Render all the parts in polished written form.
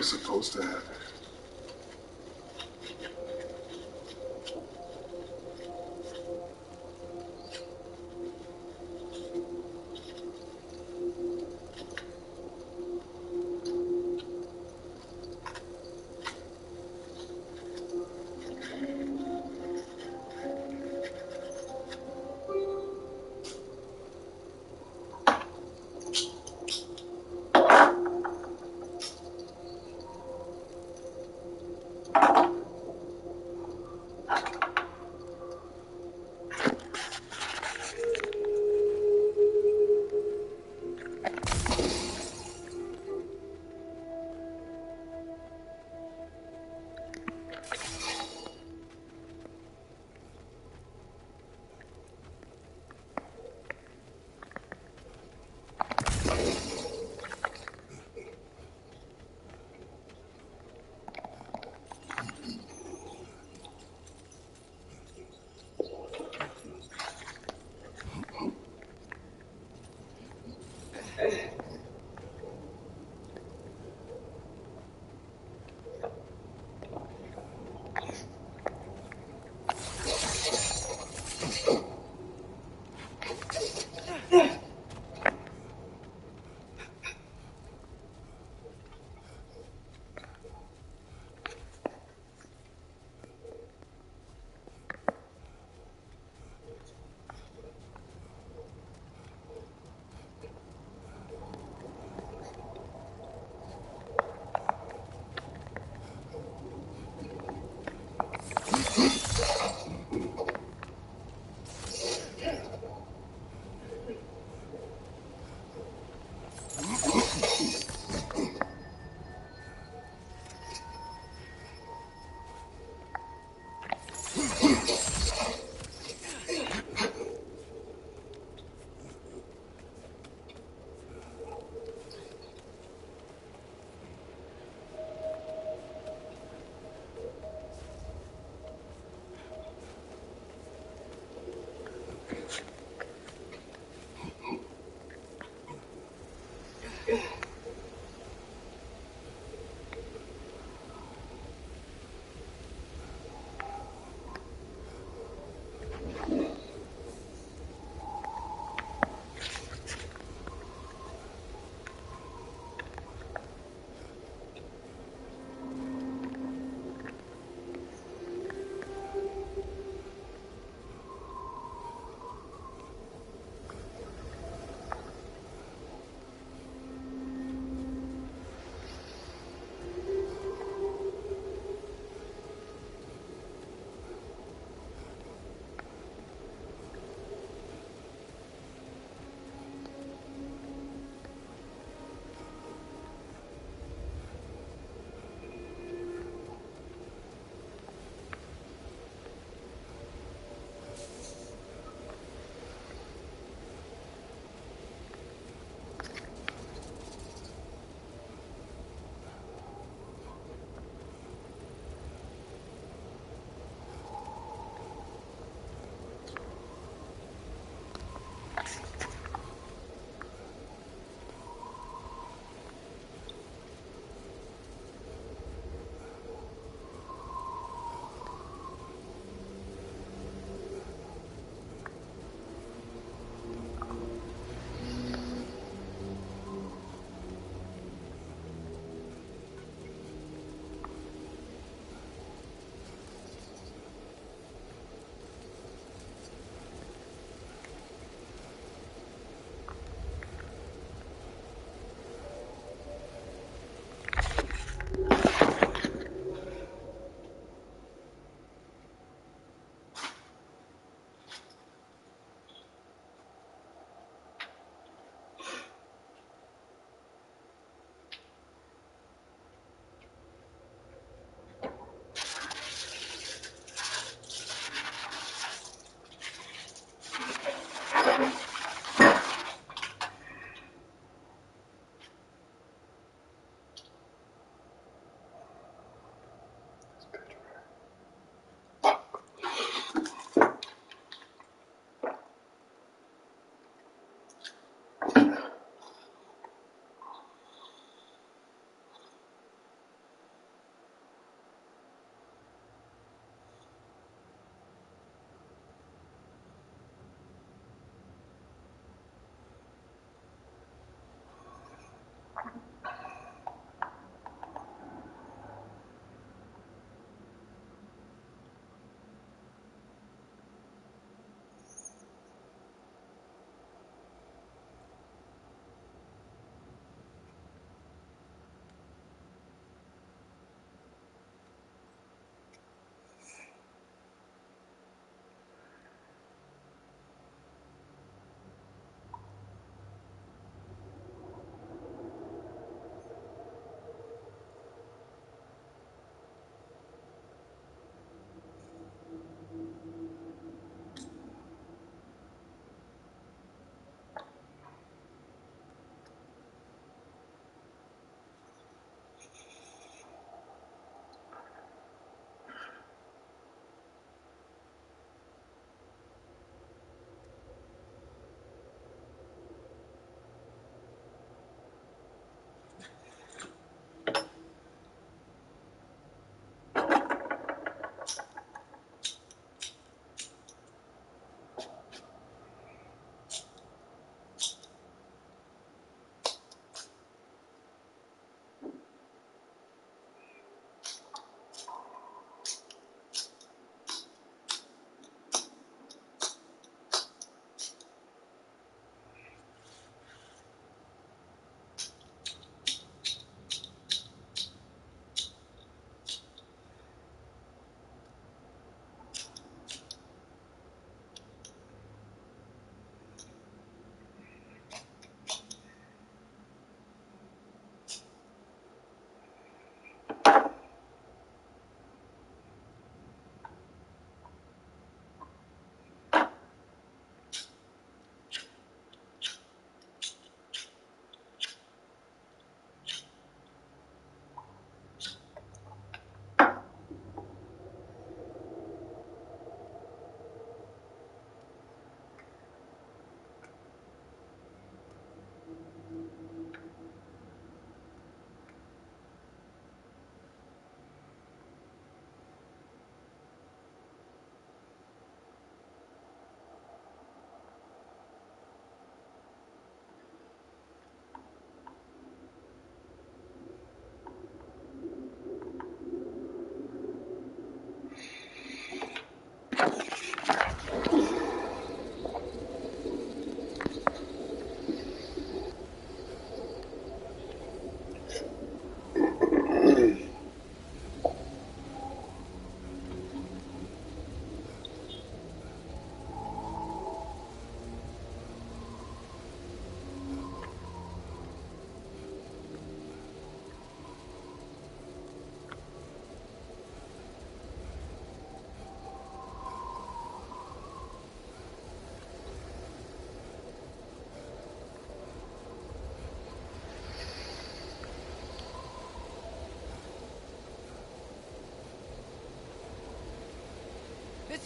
was supposed to happen.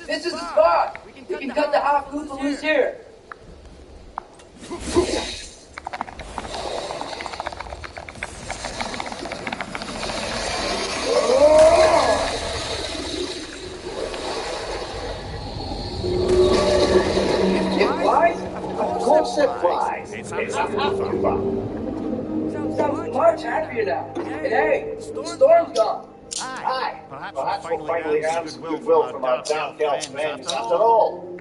This is the spot. We can cut the half Koopa loose here. It flies? Of course it flies. It's not too far. Sounds much happier now. And hey, the storm's gone. Aye. Perhaps we'll finally earn some goodwill from our dark elf friends after all.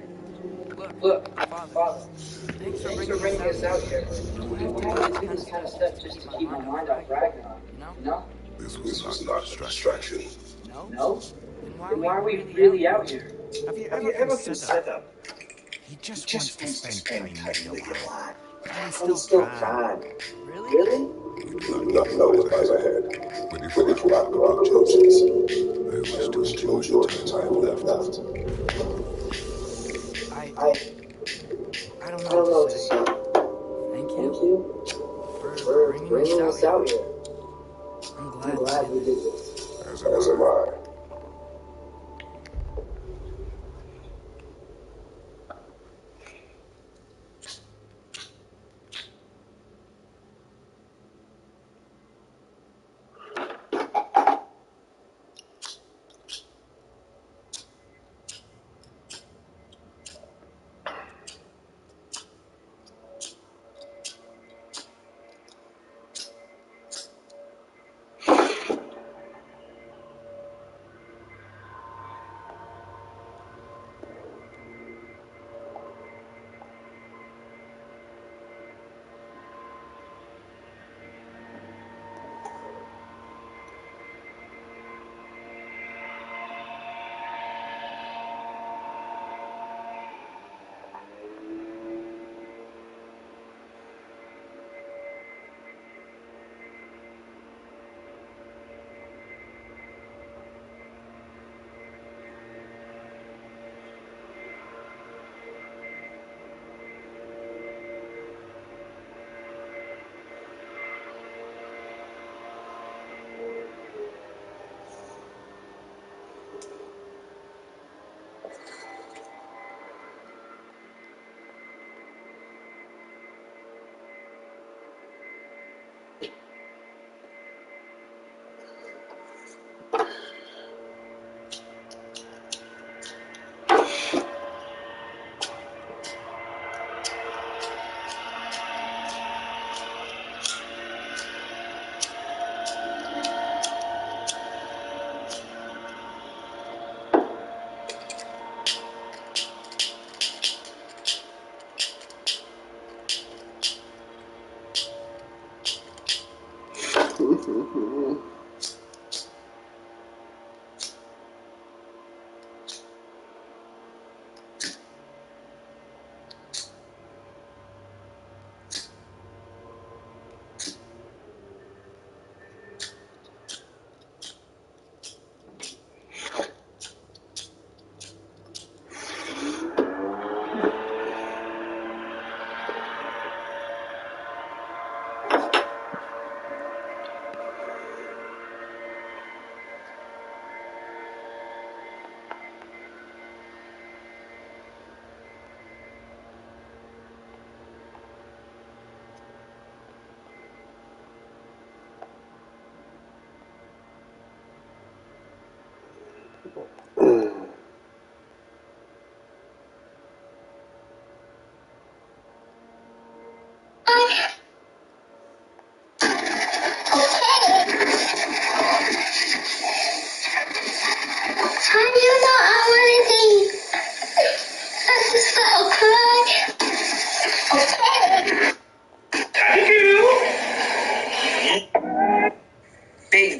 Look, Father, thanks for bringing us out here. I don't have to do this kind of stuff just to keep my mind off Ragnarok, you know? This was not a distraction. No? Then why are we really out here? Have you ever considered? He just wants to spend time with you, lad. And he still can. Really? You not know what lies ahead. But if we're not about Joseph's, there was too much time left. I don't know what to say. Thank you for bringing us out here. I'm glad we did this. As am I.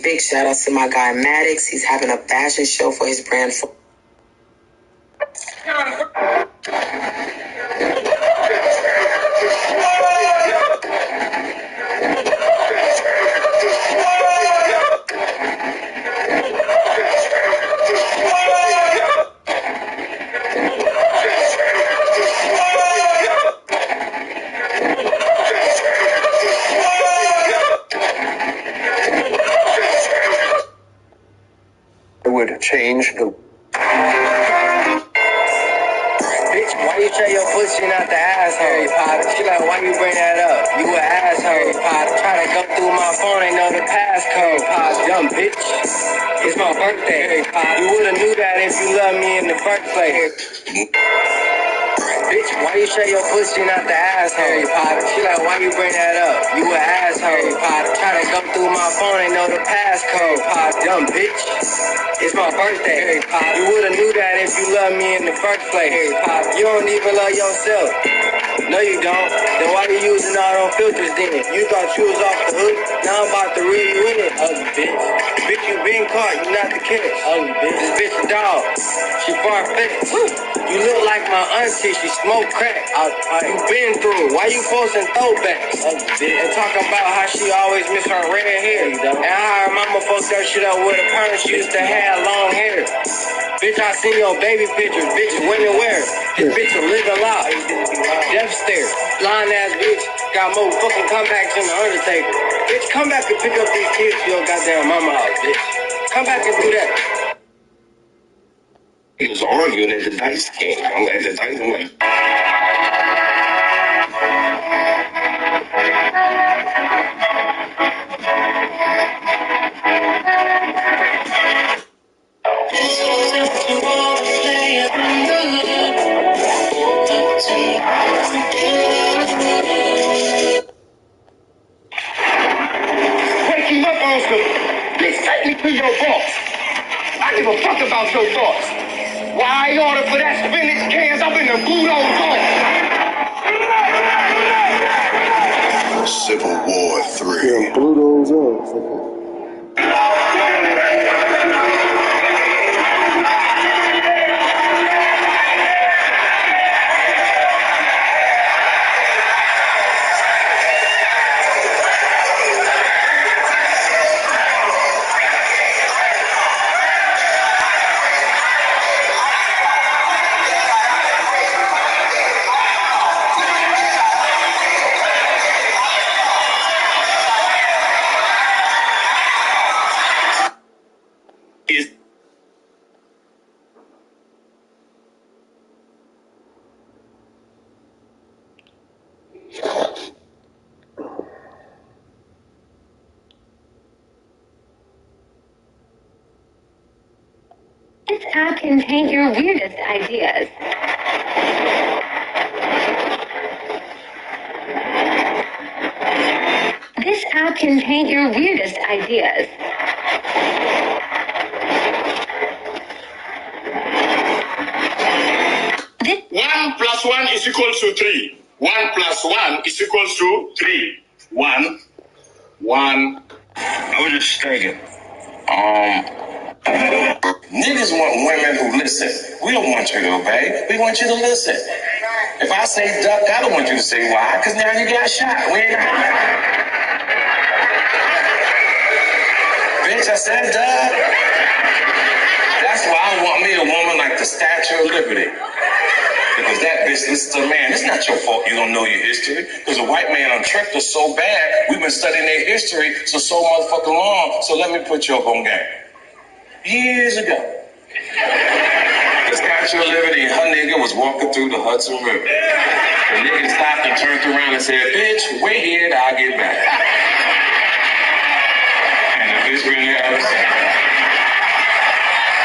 Big shout out to my guy Maddox. He's having a fashion show for his brand. Would change the why you tell your pussy not the asshole? Harry Potter. She like, why you bring that up? You an asshole. Harry Potter. Try to go through my phone, ain't know the passcode. Potter. Dumb bitch. It's my birthday. Harry Potter. You would've knew that if you loved me in the first place. Bitch, why you say your pussy not the asshole? Harry Potter. She like, why you bring that up? You an asshole. Harry Potter. Try to go through my phone, ain't know the passcode. Potter. Dumb bitch. It's my birthday. Harry Potter. You would've knew that if you loved me in the first place. Harry Potter. You don't even love yourself. No, you don't. Then why you using all them filters then? You thought you was off the hook? Now I'm about to reel you in it, ugly bitch. Bitch, you been caught, you not the catch. Ugly bitch. This bitch a dog. She far-fetched. You look like my auntie, she smoke crack. You been through it. Why you posting throwbacks? Ugly bitch. And talking about how she always miss her red hair. And how her mama fucked that shit up with her parents. She used to have long hair. Bitch, I seen your baby pictures. Bitch, when and where? This bitch a living lie. Death stare. Blind ass bitch. Got more fucking comebacks than the Undertaker. Bitch, come back and pick up these kids to your goddamn mama house, bitch. Come back and do that. He was arguing at the dice game. I'm at the dice. I'm like, waking up on some, bitch, take me to your boss. I give a fuck about your thoughts. Why I order for that spinach cans up in the Bluto door? Civil War 3. Yeah, Bluto's up. This app can paint your weirdest ideas. This app can paint your weirdest ideas. One plus one is equal to 3. 1 plus 1 is equal to 3. 1. I was just thinking. Niggas want women who listen. We don't want you to obey. We want you to listen. If I say duck, I don't want you to say why, because now you got shot. We ain't Bitch, I said duck. That's why I want me a woman like the Statue of Liberty. Because that bitch listens to a man. It's not your fault you don't know your history. Because the white man tricked us so bad, we've been studying their history for so motherfucking long. So let me put you up on game. Years ago, the Statue of Liberty and her nigga was walking through the Hudson River. The nigga stopped and turned around and said, bitch, wait here till I get back. And the bitch been there ever since.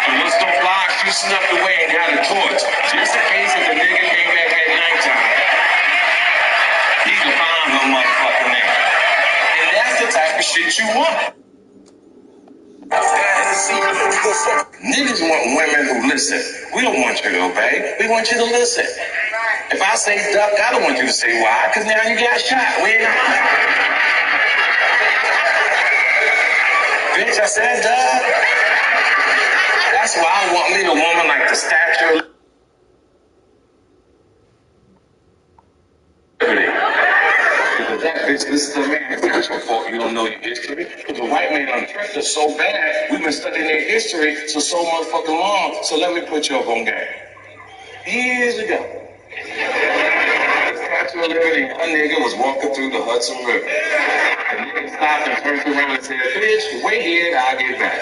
And let's don't fly, she snuck away and got a torch. Just in case if the nigga came back at nighttime, he could find her motherfucking nigga. And that's the type of shit you want. Niggas want women who listen. We don't want you to obey. We want you to listen. If I say duck, I don't want you to say why, because now you got shot. We ain't Bitch, I said duck. That's why I want me a woman like the Statue of Liberty. Because that bitch, this is a man. It's not your fault you don't know your history. Because the white man tricked us so bad, we've been studying their history for so motherfucking long. So let me put you up on game. Years ago, the Statue of Liberty and her nigga was walking through the Hudson River. The nigga stopped and turned around and said, bitch, wait here till I get back.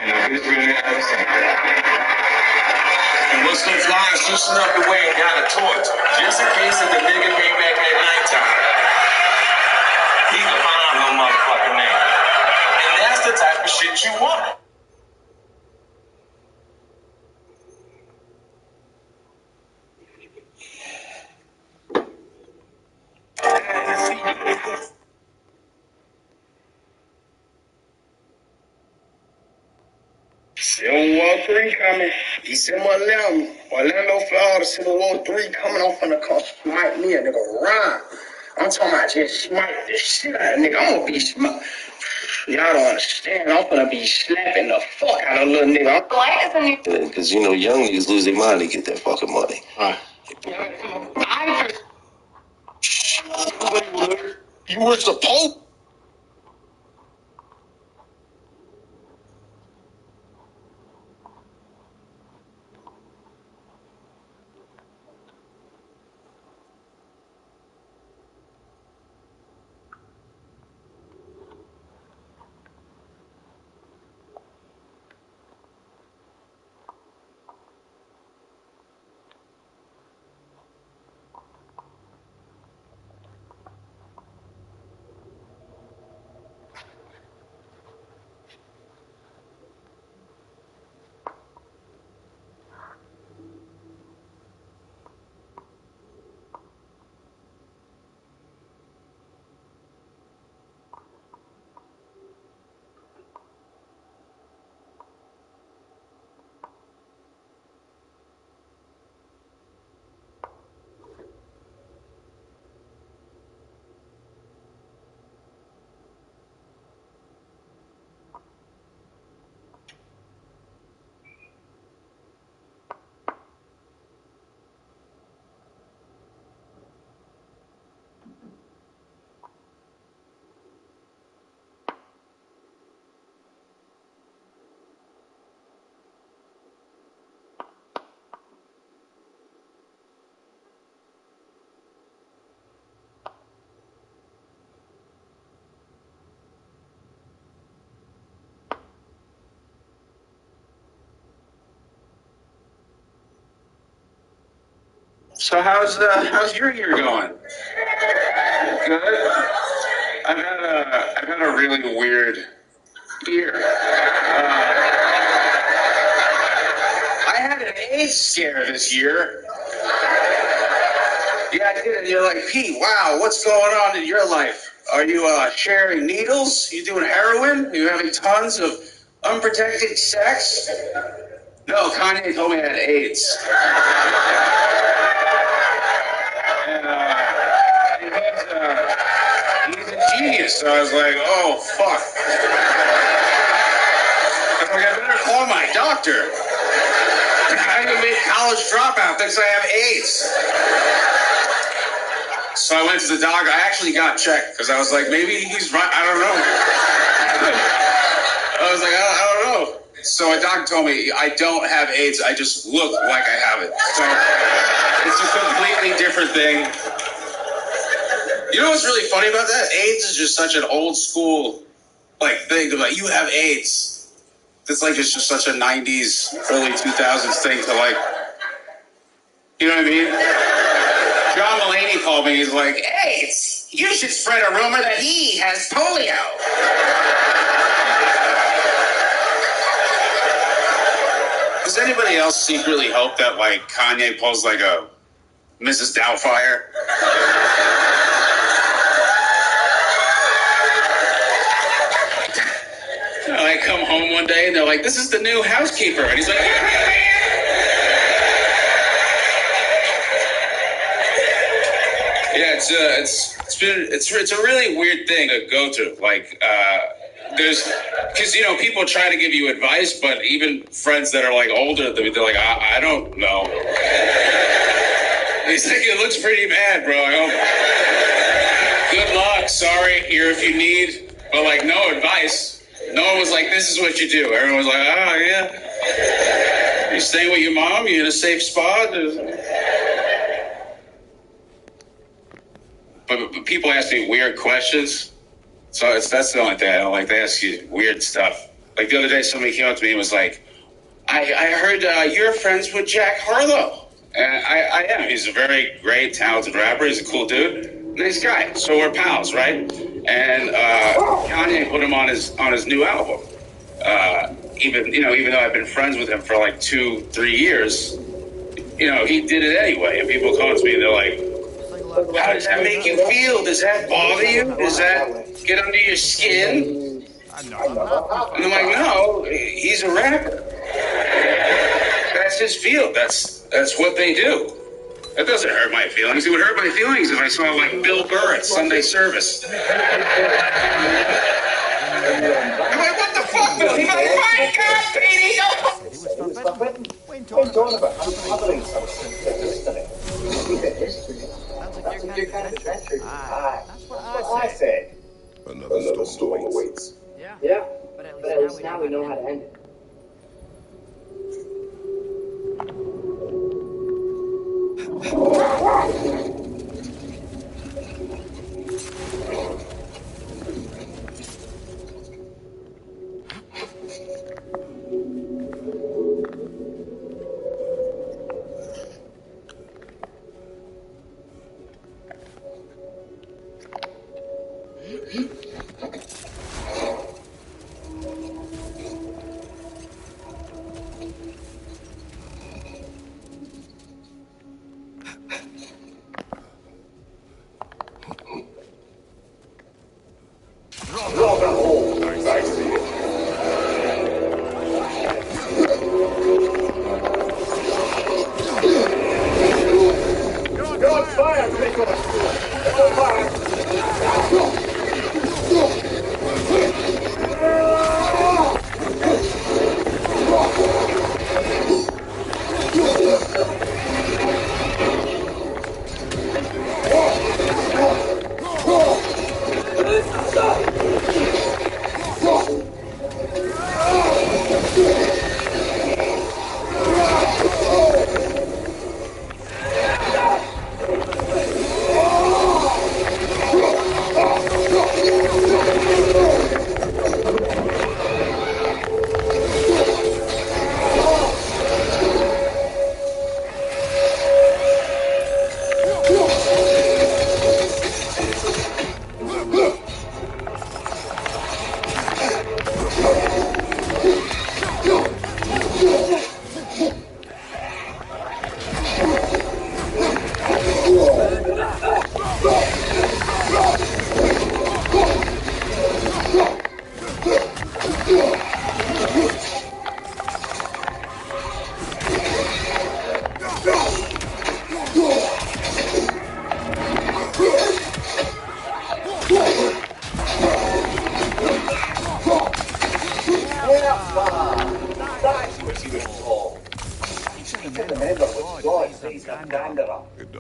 And the bitch been there ever since. And Put some flies, you snuck away and got a torch. Just in case if the nigga came back at nighttime, he could find her motherfucking name. And that's the type of shit you want. Civil War 3 coming. December 11th. Orlando, Florida. Civil War 3 coming. I'm finna come smite me a nigga rhyme. I'm talking about just smite the shit out of nigga. I'm gonna be smite. Y'all don't understand. I'm gonna be slapping the fuck out of little nigga. Why isn't it? Because, you know, young niggas lose their mind to get that fucking money. You were supposed. So how's your year going? Good. I've had a really weird year. I had an AIDS scare this year. Yeah, I did. And you're like, Pete, wow, what's going on in your life? Are you sharing needles? You doing heroin? You having tons of unprotected sex? No, Kanye told me I had AIDS. And he's a genius. So I was like, oh, fuck. I was like, I better call my doctor. I even made college dropout thinks I have AIDS. So I went to the doctor. I actually got checked because I was like, maybe he's right. I don't know. I was like, I don't know. So a doctor told me I don't have AIDS. I just look like I have it. So it's a completely different thing. You know what's really funny about that? AIDS is just such an old school thing. They're like, you have AIDS. It's like it's just such a 90s, early 2000s thing to you know what I mean? John Mulaney called me. He's like, AIDS, you should spread a rumor that he has polio. Does anybody else secretly hope that Kanye pulls a Mrs. Doubtfire? I come home one day and they're like, this is the new housekeeper. And he's like, yeah, it's a really weird thing to go through. Because people try to give you advice, but even friends that are older, they're like, I don't know. He's like, it looks pretty bad, bro. I hope. Good luck. Sorry, here if you need, but no advice. No one was like, this is what you do. Everyone was like, oh, yeah. You staying with your mom? You in a safe spot? But people ask me weird questions. So that's the only thing I don't like. They ask you weird stuff. The other day, somebody came up to me and was like, I heard you're friends with Jack Harlow. I am. He's a very great, talented rapper. He's a cool dude. Nice guy. So we're pals, right? And Kanye put him on his new album. Even though I've been friends with him for like 2-3 years, he did it anyway. And people come to me and they're like, how does that make you feel? Does that bother you? Does that get under your skin? And I'm like, no, he's a rapper. That's his field. That's what they do. That doesn't hurt my feelings. It would hurt my feelings if I saw like Bill Burr at Sunday service. I'm like, what the fuck, Bill? He's like, my God, Petey! What are you talking about? I'm doing something. History. That's your kind of adventure. That's what I say. Another storm awaits. Yeah, but at least now we know how to end it.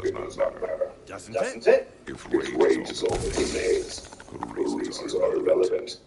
It does not matter. Doesn't it? If rage is all that remains, good reasons are irrelevant.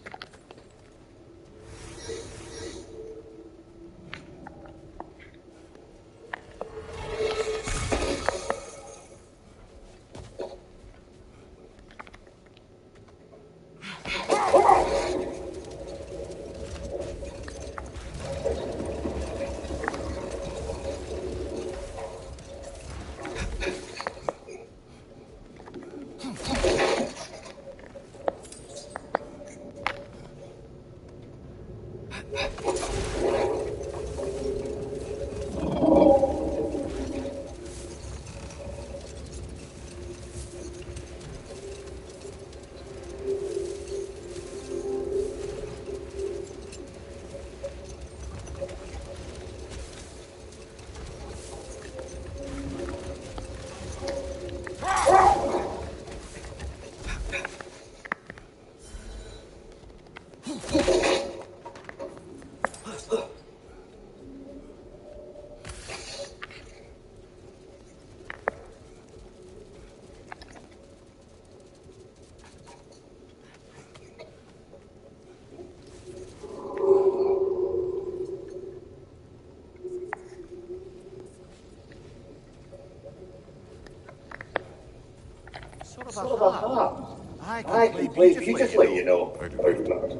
Sort of a hop. I can play beautifully, you know. I do not.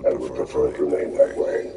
I would prefer to remain that way.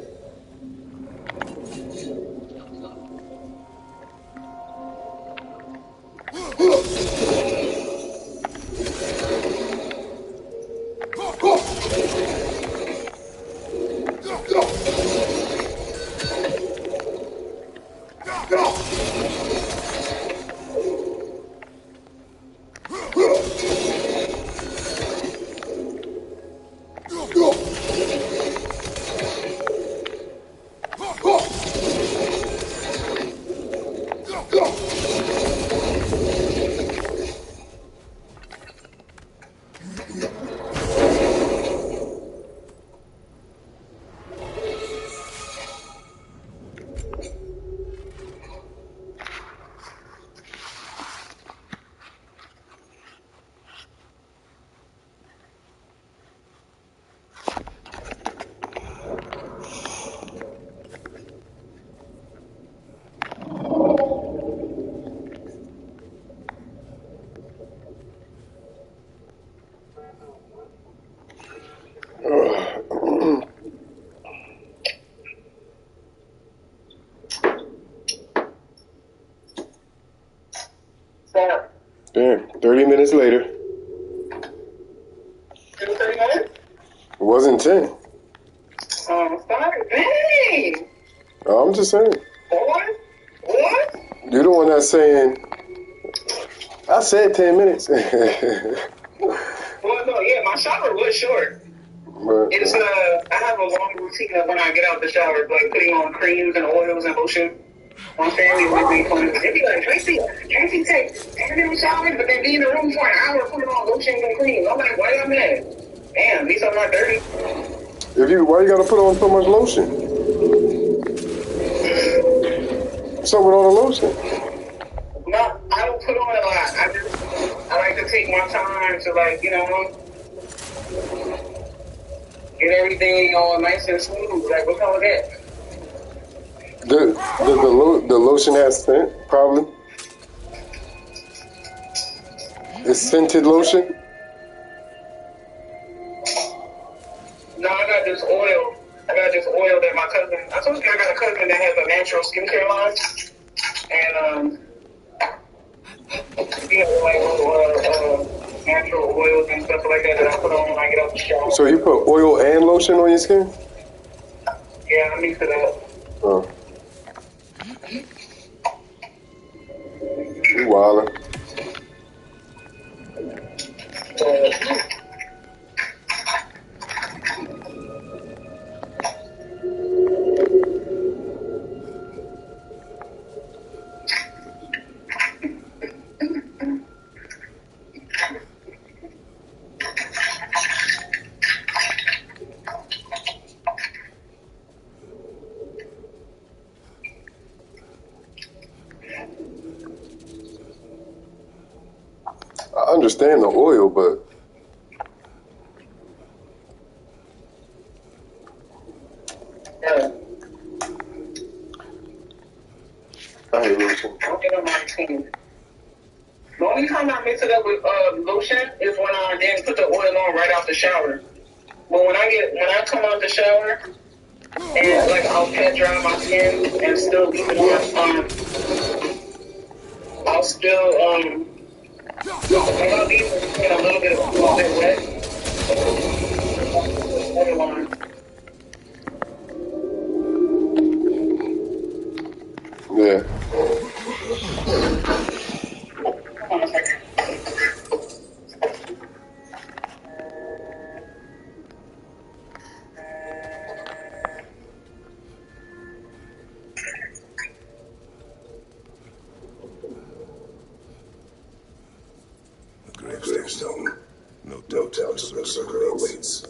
30 minutes later. 30 minutes? It wasn't 10. Oh, sorry. Dang. No, I'm just saying. What? You're the one that's saying, I said 10 minutes. Well, no, yeah, my shower was short. But, It's I have a long routine of when I get out the shower, like putting on creams and oils and lotion. My family always make fun of me. They be like, Tracy take 10 minute showers, but then be in the room for an hour putting on lotion and cream. I'm like, why y'all mad? Damn, these are not dirty. why you gotta put on so much lotion? What's up with all the lotion? No, I don't put on a lot. I like to take my time to, like, you know, get everything all nice and smooth. Like, what's wrong with that? The lotion has scent, probably. It's scented lotion. No, I got this oil. That my cousin. I told you I got a cousin that has a natural skincare line, and he has like natural oils and stuff like that I put on when I get out the shower. So you put oil and lotion on your skin? Yeah, I mix it up. Oh. You wildin'. I understand the oil, but I hate lotion. I'll get on my routine. The only time I mix it up with lotion is when I then put the oil on right off the shower. But when I come out the shower and like I'll pat dry my skin and still leave it on, I'll still I'll leave it a little bit wet. Yeah. Hold on a second. The gravestone. No telltale circulates.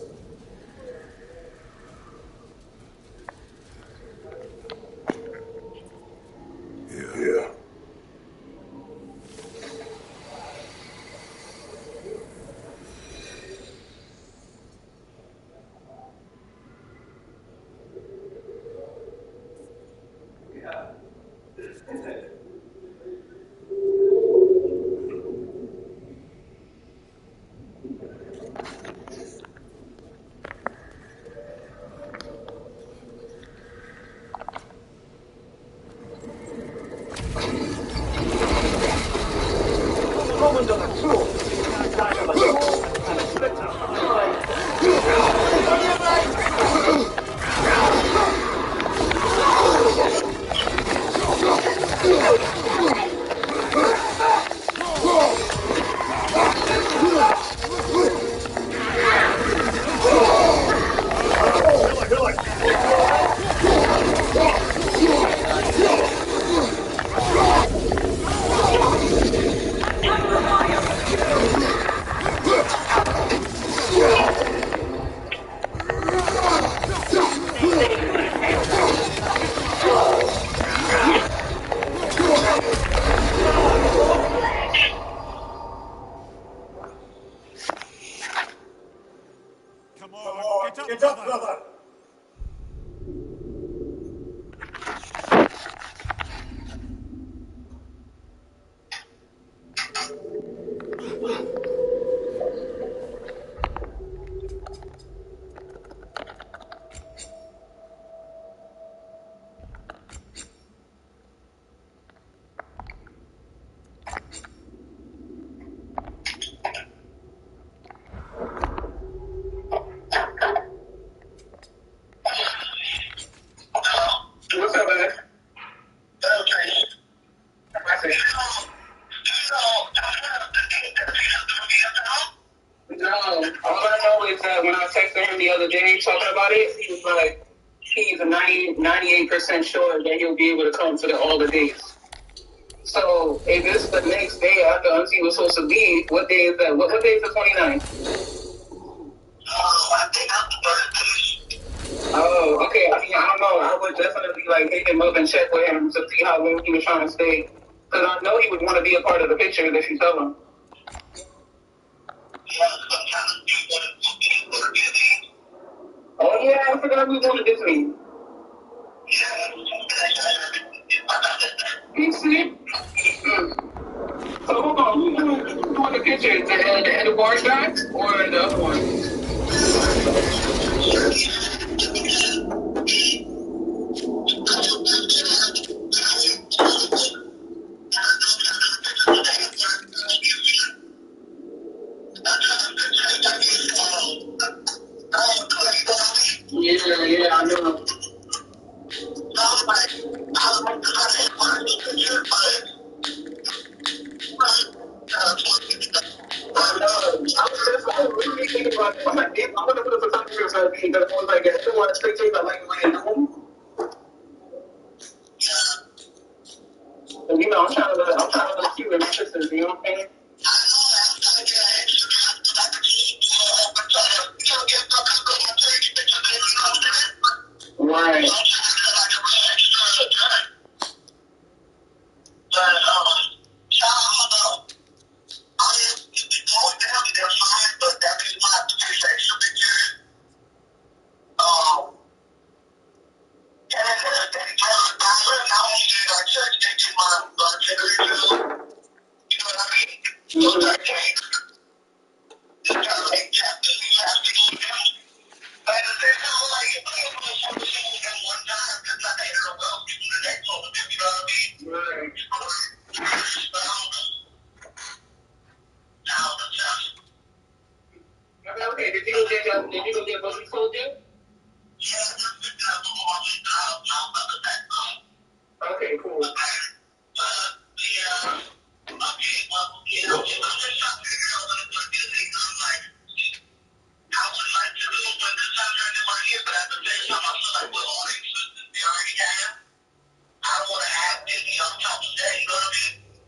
Yeah. Get up, brother! other day talking about it. He was like, he's 98% sure that he'll be able to come to all the days. So if it's the next day after Auntie was supposed to leave, what day is that? What day is the 29th? I think I'm the 30th. Oh, okay. I mean, I don't know. I would definitely like hit him up and check with him to see how long he was trying to stay. Because I know he would want to be a part of the picture if you tell him. Oh yeah, I forgot we wanted this week. You see? So hold on, who's doing the picture? The barge guy or the other one? Yeah, I know. I was really thinking about it. I'm like, I wonder what the photographer is going to be. Because I was like, I still want to spectate. I like the way they do them. And, you know, I'm trying to look cute with my sisters. You know what I'm saying? Right. Okay, did you go get what we told you? Okay, cool.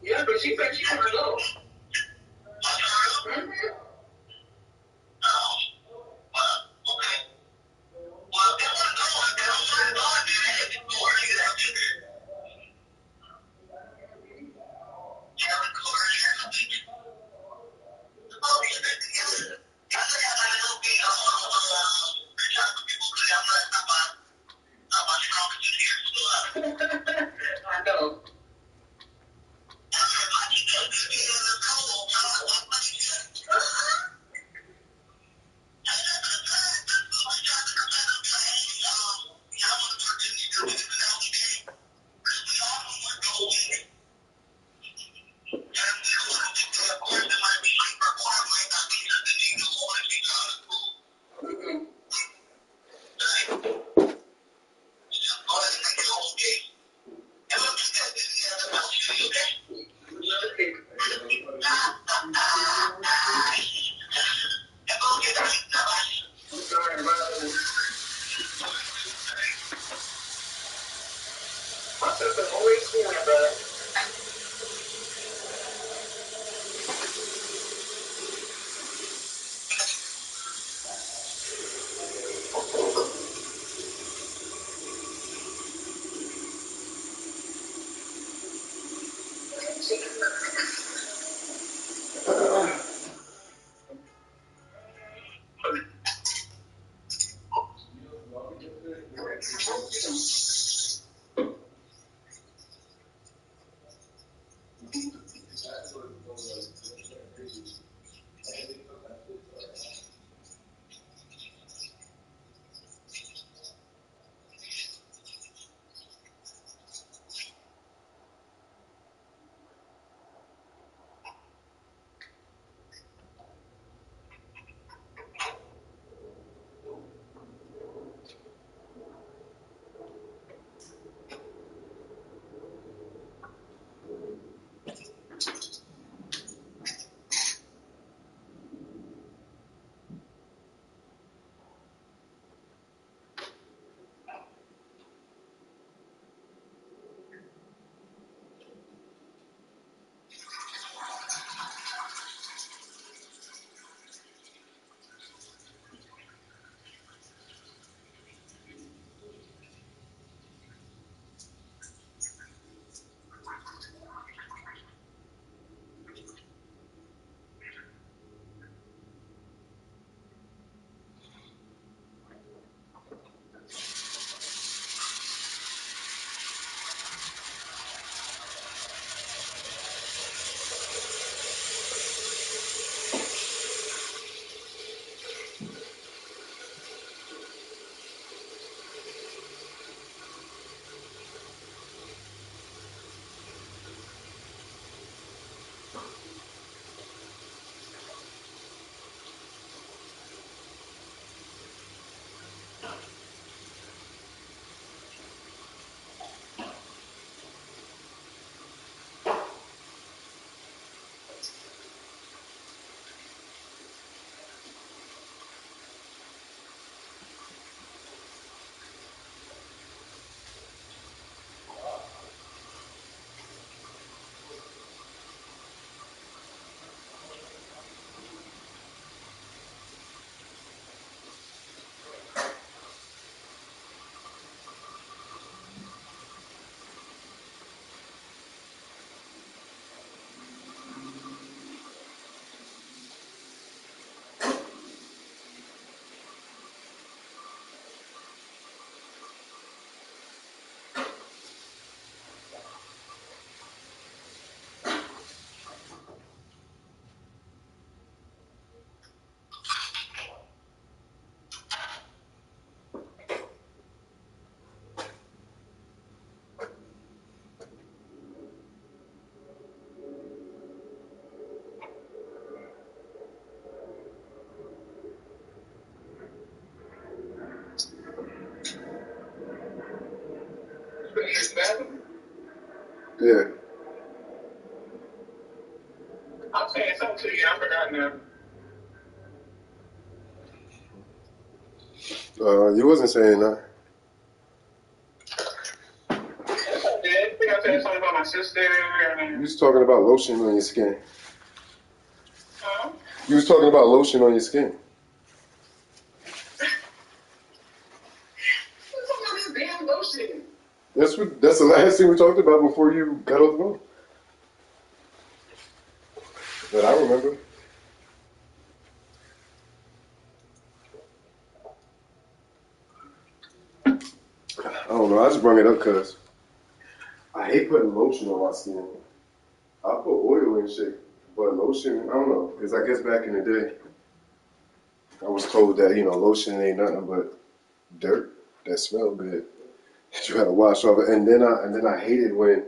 Yeah, but she said she wanted to go. Yeah. I'm saying something to you. I forgot now. You wasn't saying that. I think I said something about my sister. You was talking about lotion on your skin. Huh? You was talking about lotion on your skin. What's all this damn lotion? That's the last thing we talked about before you got off the phone. That I remember. I don't know. I just brought it up because I hate putting lotion on my skin. I put oil and shit, but lotion, I don't know. Because I guess back in the day, I was told that, lotion ain't nothing but dirt that smell good. You gotta wash off it. And then I hated when,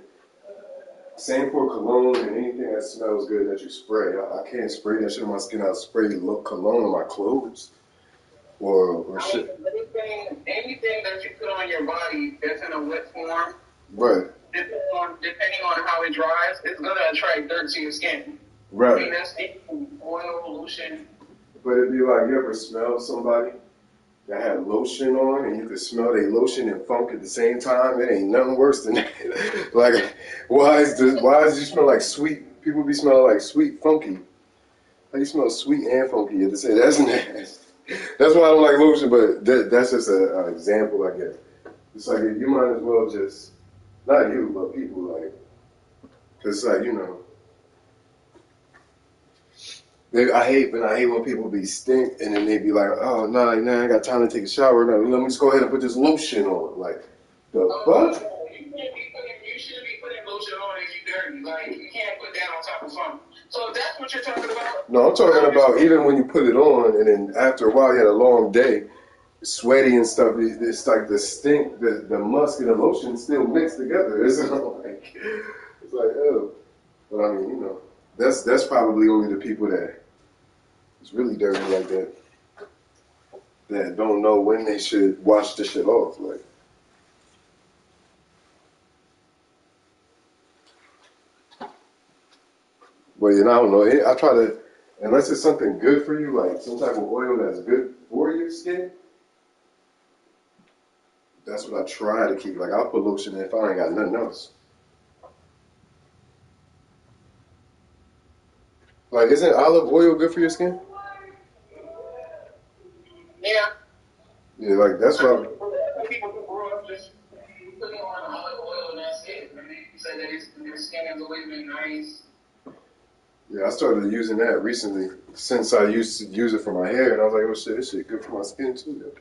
same for cologne and anything that smells good that you spray. I can't spray that shit on my skin. I'll spray cologne on my clothes or shit. Anything that you put on your body that's in a wet form, Right. Depending on how it dries, it's gonna attract dirt to your skin. Right. I mean, that's oil, lotion. But it'd be like, you ever smell somebody that had lotion on and you could smell their lotion and funk at the same time? It ain't nothing worse than that. Like, why does you smell like sweet? People be smelling like sweet funky. How you smell sweet and funky at the same time? That's nasty. That's why I don't like lotion, but that's just an example, I guess. It's like, you might as well just, not you, but people, like, because it's like, I hate when people be stink and then they be like, oh, nah, I got time to take a shower. No, let me just go ahead and put this lotion on. Like, the fuck? You shouldn't be putting lotion on if you're dirty. Like, you can't put that on top of something. So if that's what you're talking about. No, I'm talking about even when you put it on and then after a while you had a long day, sweaty and stuff, it's like the stink, the musk and the lotion still mixed together. It's like, oh. But I mean, that's probably only the people that is really dirty like that, that don't know when they should wash the shit off. Like, but I don't know. I try to, unless it's something good for you, like some type of oil that's good for your skin. That's what I try to keep. Like, I'll put lotion in if I ain't got nothing else. Like, isn't olive oil good for your skin? Yeah. Yeah, like, that's what People who grew up just putting on olive oil and that's it. And they say that their skin has always been nice. Yeah, I started using that recently since I used to use it for my hair. And I was like, oh, shit, this shit good for my skin, too.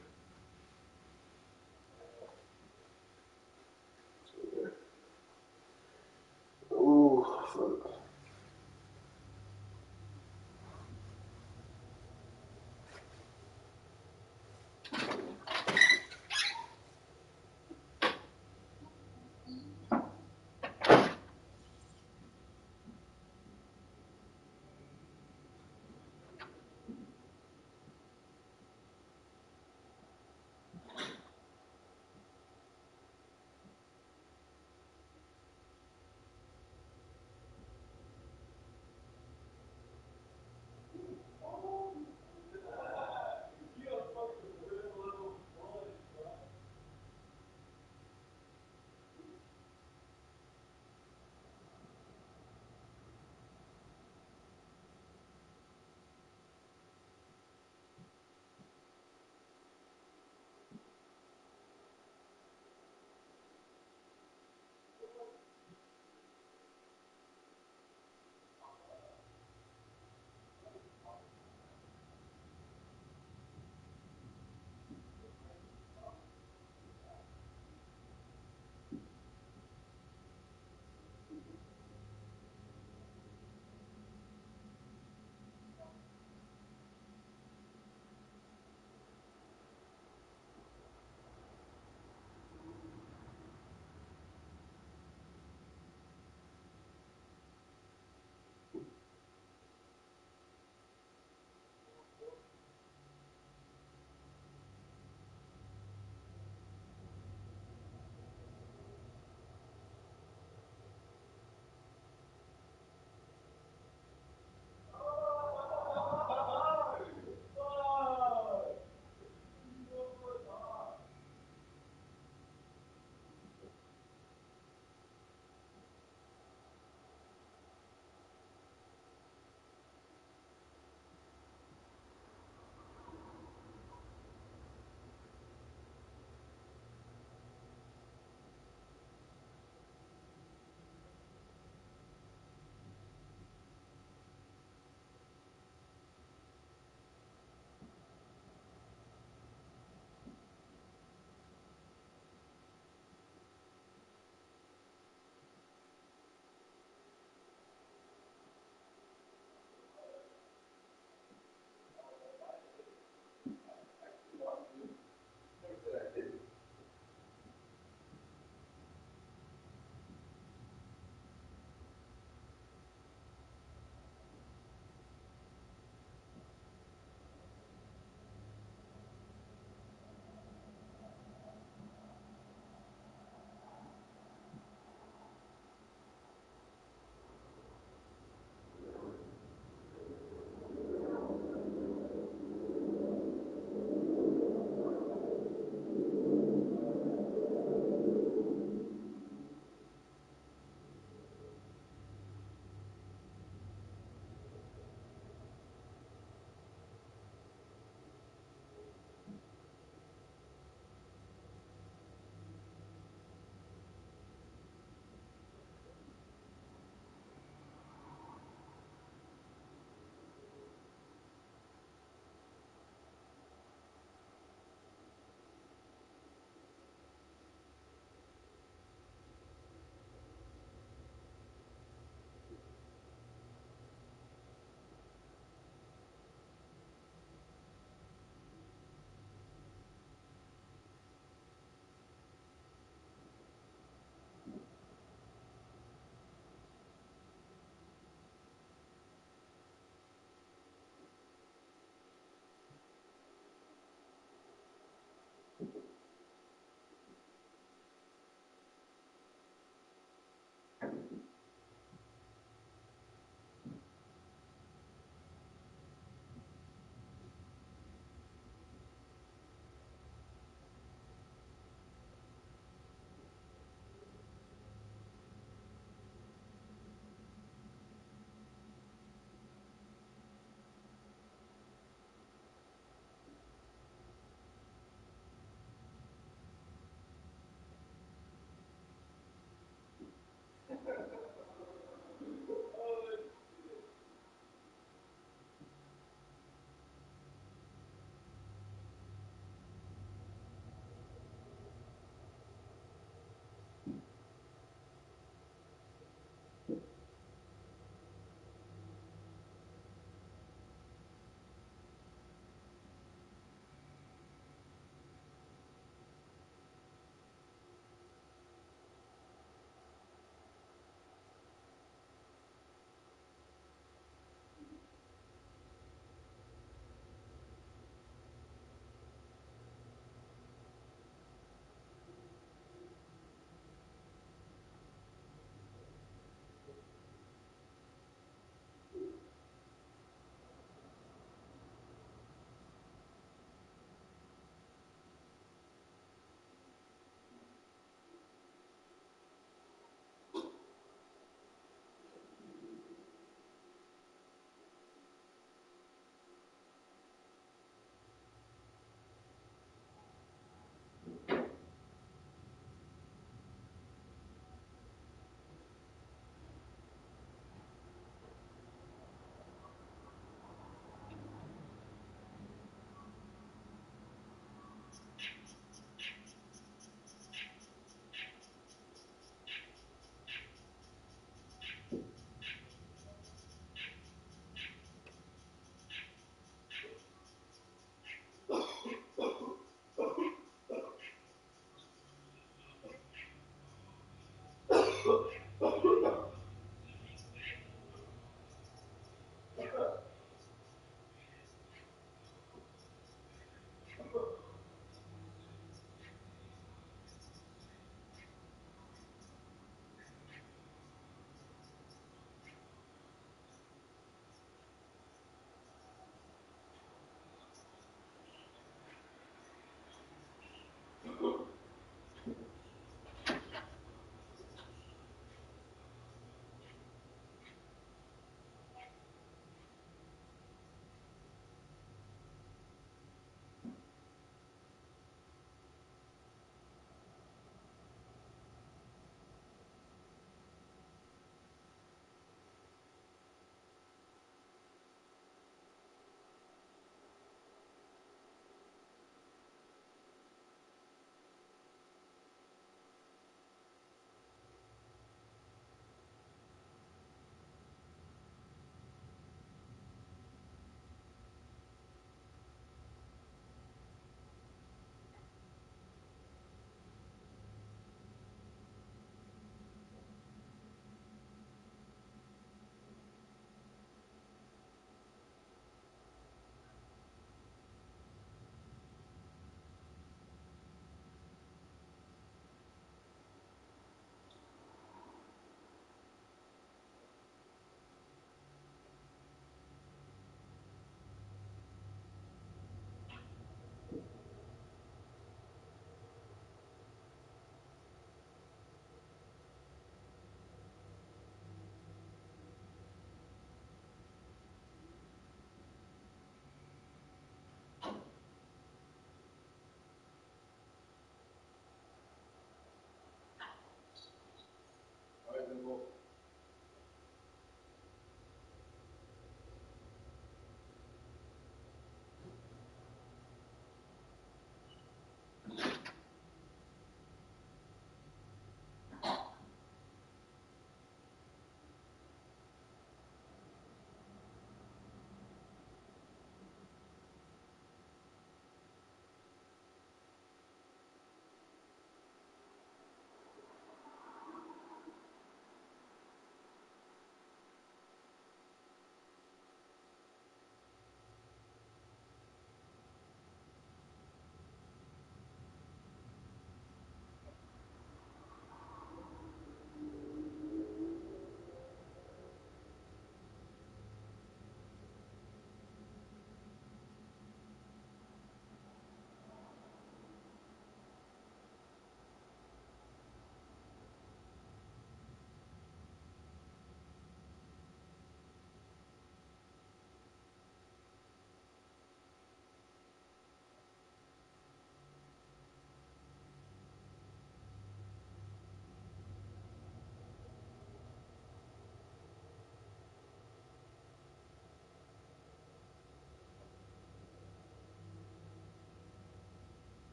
Ooh, fuck.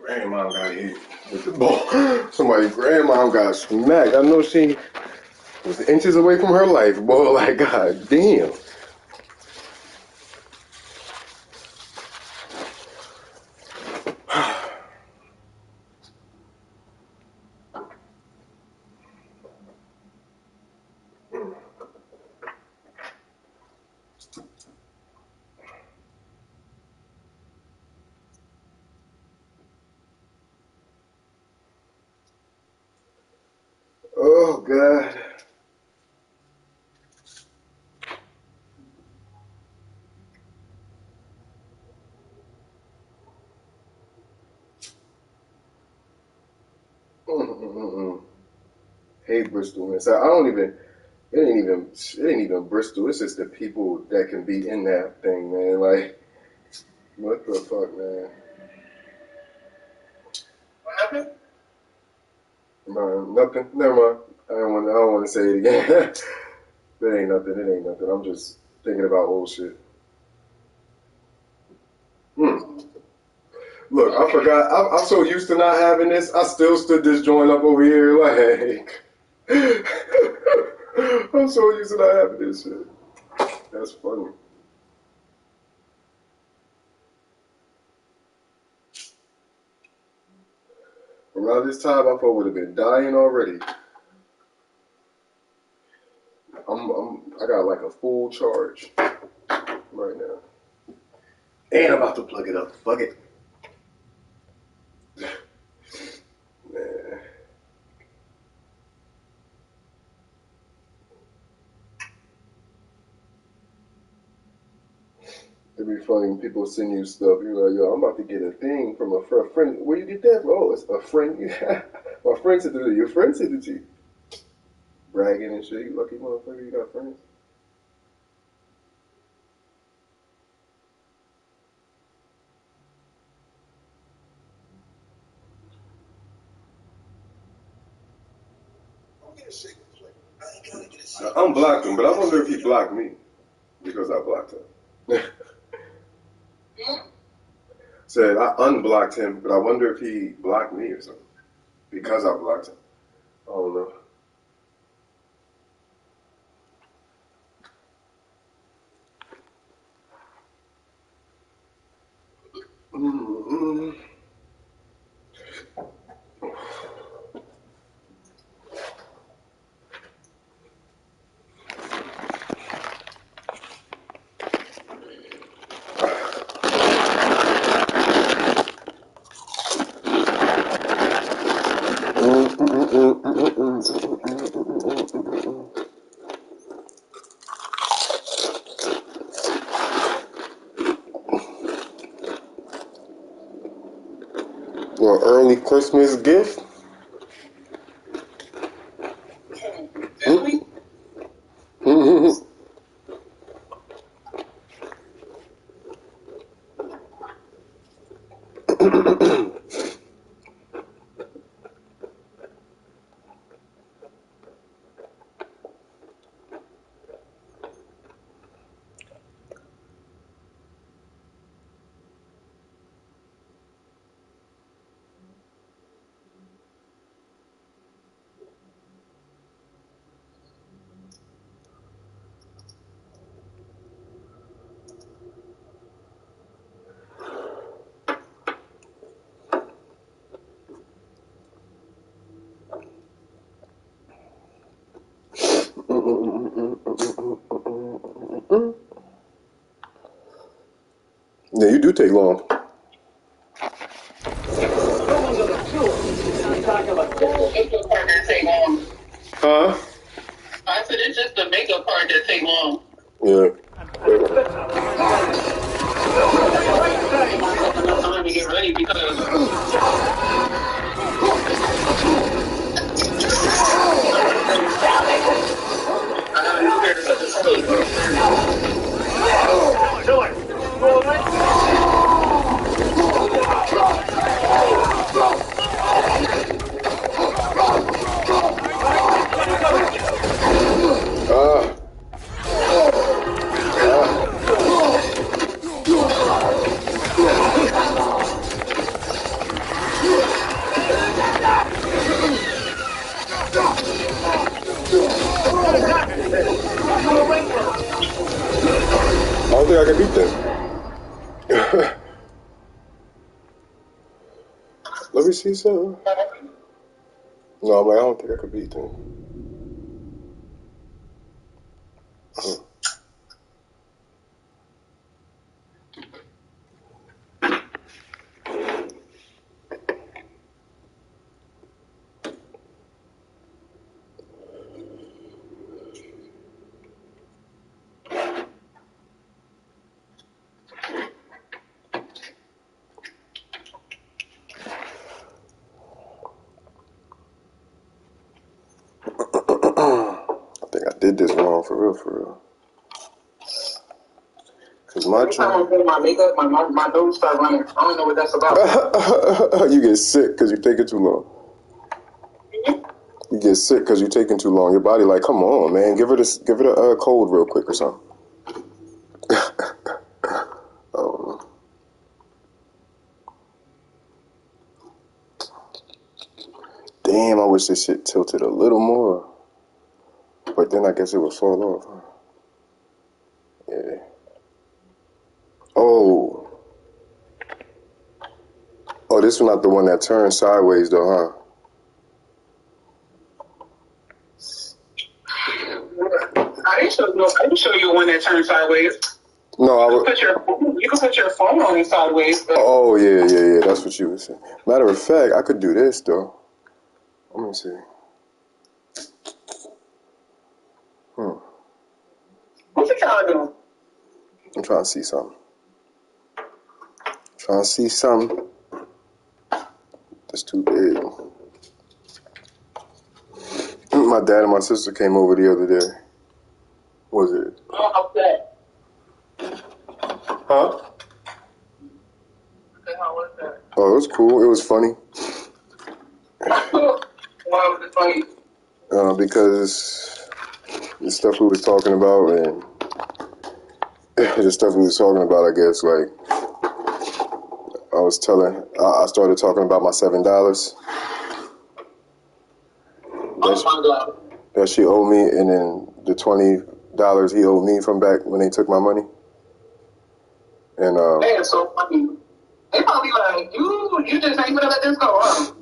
Grandma got hit with the ball. Somebody's grandma got smacked. I know she was inches away from her life, boy. Like, god damn. Oh, God. Hey, Bristol, man. So I don't even, it ain't even Bristol. It's just the people that can be in that thing, man. Like, what the fuck, man? What happened? Man, nothing. Never mind. I don't want to say it again. It ain't nothing. It ain't nothing. I'm just thinking about old shit. Look, I forgot. I'm so used to not having this. I still stood this joint up over here. Like, I'm so used to not having this shit. That's funny. Around this time, I thought would have been dying already. I got like a full charge right now. And I'm about to plug it up. Fuck it. Man. It'd be funny when people send you stuff. You're like, yo, I'm about to get a thing from a friend. Where you get that from? Oh, it's a friend. My friend sent it to you. Your friend sent it to you. Bragging and shit. You lucky motherfucker. You got friends. I unblocked him, but I wonder if he blocked me because I blocked him. Said I unblocked him, but I wonder if he blocked me or something because I blocked him. I don't know. Well, early Christmas gift. Really? Yeah, you do take long. Huh? I said it's just the makeup part that take long. Yeah. Enough time to get ready because I have a new hair to set the don't think I can beat them. Let me see something. No, I'm like, I don't think I could beat them. I think I did this wrong for real. Cause Every time I'm doing my makeup, my nose start running. I don't know what that's about. you get sick because you're taking too long. You get sick because you're taking too long. Your body like, come on, man, give it a cold real quick or something. Damn, I wish this shit tilted a little more. But then I guess it would fall off. Huh? Yeah. Oh, this one not the one that turns sideways though, huh? I didn't show you one that turns sideways. No, I would. You can put your phone on it sideways. But... Oh yeah. That's what you were saying. Matter of fact, I could do this though. Let me see. What you trying to do? I'm trying to see something. That's too big. My dad and my sister came over the other day. What was it? Oh, that. Huh? What the hell was that? Oh, it was cool. It was funny. Why was it funny? Because the stuff we was talking about and I guess, like, I started talking about my $7 that she owed me, and then the $20 he owed me from back when they took my money. And that's so funny. They probably like, you just ain't gonna let this go, huh?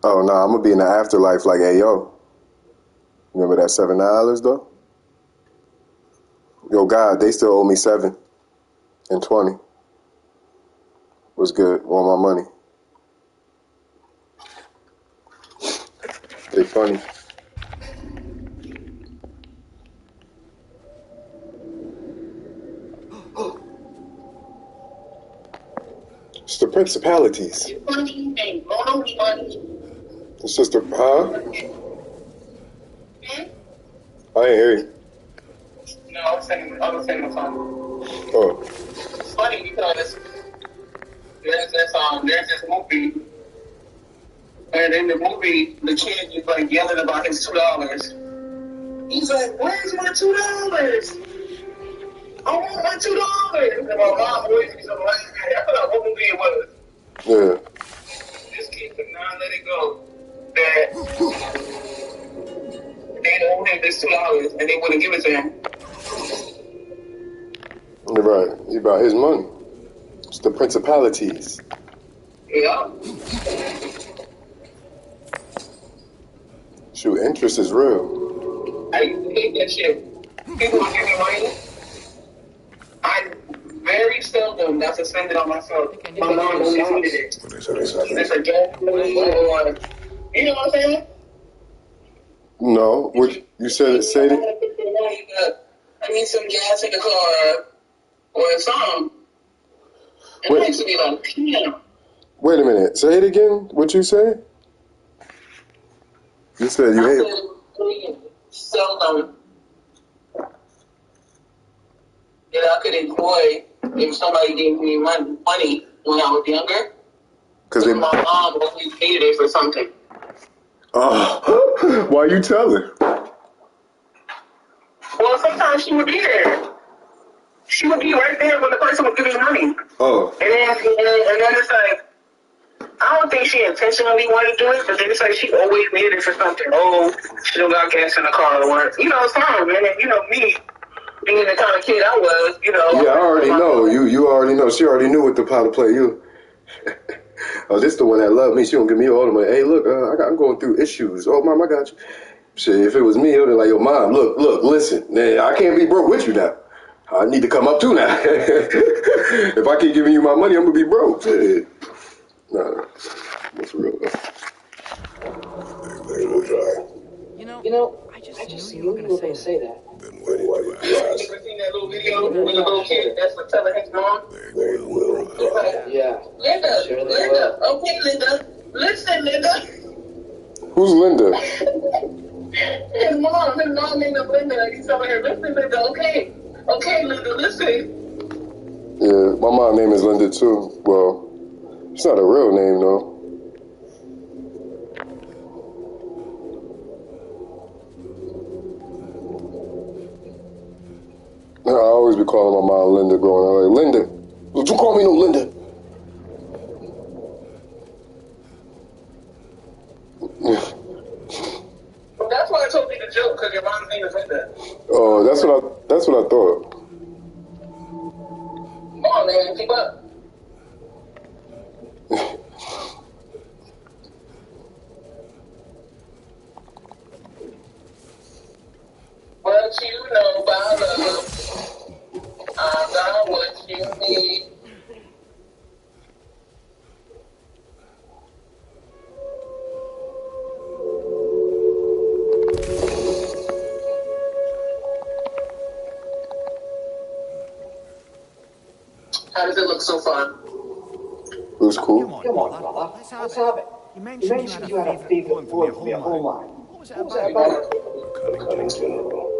Oh no, I'm gonna be in the afterlife like, hey yo, remember that $7 though? Yo, God, they still owe me 7 and 20. What's good? Want my money? They funny. It's the principalities. It's just huh? I ain't hear you. No, I was saying the song. Oh. It's funny because there's this movie, and in the movie, the kid is like yelling about his $2. He's like, "Where's my $2? I want my $2." And my mom always used to laugh. I forgot what movie it was. Yeah. This kid could not let it go that they owed him this $2 and they wouldn't give it to him. You're right. It's about his money. It's the principalities. Yeah. Shoot, interest is real. I used to hate that shit. People would give me money. I very seldom got to spend it on myself. My mom always needed it. It's a gas or, you know what I'm saying? No, what you said it. Say it. I need some gas in the car or something. And I used to be like, damn. Wait a minute. Say it again. What you say? You said you hate. Seldom that I could enjoy if somebody gave me money when I was younger. Because my mom always needed it for something. Oh, why you telling? Well, sometimes she would be there. She would be right there when the person would give me money. Oh. And then it's like, I don't think she intentionally wanted to do it, but then it's like she always needed it for something. Oh, she don't got gas in the car or what. You know, it's fine, man. And you know me. being the kind of kid I was, you know. Yeah, I already know. You already know. She already knew what the how to play you. Oh, this the one that loved me. She don't give me all the money. Hey, look, I'm going through issues. Oh, mom, I got you. Shit, if it was me, it would be like, yo, mom, look, listen. Man, I can't be broke with you now. I need to come up too now. If I keep giving you my money, I'm going to be broke. Shit. Nah, that's real, though. They will try. You know, I just knew you were gonna say that. Then why did you ask? You ever seen that little video with the little kid that's telling his mom? They will try. Yeah. Linda, Sure they Linda, will. okay, Linda. Listen, Linda. Who's Linda? His mom named him Linda. He's telling her, listen, Linda, okay. Okay, Linda, listen. Yeah, my mom's name is Linda, too. Well, it's not a real name, though. I always be calling my mom Linda growing up. Like, Linda, don't you call me no Linda. Well, that's why I told you the joke, because your mom's name is Linda. Oh, that's what I thought. Come on, man, keep up. What you know about love, I got what you need. How does it look so far? It was cool. Come on, brother. Let's have it. You mentioned you had a favorite poem from your home line. What was that about? Cunning general.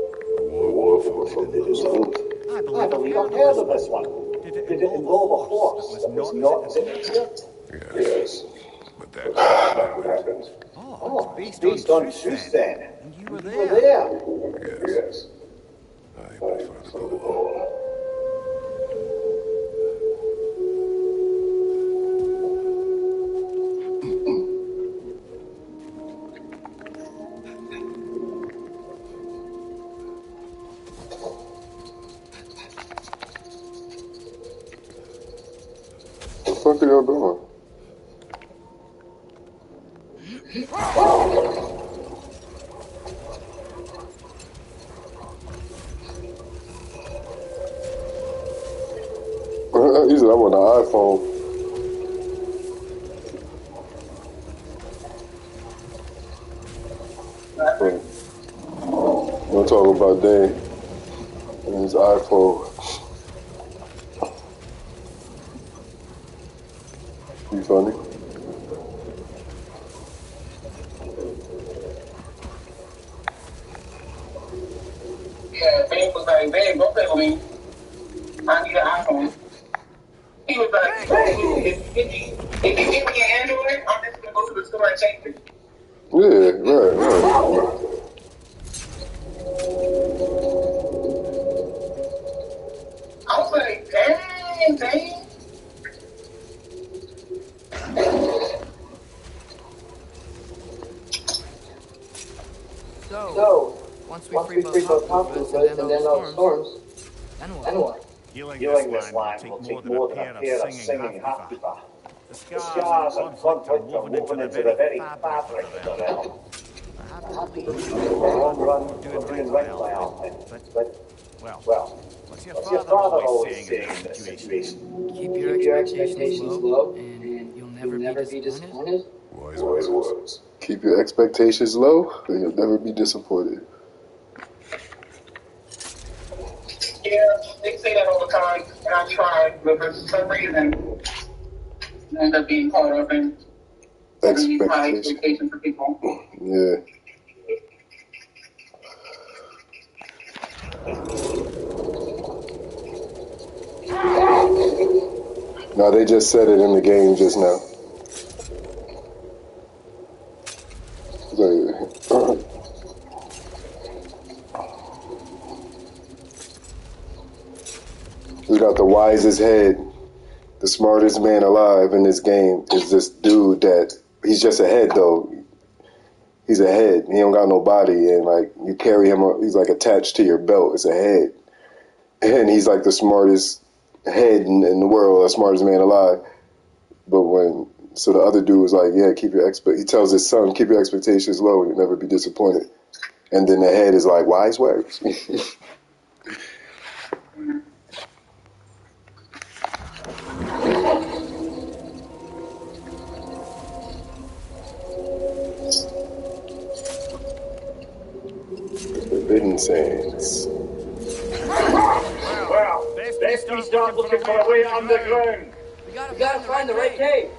War for his own. I believe I've heard of this one. Did it involve a horse that was not disappeared? Yes. But that's what happened. Oh, it's based on truth then. And you were there. Yes. I prefer to go home. What the fuck are y'all doing? He said I want an iPhone. We're talking about Dane and his iPhone. You funny? Yeah, Babe was like, babe, don't play with me. I need an iPhone. He was like, if you give me an Android, I'm just going to go to the store and change it. Yeah, right. I was like, dang. So, once we free both populace and then those storms, then what? Healing this line will take more than a pair of singing Hafkiba. The scars and conflict are woven into the very fabric of the realm. Happy, run, doing right by all men. But, well, what's your father always saying in this situation? Keep your expectations low, and you'll never be disappointed. Wise words. Keep your expectations low, and you'll never be disappointed. Yeah, they say that all the time, and I try, but for some reason, I end up being caught up in these high expectations for people. Yeah. No, they just said it in the game just now. We got the wisest head, the smartest man alive in this game is this dude that, he's just a head though. He's a head. He don't got no body, and like you carry him, he's like attached to your belt. It's a head. and he's like the smartest head in the world, the smartest man alive. But so the other dude was like, yeah, he tells his son, keep your expectations low and you'll never be disappointed. And then the head is like, wise words. Forbidden Sands. Well, best we start looking for a way underground. We gotta find the right cave.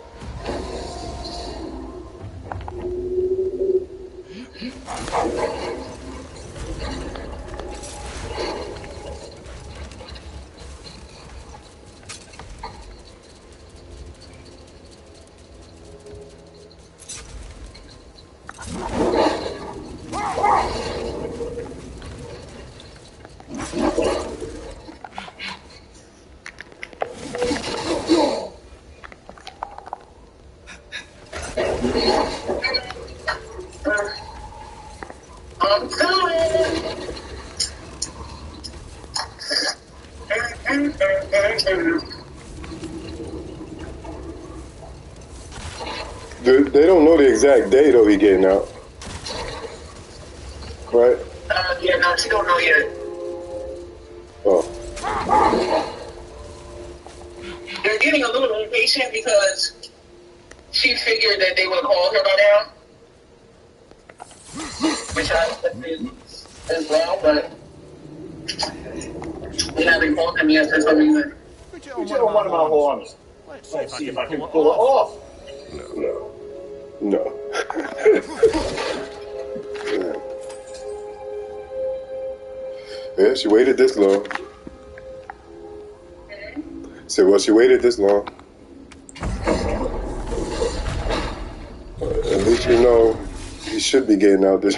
I'm coming. They don't know the exact day though he getting out, right? Yeah, no, she don't know yet. Oh. They're getting a little impatient because she figured that they would have called her by now. Which I expected as well, but they haven't called him yet for some reason. Put you on one of my horns. Let's see if I can pull it off. No. Yeah, she waited this long. Said, well, she waited this long. At least you know he should be getting out this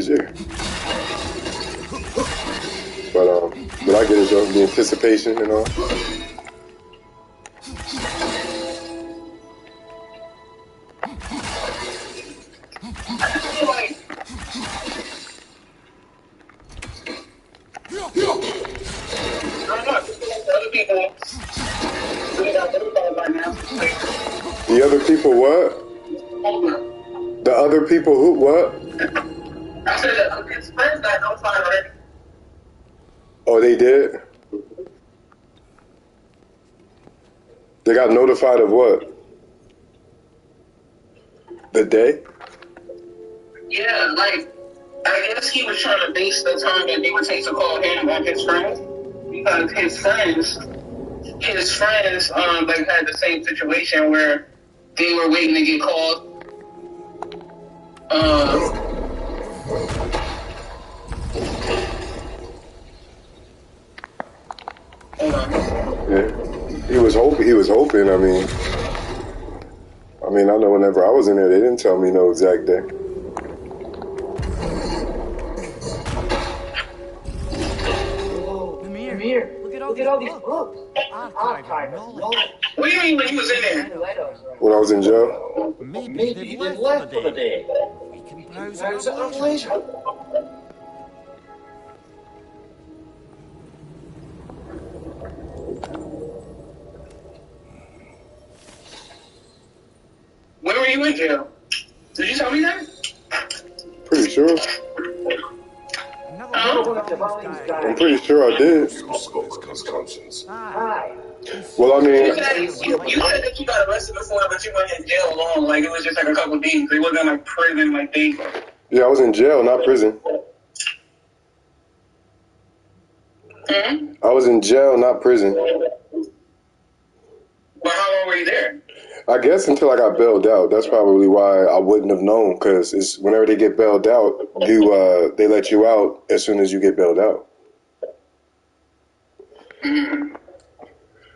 year. But I get it though, the anticipation and all. The other people what? The other people who what? I said that his friends got notified already. Oh, they did? They got notified of what? The day? Yeah, like, I guess he was trying to base the time that they would take to call him on his friends. Because his friends, like, had the same situation where they were waiting to get called. Yeah. He was hoping, I mean, I know whenever I was in there, they didn't tell me no exact day. Amir, look at all these books. Archive knowledge. What do you mean when he was in there? When I was in jail? Maybe they've left for the day. We can browse it up later. When were you in jail? Did you tell me that? Pretty sure. I'm pretty sure I did. Well, I mean... You said that you got arrested before, but you went in jail long. Like, it was just like a couple days. It wasn't like prison, like days. Yeah, I was in jail, not prison. Hmm? I was in jail, not prison. But how long were you there? I guess until I got bailed out. That's probably why I wouldn't have known, because it's whenever they get bailed out, they let you out as soon as you get bailed out.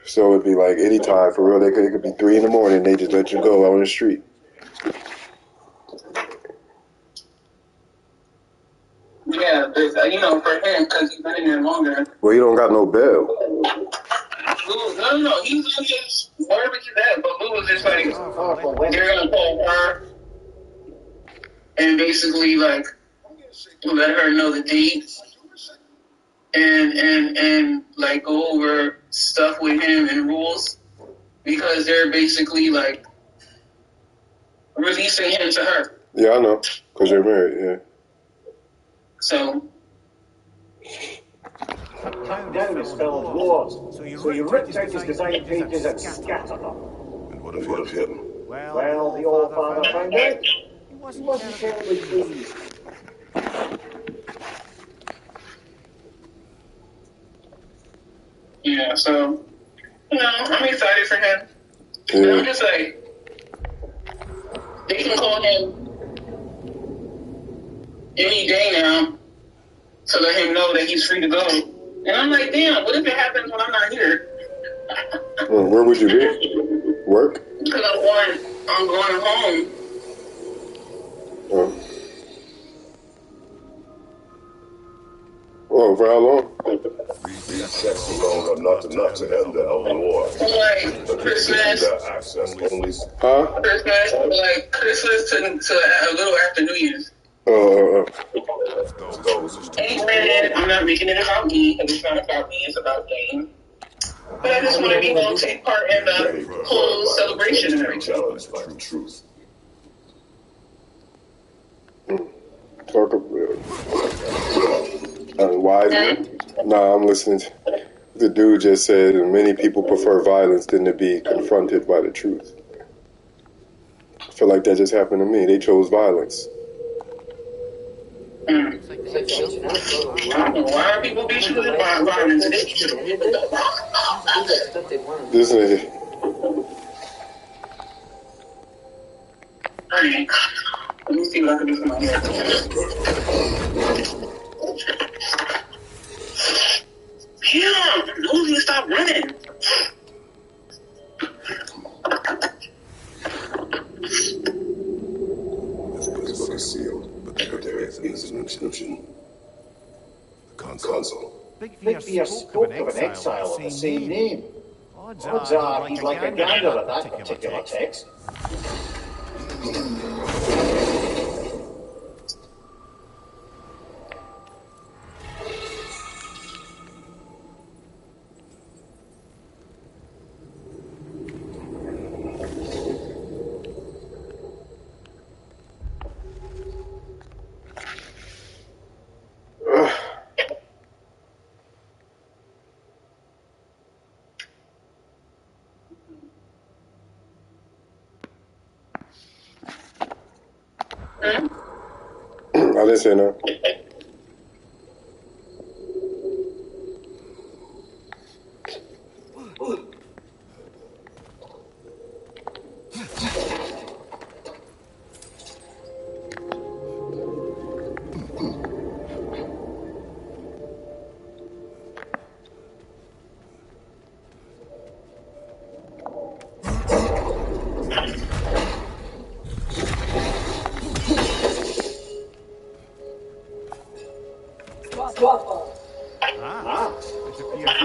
So it'd be like any time for real. It could be 3 a.m. They just let you go out on the street. Yeah, for him, because he's been in there longer. Well, he don't got no bail. No, he was just wherever he's at, but Lou was just like, they're gonna call her and basically like let her know the date, and like go over stuff with him and rules, because they're basically like releasing him to her. Yeah, I know, because they're married. Yeah. So. Cut down is spelled wars, so you ripped out his design pages and scattered them. And what of him? Well, the old father found out. He wasn't terribly pleased. Yeah, so, I'm excited for him. Yeah. But I'm just like, they can call him any day now to let him know that he's free to go. And I'm like, damn, what if it happens when I'm not here? Well, where would you be? Work? Because I'm going home. Oh, for how long? 3 checks alone are not enough to end the Elven War. Like Christmas. Access only. Huh? Christmas, like Christmas to a little after New Year's. And granted, I'm not making it about me, because it's not about me, it's about game. But I just want to be able to take part in the whole celebration and everything. Challenged by the truth. Talk about wise man? Nah, I'm listening. The dude just said many people prefer violence than to be confronted by the truth. I feel like that just happened to me. They chose violence. Why are people being choosing violence? This nigga. Alright. Let me see what I can do for my hair. Damn, Nosy, stop running. This book is sealed, but there is an inscription. The console. Big Fear spoke of an exile of the same name. Odds are he's like a gander at that particular text. I didn't say no.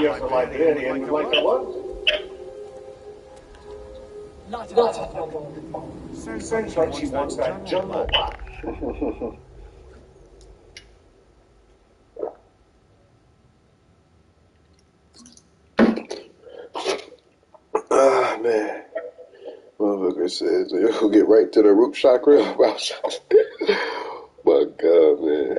Here's the librarian would like to what? Not a problem. Sounds like she wants that journal back. Ah, man. Motherfucker says you'll get right to the root chakra. Wow. My God, man.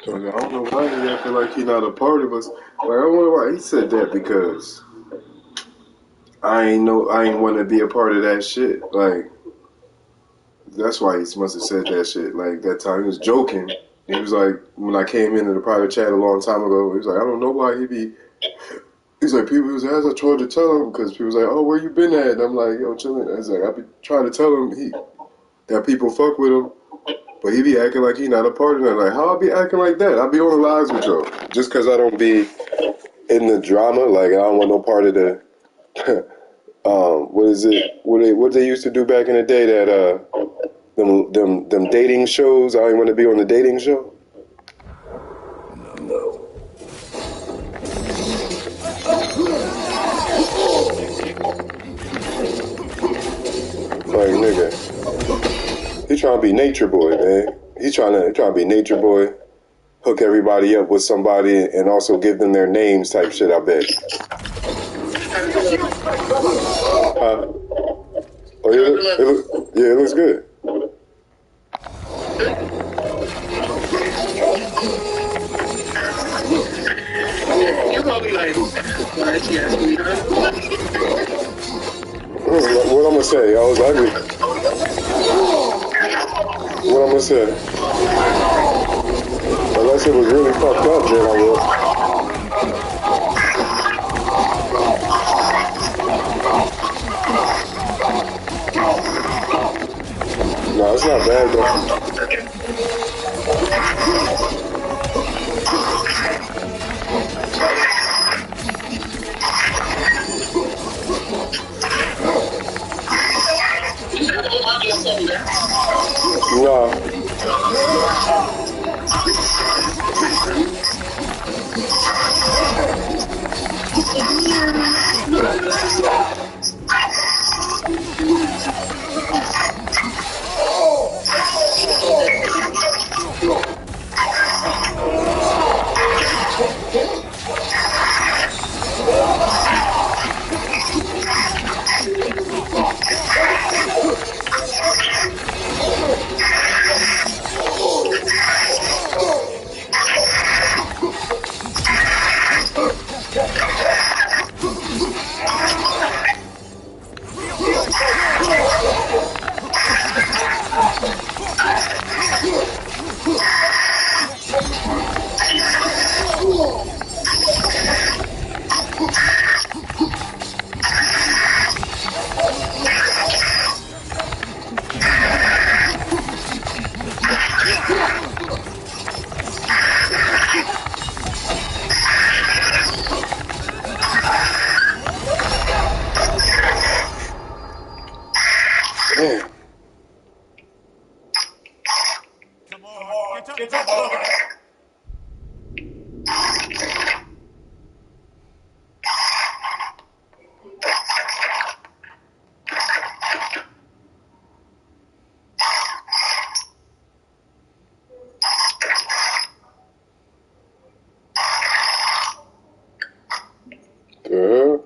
So I don't know why he acting like he's not a part of us. Like, I don't know why he said that, because I ain't want to be a part of that shit. Like, that's why he must have said that shit. Like, that time he was joking. He was like, when I came into the private chat a long time ago, he was like, I don't know why he be. He's like, people was as I tried to tell him, because people was like, oh, where you been at? And I'm like, yo, chilling. I was like, I be trying to tell him that people fuck with him. But he be acting like he not a part of that. Like, how I be acting like that? I be on the lives with y'all. Just because I don't be in the drama, like, I don't want no part of the, what is it? What they used to do back in the day, that, Them dating shows. I ain't want to be on the dating show. No. Like, nigga, he trying to be nature boy, man. He trying to be nature boy, hook everybody up with somebody, and also give them their names type shit. I bet. Oh yeah, it looks good. You probably like, why she asking me that? What I'm gonna say? I was ugly. What I'm gonna say? Unless it was really fucked up, then I would. No, it's not bad though. No. Damn. Come on, get up, brother. Girl.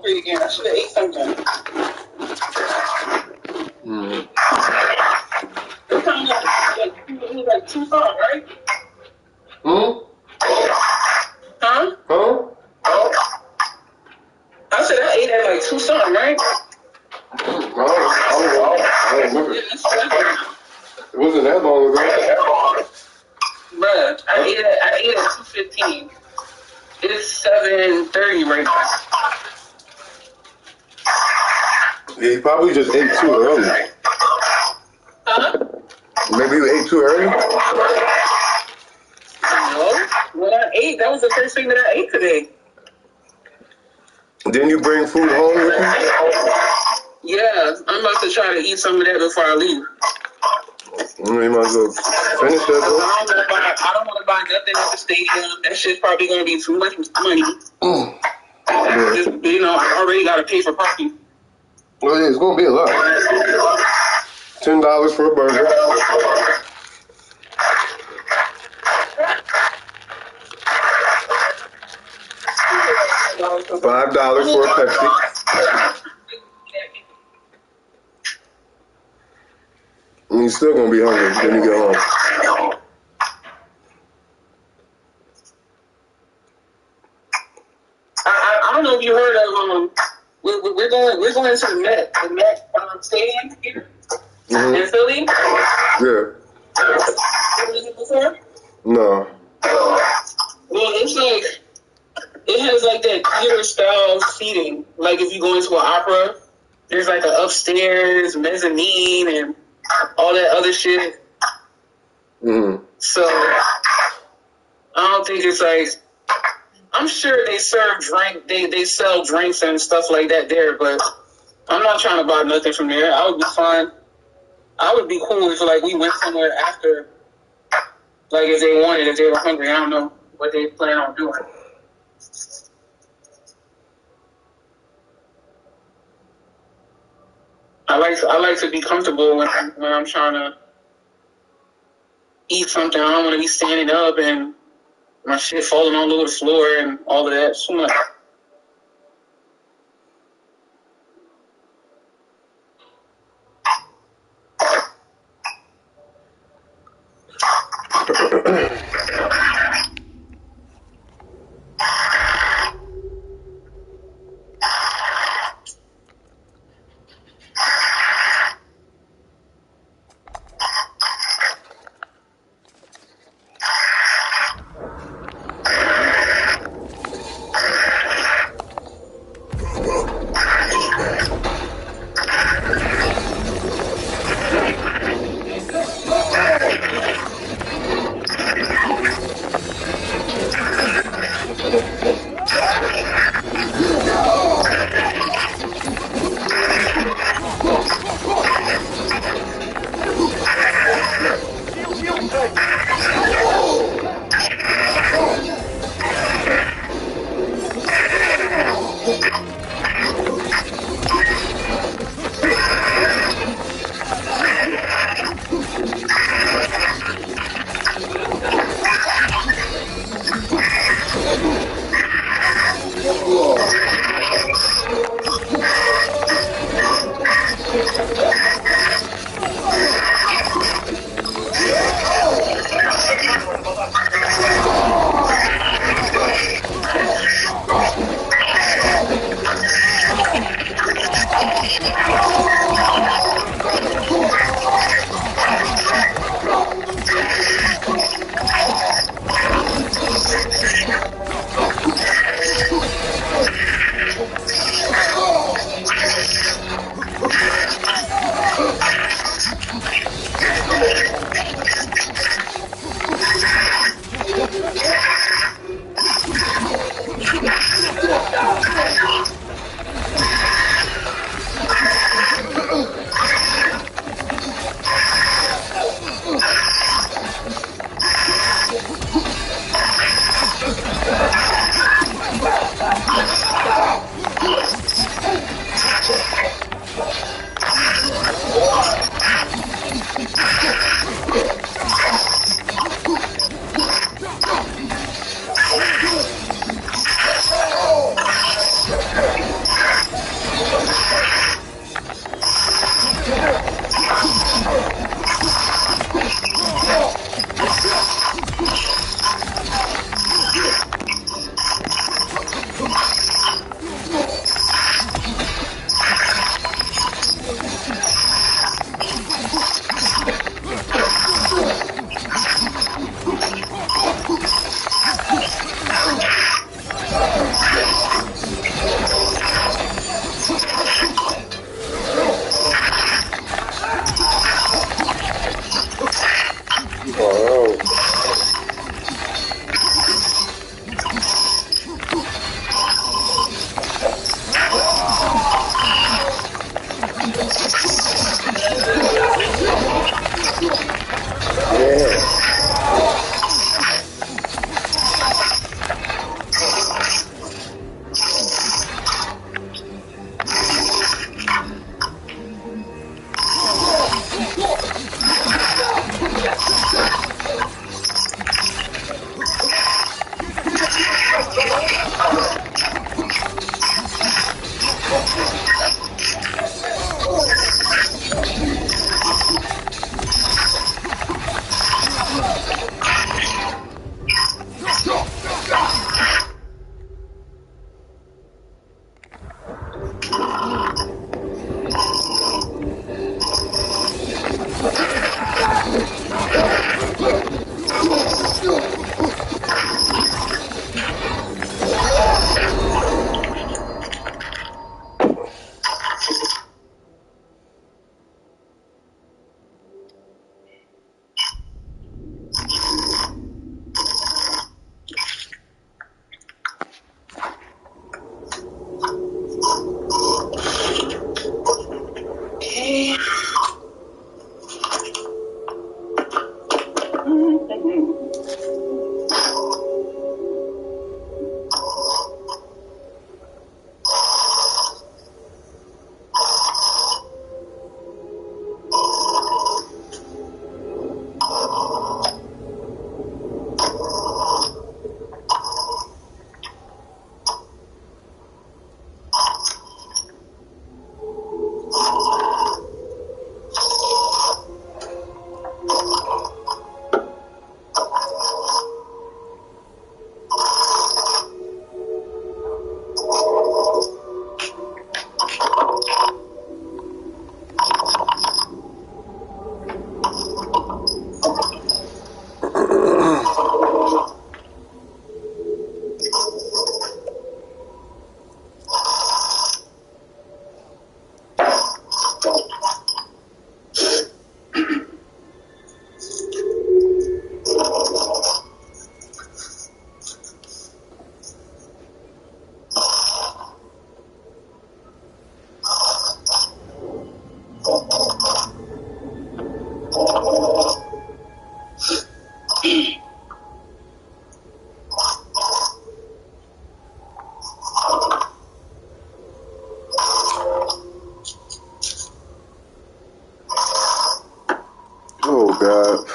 Again. I should have ate something. What time it was like 2 o'clock, right? Huh? I said I ate at like 2 something, right? I don't remember. It wasn't that long ago. Bruh, I ate at 2:15. It's 7:30 right now. Yeah, he probably just ate too early. Huh? Maybe you ate too early? No. When I ate, that was the first thing that I ate today. Didn't you bring food home with you? Yeah, I'm about to try to eat some of that before I leave. You might as well finish that, though. I don't want to buy nothing at the stadium. That shit's probably going to be too much money. Just, you know, I already got to pay for parking. Well, yeah, it's going to be a lot. $10 for a burger. $5 for a Pepsi. And you're still going to be hungry when you get home. I don't know if you heard of we're going to the Met Stadium here in Philly. Yeah. Have you been before? No. Well, it's like it has like that theater style seating. Like if you go into an opera, there's like an upstairs mezzanine and all that other shit. So I don't think it's like. I'm sure they serve they sell drinks and stuff like that there, but I'm not trying to buy nothing from there. I would be fine. I would be cool if like we went somewhere after, like if they were hungry. I don't know what they plan on doing. I like to be comfortable when I'm trying to eat something. I don't want to be standing up and my shit falling all over the floor and all of that. It's too much. God.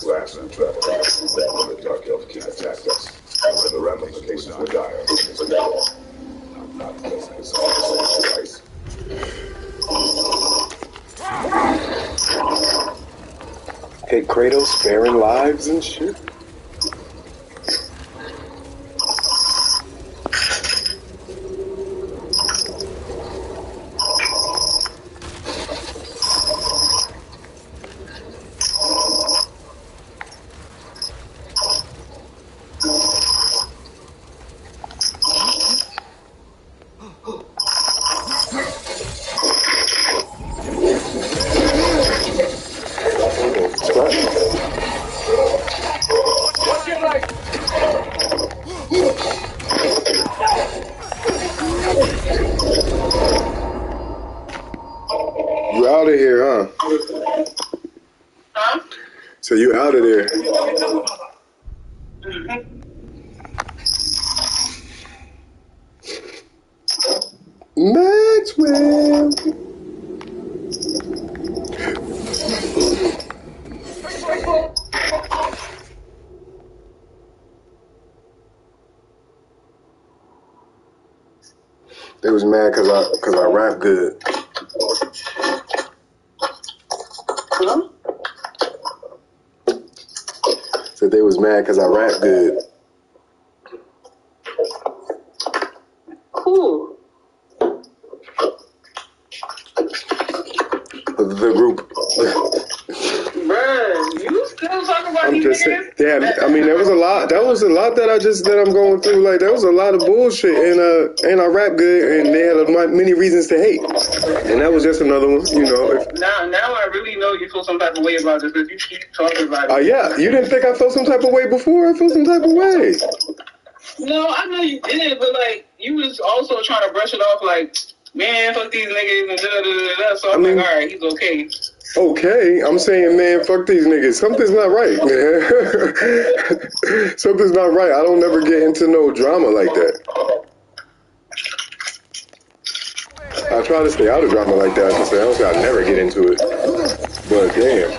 Last we traveled, the Dark Elf King attacked us. The ramifications were dire. I'm not guessing it's twice. Hey, Kratos sparing lives and shit. You out of here, huh? Huh? So you out of there. Maxwell. They was mad cause I rap good. Huh? So they was mad cause I rap good. Cool. The group. Bruh, you still talking about these niggas? Yeah, I mean, there was a lot. That was a lot that I'm going through. Like, there was a lot of bullshit, and I rap good, and they had many reasons to hate, and that was just another one. You know. Now I really know you feel some type of way about this because you keep talking about it. Yeah, you didn't think I felt some type of way before? I feel some type of way. No, I know you did, but like you was also trying to brush it off, like, man, fuck these niggas and da. So I'm like, all right, he's okay. Okay, I'm saying, man, fuck these niggas. Something's not right, man. Something's not right. I don't never get into no drama like that. I try to stay out of drama like that. I say I never get into it. But damn.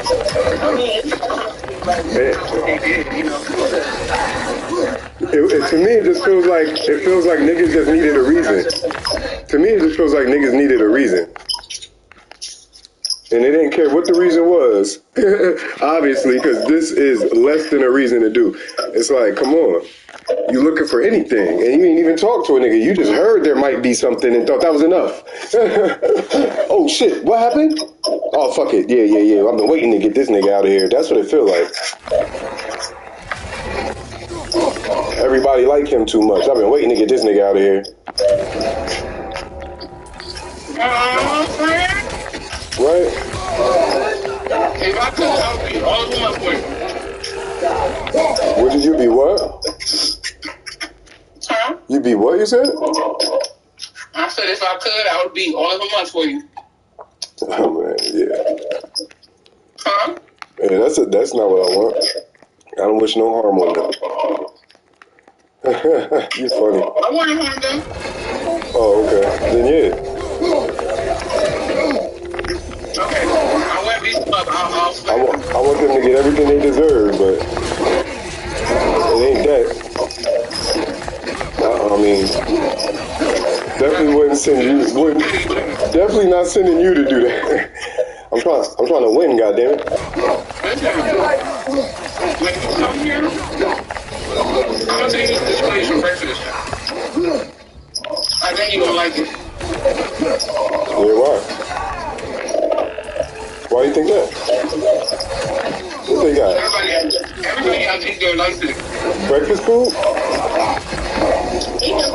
To me, it just feels like niggas just needed a reason. To me, it just feels like niggas needed a reason. And they didn't care what the reason was, obviously, because this is less than a reason to do. It's like, come on, you looking for anything, and you ain't even talk to a nigga. You just heard there might be something and thought that was enough. Oh shit, what happened? Oh fuck it, yeah. I've been waiting to get this nigga out of here. That's what it feel like. Everybody like him too much. I've been waiting to get this nigga out of here. Right? If I could, I would be all of my point. What did you be what? Huh? You be what you said? I said if I could, I would be all of a month for you. Oh man, yeah. Huh? Yeah, that's not what I want. I don't wish no harm on them. You funny. I want to harm them. Oh, okay. Then yeah. Okay, I want to be smug. I want them to get everything they deserve, but it ain't that. I mean, definitely definitely not sending you to do that. I'm trying to win, goddammit. When you come here, I'm gonna take you to this place for breakfast. I think you're gonna like it. Yeah, why? Why do you think that? What they got? Everybody got to take their license. Breakfast food?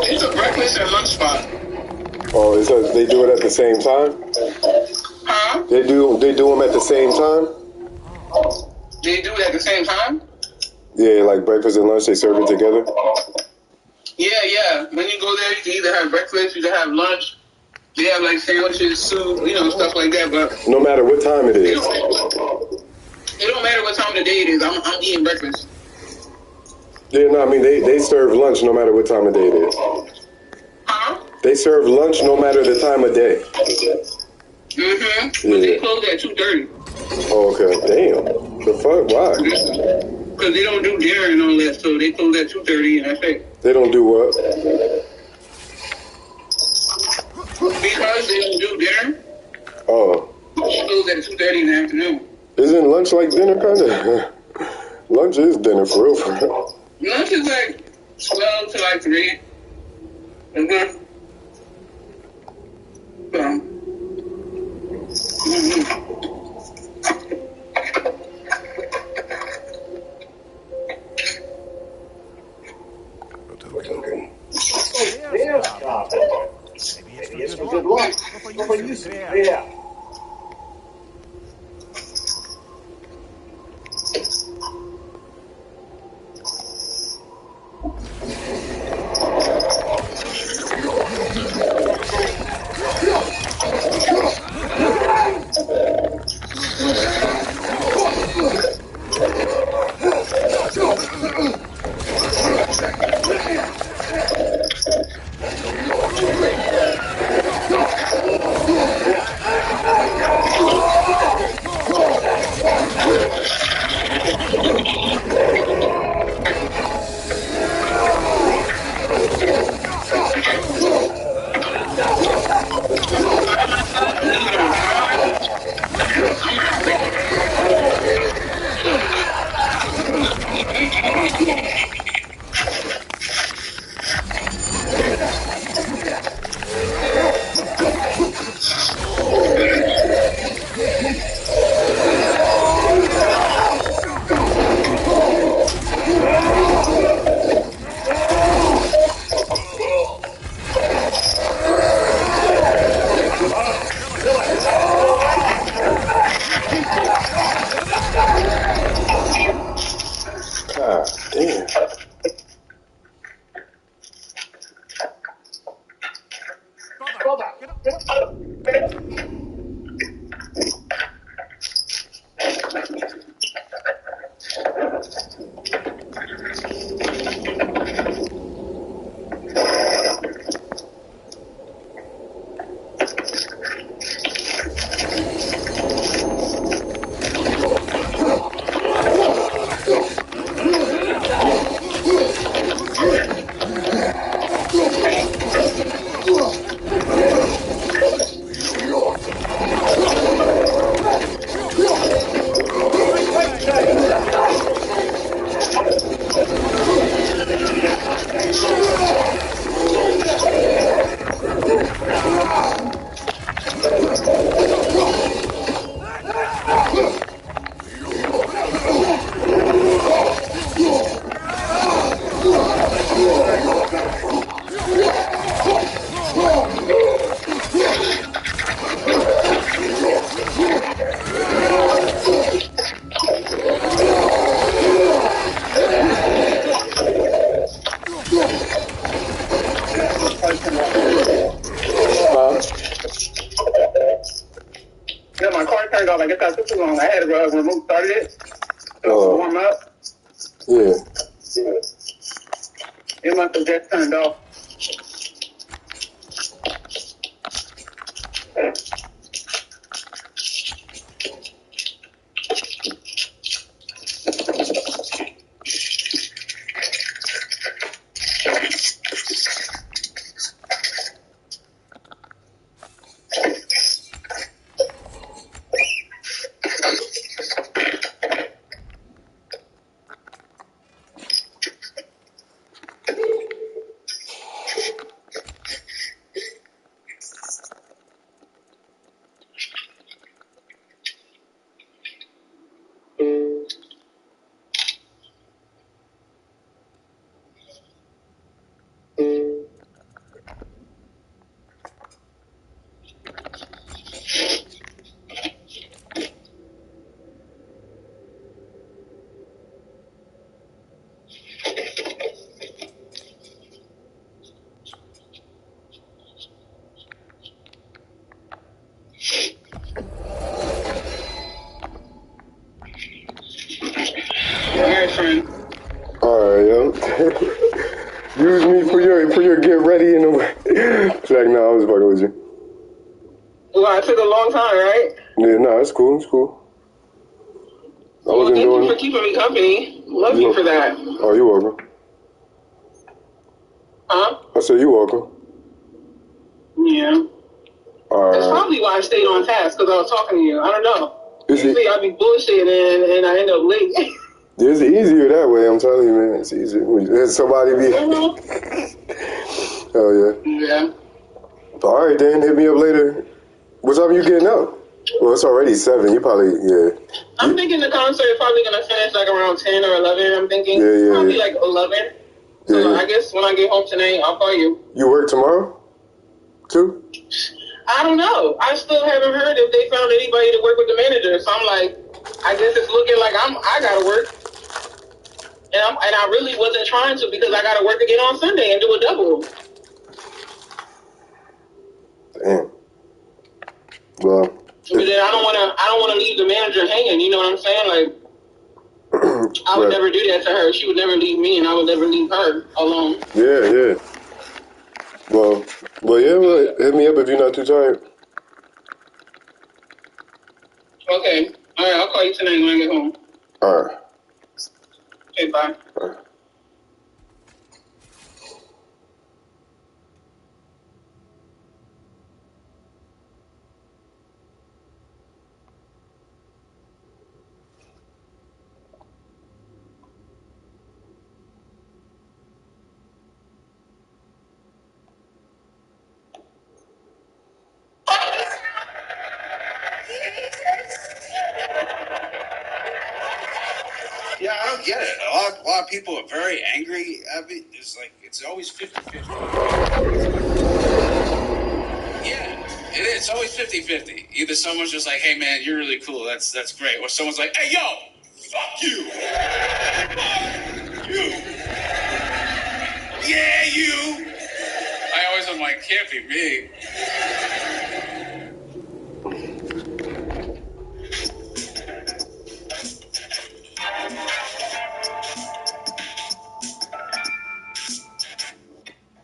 It's a breakfast and lunch spot. Oh, they do it at the same time? Huh? They do them at the same time? They do it at the same time? Yeah, like breakfast and lunch, they serve it together? Yeah. When you go there, you can either have breakfast, you can have lunch. They have like sandwiches, soup, stuff like that. But no matter what time it is. It don't matter what time of the day it is. I'm eating breakfast. Yeah, no, I mean they serve lunch no matter what time of day it is. Huh? They serve lunch no matter the time of day. Mm-hmm. Yeah. But they close at 2:30. Oh, okay. Damn. The fuck? Why? Because they don't do dinner and all that, so they close at 2:30, and that's it. They don't do what? Because they don't do dinner. Oh. They close at 2:30 in the afternoon. Isn't lunch like dinner, kind of? Lunch is dinner, for real, for real. Lunch is like 12 to like 3. Mm-hmm. So. Maybe it's for good luck. What for you, yeah. Yeah, my car turned off. I guess I took too long. I had to remove started it. So warm up. Yeah. It must have just turned off. Alright, yo. Use me for your get ready in the way. It's like, nah, I was fucking with you. Well, it took a long time, right? Yeah, nah, it's cool, it's cool. Well, thank you for keeping me company. Love you for that. Oh, you're welcome. Huh? I said you're welcome. Yeah. That's probably why I stayed on task, because I was talking to you. I don't know. Usually I'd be bullshitting and I end up late. It's easier that way, I'm telling you, man. It's easier. There's somebody be... Oh, yeah. Yeah. All right, then. Hit me up later. What time are you getting up? Well, it's already 7. You probably, yeah. I'm thinking the concert is probably going to finish like around 10 or 11, I'm thinking. Yeah. Probably like 11. So I guess when I get home tonight, I'll call you. You work tomorrow? Too? I don't know. I still haven't heard if they found anybody to work with the manager. So I'm like, I guess it's looking like I got to work. And I really wasn't trying to because I got to work again on Sunday and do a double. Damn. Well. But then I don't want to leave the manager hanging. You know what I'm saying? Like, I would never do that to her. She would never leave me, and I would never leave her alone. Yeah. Well, hit me up if you're not too tired. Okay. All right. I'll call you tonight when I get home. All right. Okay. Bye. All right. Yeah, I don't get it. A lot of people are very angry at me. It's always 50-50. Yeah, it is. It's always 50-50. Either someone's just like, hey, man, you're really cool. That's great. Or someone's like, hey, yo, fuck you. Fuck you. Yeah, you. I always am like, can't be me.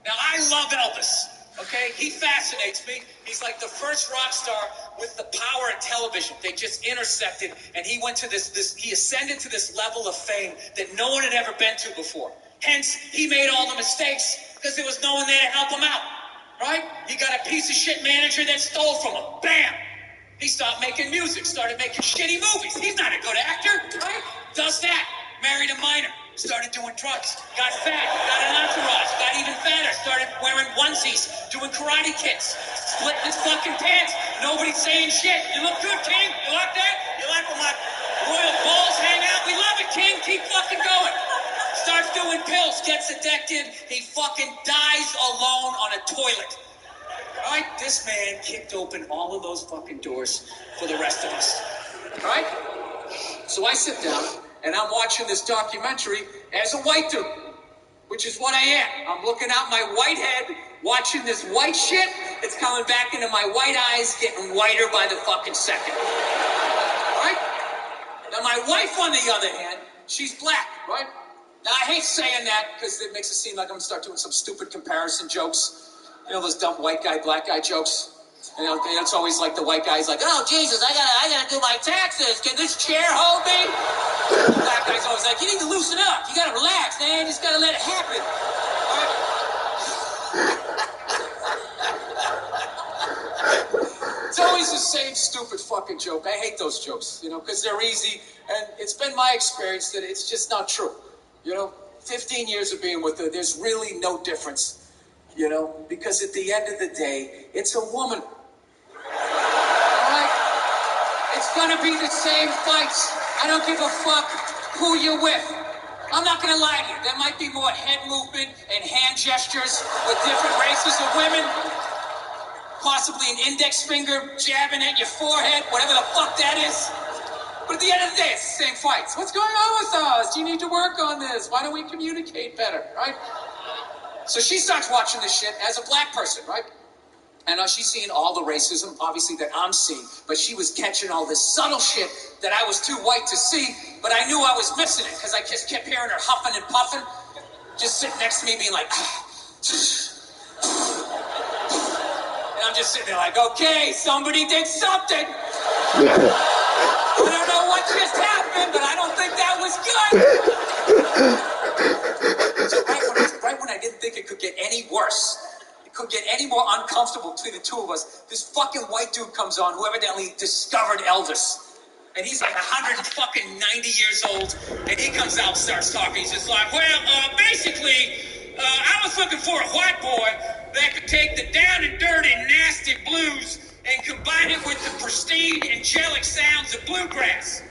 Now, I love Elvis, okay? He fascinates me. He's like the first rock star with the power of television. They just intersected, and he went to he ascended to this level of fame that no one had ever been to before. Hence, he made all the mistakes because there was no one there to help him out, right? He got a piece of shit manager that stole from him. Bam! He stopped making music, started making shitty movies. He's not a good actor, right? Does that. Married a minor. Started doing drugs. Got fat. Got an entourage. Got even fatter. Started wearing onesies. Doing karate kicks. splitting his fucking pants. Nobody's saying shit. You look good, King. You like that? You like when my royal balls hang out? We love it, King. Keep fucking going. Starts doing pills, gets addicted. He fucking dies alone on a toilet. All right? This man kicked open all of those fucking doors for the rest of us. All right? So I sit down, and I'm watching this documentary as a white dude, which is what I am. I'm looking out my white head, watching this white shit. It's coming back into my white eyes, getting whiter by the fucking second. Right? Now, my wife, on the other hand, she's black, right? Now, I hate saying that because it makes it seem like I'm going to start doing some stupid comparison jokes. You know, those dumb white guy, black guy jokes? You know, it's always like the white guy's like, oh, Jesus, I gotta do my taxes. Can this chair hold me? The black guy's always like, you need to loosen up. You gotta relax, man. You just gotta let it happen. It's always the same stupid fucking joke. I hate those jokes, you know, because they're easy. And it's been my experience that it's just not true. You know, 15 years of being with her, there's really no difference. You know, because at the end of the day, it's a woman. Alright? It's gonna be the same fights. I don't give a fuck who you're with. I'm not gonna lie to you. There might be more head movement and hand gestures with different races of women. Possibly an index finger jabbing at your forehead, whatever the fuck that is. But at the end of the day, it's the same fights. What's going on with us? You need to work on this. Why don't we communicate better, right? So she starts watching this shit as a black person, right? And she's seeing all the racism, obviously, that I'm seeing. But she was catching all this subtle shit that I was too white to see. But I knew I was missing it because I just kept hearing her huffing and puffing. Just sitting next to me being like... And I'm just sitting there like, okay, somebody did something. I don't know what just happened, but I don't think that was good. So right when I didn't think it could get any worse, it could get any more uncomfortable between the two of us, this fucking white dude comes on who evidently discovered Elvis. And he's like 190 years old, and he comes out and starts talking. He's just like, well, basically, I was looking for a white boy that could take the down and dirty, nasty blues and combine it with the pristine, angelic sounds of bluegrass.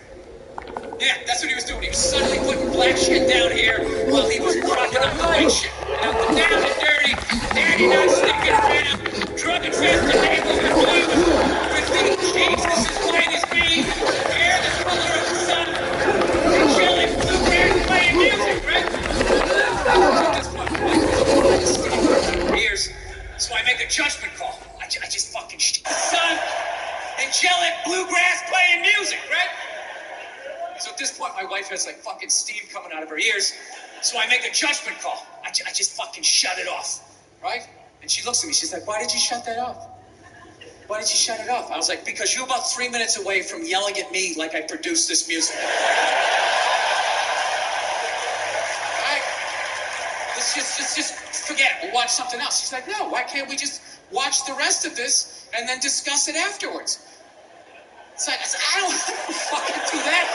Yeah, that's what he was doing. He was suddenly putting black shit down here while he was rocking up the white shit. Now, the down and dirty, daddy not sticking around, drug infested neighborhood blues, graffiti cheeks, this is white as me, hair the color of the sun, angelic bluegrass playing music, right? Ears, so I make a judgment call. I just fucking shit the sun, angelic bluegrass playing music, right? So at this point, my wife has like fucking steam coming out of her ears. So I make a judgment call. I just fucking shut it off, right? And she looks at me. She's like, why did you shut that off? Why did you shut it off? I was like, because you're about 3 minutes away from yelling at me like I produced this music. Right? Let's just forget it. We'll watch something else. She's like, no, why can't we just watch the rest of this and then discuss it afterwards? It's like, I don't fucking do that.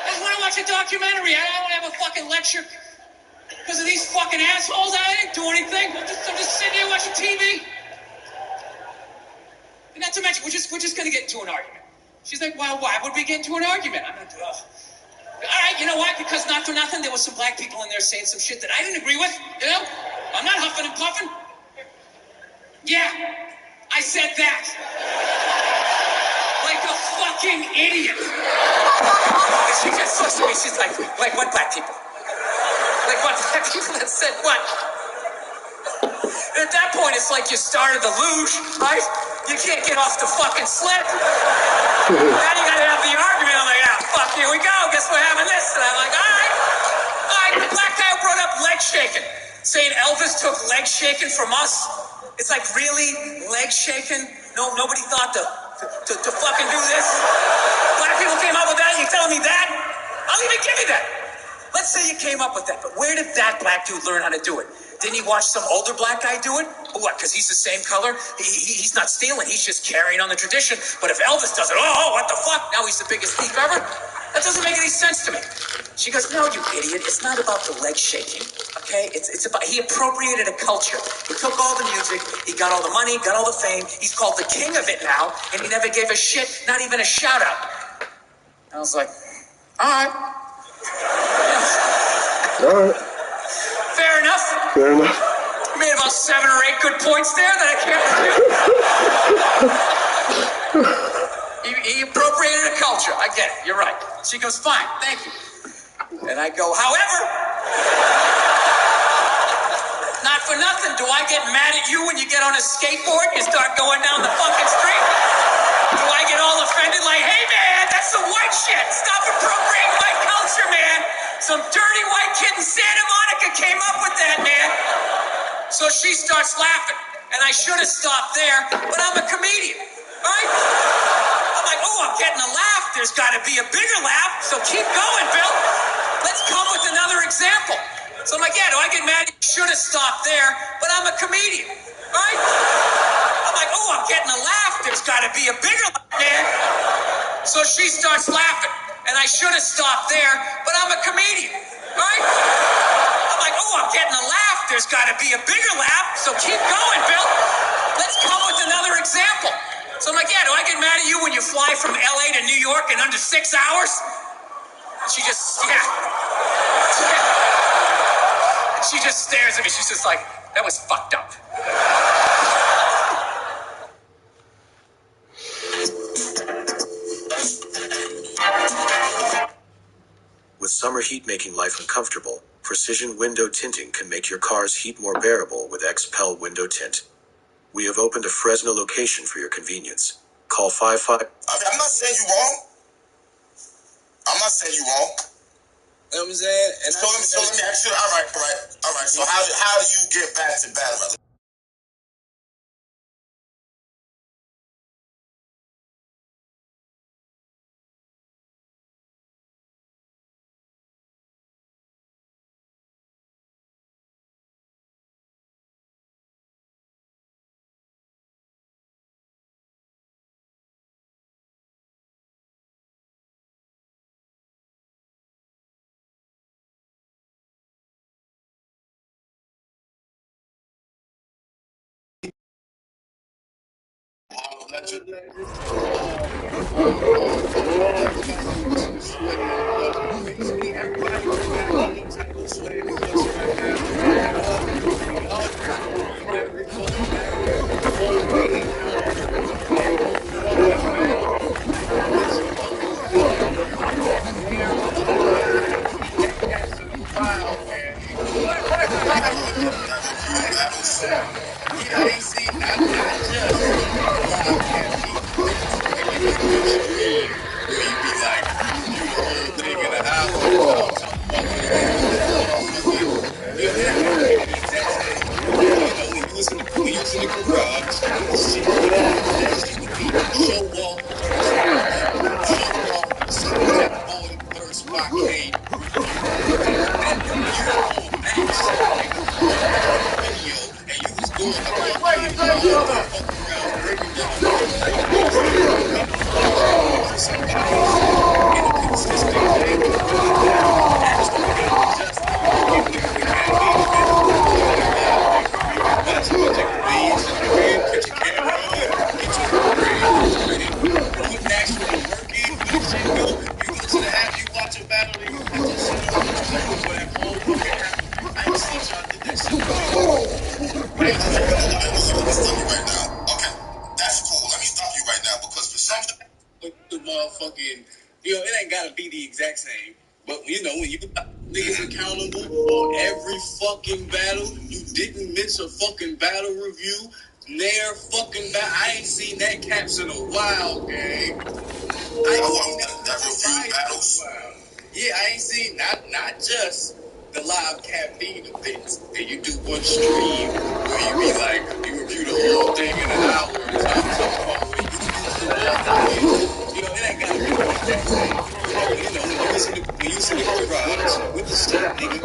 I just want to watch a documentary. I don't want to have a fucking lecture because of these fucking assholes. I didn't do anything. I'm just sitting here watching TV. And not to mention, we're just going to get into an argument. She's like, well, why would we get into an argument? I'm like, ugh. All right, you know what? Because not for nothing, there was some black people in there saying some shit that I didn't agree with. You know? I'm not huffing and puffing. Yeah, I said that. Like a fucking idiot. And she just looks at me, she's like what black people? Like what black people that said what? And at that point, it's like you started the luge, right? You can't get off the fucking sled. Now you gotta have the argument. I'm like, ah, fuck, here we go. Guess we're having this. And I'm like, all right. The black guy brought up leg shaking, saying Elvis took leg shaking from us. It's like, really? Leg shaking? No, nobody thought to fucking do this? Black people came up with that? You telling me that? I'll even give you that. Let's say you came up with that, but where did that black dude learn how to do it? Didn't he watch some older black guy do it? What, because he's the same color? He's not stealing, he's just carrying on the tradition. But if Elvis does it, oh, what the fuck? Now he's the biggest thief ever? That doesn't make any sense to me. She goes, no, you idiot. It's not about the leg shaking, okay? It's about, he appropriated a culture. He took all the music, he got all the money, got all the fame. He's called the king of it now, and he never gave a shit, not even a shout out. I was like, all right. All right. Fair enough. Fair enough. You made about 7 or 8 good points there that I can't He appropriated a culture. I get it. You're right. She goes, fine, thank you. And I go, however, not for nothing, do I get mad at you when you get on a skateboard, you start going down the fucking street? Do I get all offended like, hey man, that's some white shit. Stop appropriating white culture, man. Some dirty white kid in Santa Monica came up with that, man. So she starts laughing. And I should have stopped there, but I'm a comedian, right? I'm like, oh, I'm getting a laugh. There's got to be a bigger laugh, so keep going, Bill. Let's come with another example. So I'm like, yeah, do I get mad? Should have stopped there, but I'm a comedian, right? I'm like, oh, I'm getting a laugh. There's got to be a bigger laugh, man. So she starts laughing, and I should have stopped there, but I'm a comedian, right? I'm like, oh, I'm getting a laugh. There's got to be a bigger laugh, so keep going, Bill. Let's come with another example. So I'm like, yeah, do I get mad at you when you fly from LA to New York in under 6 hours? She just, yeah. She just stares at me. She's just like, that was fucked up. With summer heat making life uncomfortable, precision window tinting can make your car's heat more bearable with XPEL Window Tint. We have opened a Fresno location for your convenience. Call 55. I'm not saying you wrong. I'm not saying you wrong. You know what I'm saying? And so let me ask you, all right. So how do you get back to battle? It ain't gotta be the exact same. But you know, when you got niggas accountable for every fucking battle, you didn't miss a fucking battle review. Nair fucking battle. I ain't seen that caps in a while, gang. I ain't seen that review battles. Yeah, I ain't seen not just the live caffeine events that you do one stream where you be like, you review the whole thing in an hour and talk about it. You know, it ain't gotta be the exact same. You know, when you see the garage with the shit, nigga,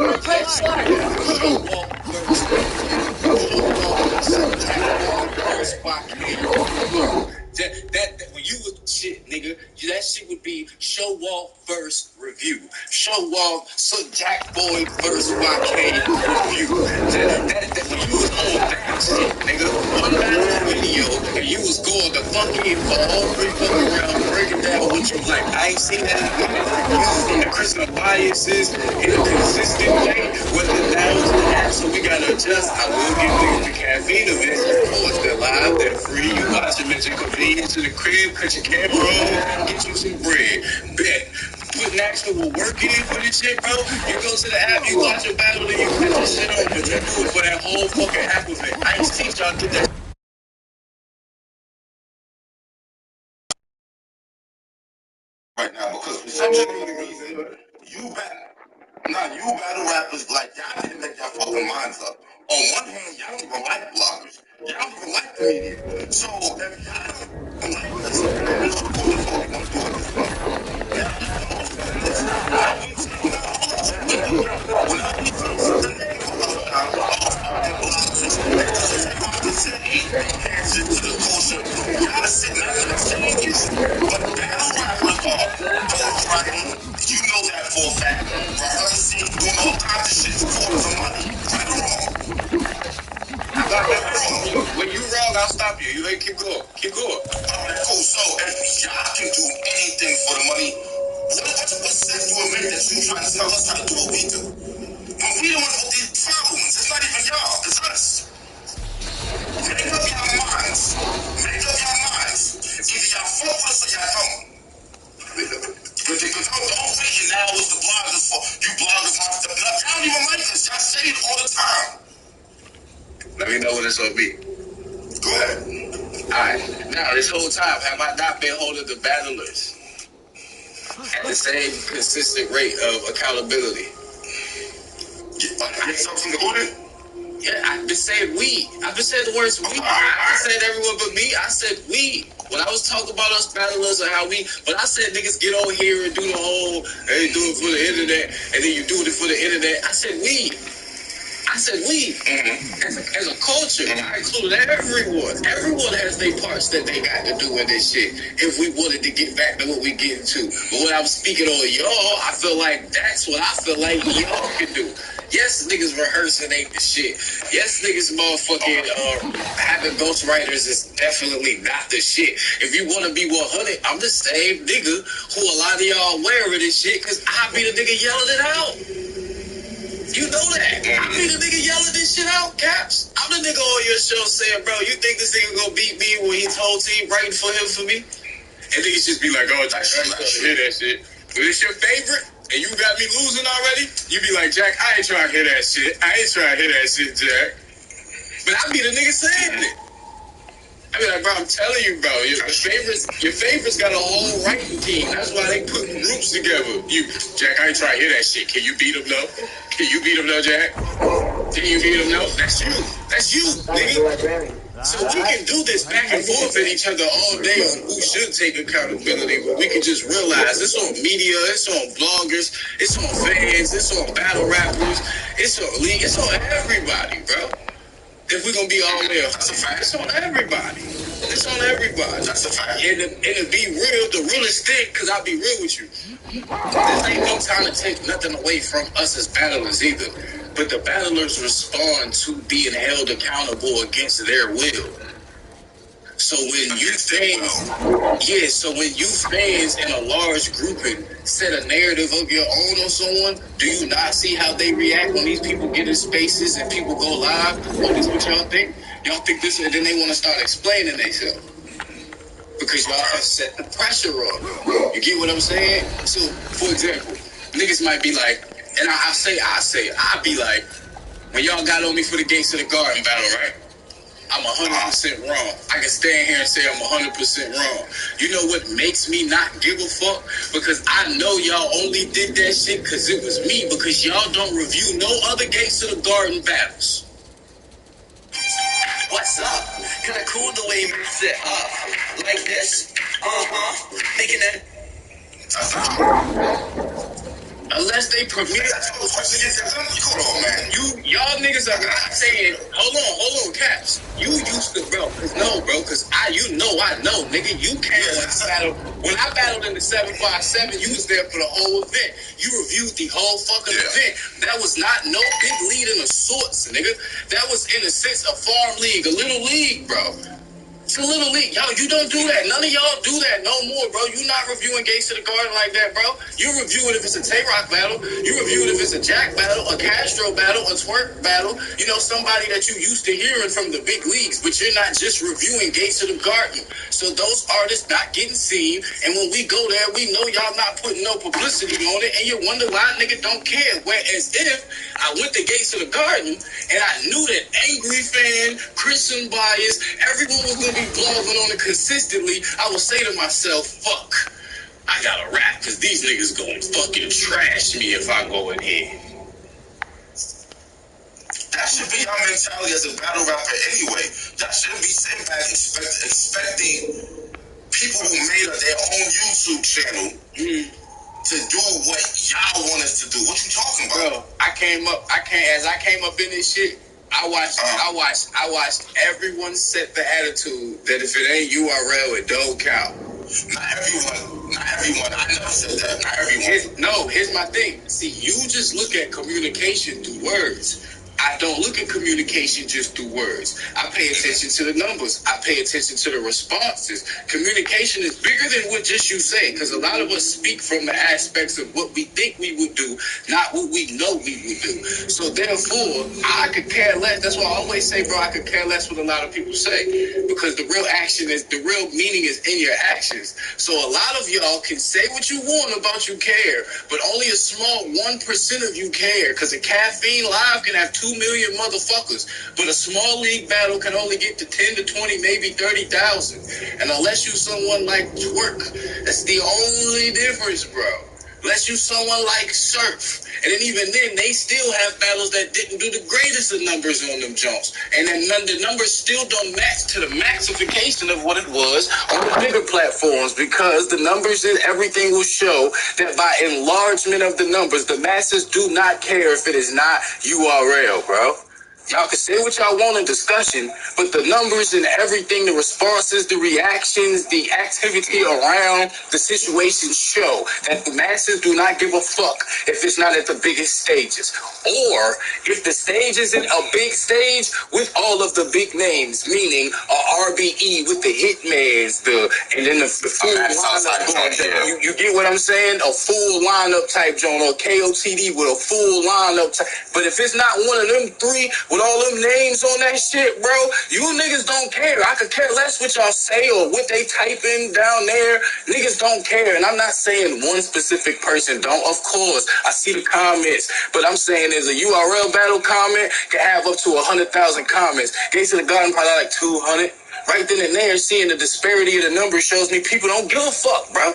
that when you was shit, nigga, that shit would be show off versus review. Show off, so Jack Boy versus YK review. That when you was on that shit, nigga, one battle video, and you was going the fucking for all 3 fucking rounds, breaking down what you like. I ain't seen that in a minute. You was from the Christian biases in a consistent way, whether now to the app, so we gotta adjust. I will give niggas the caffeine events. Of course, they're live, they're free. You watch them at your convenience to the crib, cut your camera on, get you some bread. Bet. Putting actual work in for this shit, bro. You go to the app, you watch a battle, and you cut your shit on, but you do it for that whole fucking app event. I ain't seen y'all do that. Right now, because for some strange reason, you battle rappers like y'all didn't make y'all fucking minds up. On one hand, y'all don't even like bloggers. Y'all don't even like the media. So if y'all don't like us, then you should go to vote on doing this stuff. Now, y'all sitting out there changes, but battle rappers are ghostwriting. You know that for a fact. Rehearsing, doing all kinds of shit for money. Right or wrong? When you wrong, I'll stop you. You ain't keep going. Keep going. Alright, cool. So if y'all can do anything for the money, what sense do it make that you trying to tell us how to do what we do? When we don't want these followings, it's not even y'all, it's us. Make up your minds. Make up your minds. Either y'all fuck with us or y'all don't. But the whole reason now is the bloggers for you bloggers want stuff. Y'all don't even like us. Y'all say it all the time. Let me know when it's gonna be. Go ahead. Alright. Now, this whole time, have I not been holding the battlers at the same consistent rate of accountability? I get something to order? Yeah, I've been saying we. I've been saying the words we. I said everyone but me. I said we. When I was talking about us battlers and how we, but I said niggas get on here and do the whole, hey, do it for the internet, and then you do it for the internet. I said we. I said we. As a culture, I included everyone. Everyone has their parts that they got to do in this shit. If we wanted to get back to what we getting to. But when I'm speaking on y'all, I feel like that's what I feel like y'all can do. Yes, niggas rehearsing ain't the shit. Yes, niggas motherfucking having ghostwriters is definitely not the shit. If you want to be 100, I'm the same nigga who a lot of y'all wearing this shit because I be the nigga yelling it out. You know that. I be the nigga yelling this shit out, Caps. I'm the nigga on your show saying, bro, you think this nigga gonna beat me when his whole team writing for him for me? And niggas just be like, oh, Jack, I ain't trying to hear that shit. But it's your favorite, and you got me losing already? You be like, Jack, I ain't trying to hear that shit. I ain't trying to hear that shit, Jack. But I be the nigga saying it. I be like, bro, I'm telling you, bro, your favorites got a whole writing team. That's why they put groups together. Jack, I ain't trying to hear that shit. Can you beat him though? Can you beat him though, Jack? Can you beat him though? That's you. That's you, nigga. So we can do this back and forth at each other all day on who should take accountability, but we can just realize it's on media, it's on bloggers, it's on fans, it's on battle rappers, it's on league, it's on everybody, bro. If we're gonna be all there, that's a fact. It's on everybody. It's on everybody. That's a fact. And to be real, the realest thing, because I'll be real with you, this ain't no time to take nothing away from us as battlers either. But the battlers respond to being held accountable against their will. So when you fans in a large grouping set a narrative of your own on someone, do you not see how they react when these people get in spaces and people go live? Oh, this what y'all think? Y'all think this, and then they want to start explaining themselves. Because y'all have set the pressure on. You get what I'm saying? So, for example, niggas might be like, and I be like, when y'all got on me for the Gates of the Garden battle, right? I'm 100% wrong. I can stand here and say I'm 100% wrong. You know what makes me not give a fuck? Because I know y'all only did that shit because it was me. Because y'all don't review no other Gates of the Garden battles. What's up? Kinda cool the way you mix it up. Like this. Making that. A unless they premiere. Hold on, man. Y'all niggas are not saying, hold on, Caps. You used to, bro. Cause I know, nigga. You came when I battled in the 757, you was there for the whole event. You reviewed the whole fucking event. That was not no big lead in the sorts, nigga. That was, in a sense, a farm league, a little league, bro. It's a little league. Y'all, you don't do that. None of y'all do that no more, bro. You not reviewing Gates to the Garden like that, bro. You review it if it's a Tay-Rock battle. You review it if it's a Jack battle, a Castro battle, a Twerk battle. You know, somebody that you used to hearing from the big leagues, but you're not just reviewing Gates to the Garden. So those artists not getting seen, and when we go there, we know y'all not putting no publicity on it, and you wonder why nigga don't care. Whereas if I went to Gates to the Garden, and I knew that Angry Fan, Christian Bias, everyone was going to be blogging on it consistently, I would say to myself, fuck, I gotta rap, because these niggas gonna fucking trash me if I go in here. That should be our mentality as a battle rapper anyway. That shouldn't be sitting back expecting people who made their own YouTube channel to do what y'all want us to do. What you talking about? Bro, as I came up in this shit, I watched everyone set the attitude that if it ain't URL, it don't count. Not everyone. I never said that. Not everyone. Here's my thing. See, you just look at communication through words. I don't look at communication just through words. I pay attention to the numbers. I pay attention to the responses. Communication is bigger than what just you say, because a lot of us speak from the aspects of what we think we would do, not what we know we would do. So therefore, I could care less. That's why I always say, bro, I could care less what a lot of people say, because the real meaning is in your actions. So a lot of y'all can say what you want about you care, but only a small 1% of you care, because a Caffeine Live can have 2 million motherfuckers, but a small league battle can only get to 10 to 20, maybe 30,000. And unless you someone like Twerk, that's the only difference, bro. Unless you someone like Surf, and then even then, they still have battles that didn't do the greatest of numbers on them jumps, and then the numbers still don't match to the maxification of what it was on the bigger platforms, because the numbers and everything will show that by enlargement of the numbers, the masses do not care if it is not URL, bro. Y'all can say what y'all want in discussion, but the numbers and everything, the responses, the reactions, the activity around the situation show that the masses do not give a fuck if it's not at the biggest stages. Or if the stage isn't a big stage with all of the big names, meaning a RBE with the Hitmans, and then the full lineup. You get what I'm saying? A full lineup type joint, or KOTD with a full lineup type. But if it's not one of them three, with all them names on that shit, bro, you niggas don't care. I could care less what y'all say or what they type in down there. Niggas don't care. And I'm not saying one specific person don't. Of course, I see the comments. But I'm saying there's a URL battle comment can have up to 100,000 comments. Gates of the Garden probably like 200. Right then and there, seeing the disparity of the numbers shows me people don't give a fuck, bro.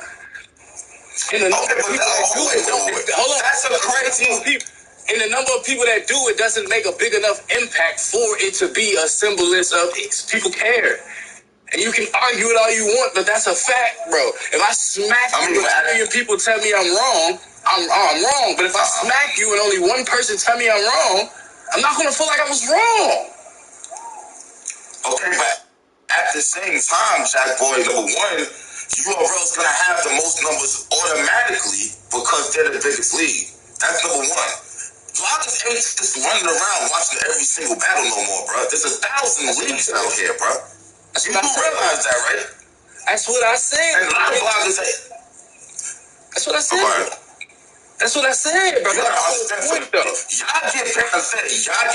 And the number of people that do it don't. Hold on. That's a crazy people. And the number of people that do it doesn't make a big enough impact for it to be a symbolist of people care. And you can argue it all you want, but that's a fact, bro. If I smack you and a million people tell me I'm wrong, I'm wrong. But if I smack you and only one person tell me I'm wrong, I'm not going to feel like I was wrong. Okay, but at the same time, Jack Boy, number one, URL's going to have the most numbers automatically because they're the biggest league. That's number one. Bloggers ain't just running around watching every single battle no more, bro. There's 1,000 leagues out here, bro. You do realize that, right? That's what I said. And a lot of bloggers ain't. That's what I said. That's what I said, bro. Y'all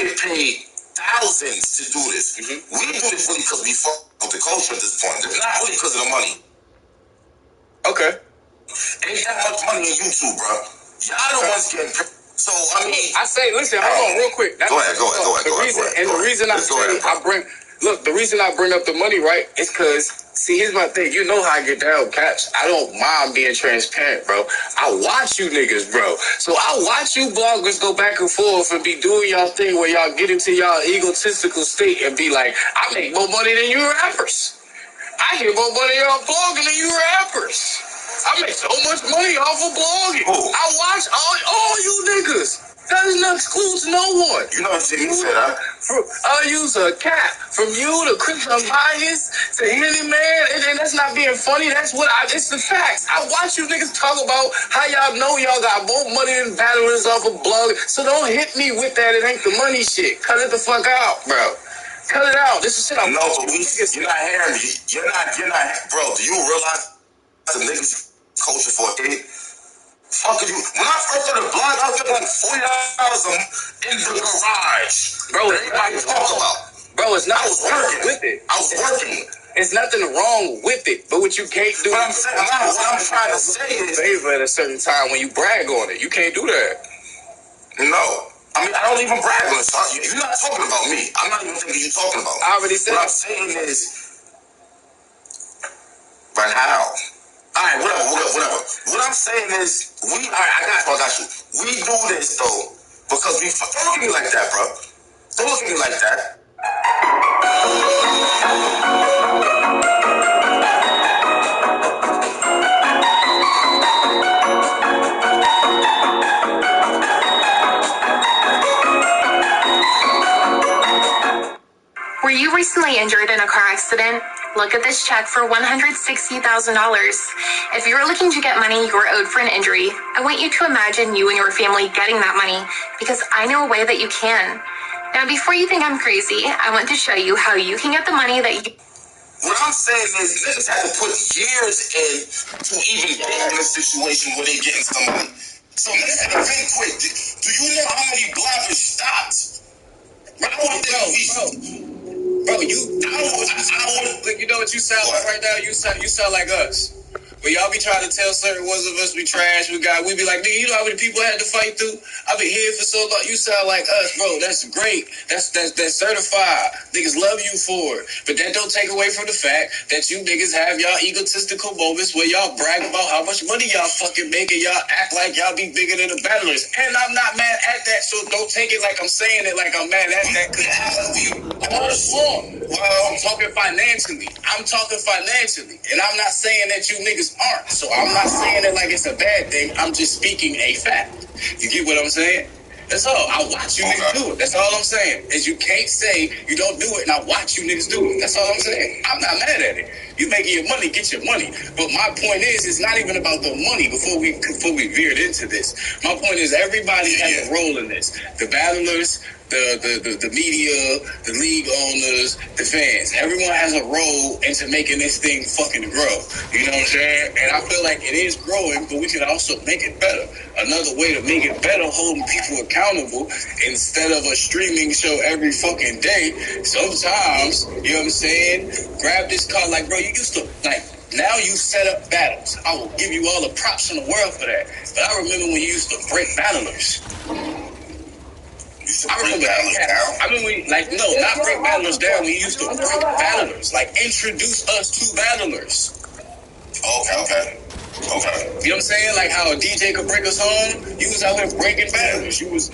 get paid thousands to do this. We do this really because we fuck with the culture at this point. It's not really because of the money. Okay. Ain't that much money in YouTube, bro. Y'all the ones getting paid. So, I mean... I say, listen, hold on real quick. Go ahead. The reason I bring up the money, right, is because, see, here's my thing. You know how I get down, Caps. I don't mind being transparent, bro. I watch you niggas, bro. So I watch you bloggers go back and forth and be doing y'all thing where y'all get into y'all egotistical state and be like, I make more money than you rappers. I hear more money y'all blogging than you rappers. I make so much money off of blogging. I watch all you niggas. That doesn't exclude no one. You know what you said, huh? I'll use a cat from you to Christian Bias to Henny Man, and that's not being funny. That's what it's the facts. I watch you niggas talk about how y'all know y'all got more money than battlers off of blog. So don't hit me with that. It ain't the money shit. Cut it the fuck out, bro. Cut it out. This is shit I'm No, but you're not hearing me. You're not, bro. Do you realize the niggas culture for it? Fuck you. When I first started blog, I was getting like $40 in the garage. Bro, everybody talk about. Bro, it's not. I was working with it. I was working. It's nothing wrong with it, but what you can't do. But I'm saying, what I'm trying to say is, favor at a certain time when you brag on it. You can't do that. No. I mean, I don't even brag on it. So you're not talking about me. I'm not even thinking you're talking about me. I already said. What I'm saying is, but how? Alright, whatever. What I'm saying is, I got you. We do this though because we. Don't look at me like that, bro. Don't look at me like that. Were you recently injured in a car accident? Look at this check for $160,000. If you're looking to get money you're owed for an injury, I want you to imagine you and your family getting that money because I know a way that you can. Now, before you think I'm crazy, I want to show you how you can get the money that you... What I'm saying is niggas have to put years in to even get in a situation where they getting some money. So niggas have to think quick. Do you know how many bloggers stopped? Bro, you know what you sound like right now? You sound like us. But y'all be trying to tell certain ones of us we trash, we be like, nigga, you know how many people had to fight through? I've been here for so long. You sound like us, bro. That's great. That's certified. Niggas love you for it. But that don't take away from the fact that you niggas have y'all egotistical moments where y'all brag about how much money y'all fucking make and y'all act like y'all be bigger than the battlers. And I'm not mad at that, so don't take it like I'm saying it like I'm mad at that. Well, I'm talking financially. And I'm not saying that you niggas aren't. So I'm not saying it like it's a bad thing. I'm just speaking a fact. You get what I'm saying? That's all. I watch you niggas do it. That's all I'm saying. Is you can't say you don't do it and I watch you niggas do it. That's all I'm saying. I'm not mad at it. You making your money, get your money. But my point is, it's not even about the money before we veered into this. My point is everybody has a role in this. The battlers, the media, the league owners, the fans. Everyone has a role into making this thing fucking grow. You know what I'm saying? And I feel like it is growing, but we can also make it better. Another way to make it better, holding people accountable instead of a streaming show every fucking day. Sometimes, you know what I'm saying? Grab this car, like, bro, you used to, like, now you set up battles. I will give you all the props in the world for that. But I remember when you used to break battlers. I remember that. I mean, not break battlers down. We used to break battlers, like introduce us to battlers. Okay. You know what I'm saying? Like how a DJ could break us home. You was out here breaking battlers. You was.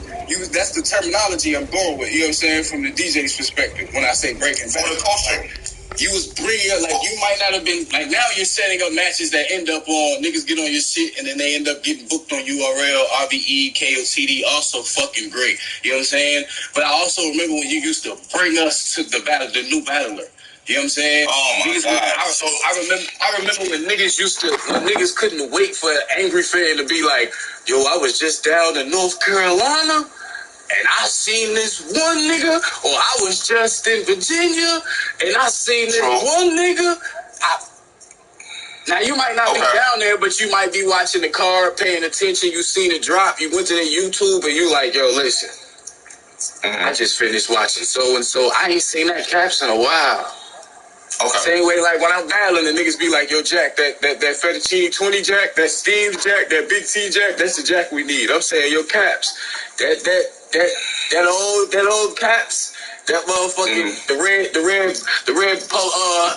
That's the terminology I'm going with. You know what I'm saying? From the DJ's perspective, when I say breaking battlers. You was bringing, like, you might not have been, like, now you're setting up matches that end up on, niggas get on your shit, and then they end up getting booked on URL, RBE, KOTD, also fucking great. You know what I'm saying? But I also remember when you used to bring us to the new battler. You know what I'm saying? Oh my God. I remember when niggas couldn't wait for an angry fan to be like, yo, I was just down in North Carolina, and I seen this one nigga, or I was just in Virginia, and I seen this one nigga. Now, you might not be down there, but you might be watching the card, paying attention. You seen it drop. You went to the YouTube, and you like, yo, listen. I just finished watching so-and-so. I ain't seen that caps in a while. Same way, like, when I'm battling, the niggas be like, yo, Jack, that fettuccine 20 Jack, that steamed Jack, that big T Jack, that's the Jack we need. I'm saying, yo, caps, that old caps, that motherfucking, the red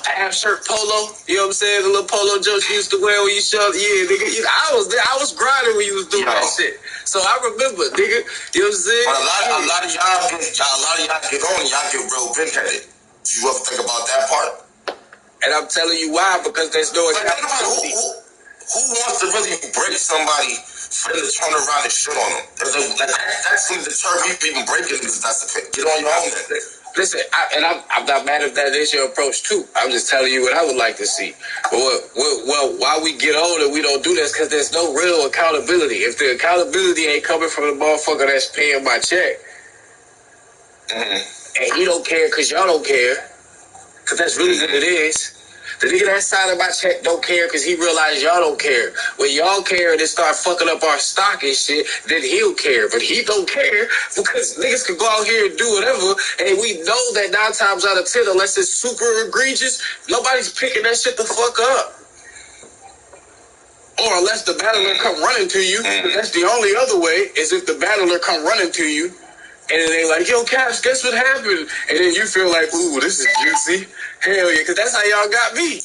half shirt polo, you know what I'm saying, the little polo jokes you used to wear when you showed, yeah, nigga, I was grinding when you was doing that shit. So I remember, nigga, you know what I'm saying? But a lot of y'all get on, y'all get real big-headed. You ever think about that part? And I'm telling you why, because there's no accountability. Who wants to really break somebody for them to turn around and shit on them? That's going to deter me from even breaking niggas. That's the get on your own. Listen, I'm not mad if that is your approach too. I'm just telling you what I would like to see. Well, while we get older, we don't do this because there's no real accountability. If the accountability ain't coming from the motherfucker that's paying my check, and he don't care because y'all don't care, because that's really what it is. The nigga that side of my check don't care because he realized y'all don't care. When y'all care and they start fucking up our stock and shit, then he'll care. But he don't care because niggas can go out here and do whatever, and we know that 9 times out of 10, unless it's super egregious, nobody's picking that shit the fuck up. Or unless the battler come running to you, that's the only other way, is if the battler come running to you, and then they like, yo, Caps, guess what happened? And then you feel like, ooh, this is juicy. Hell yeah, because that's how y'all got me.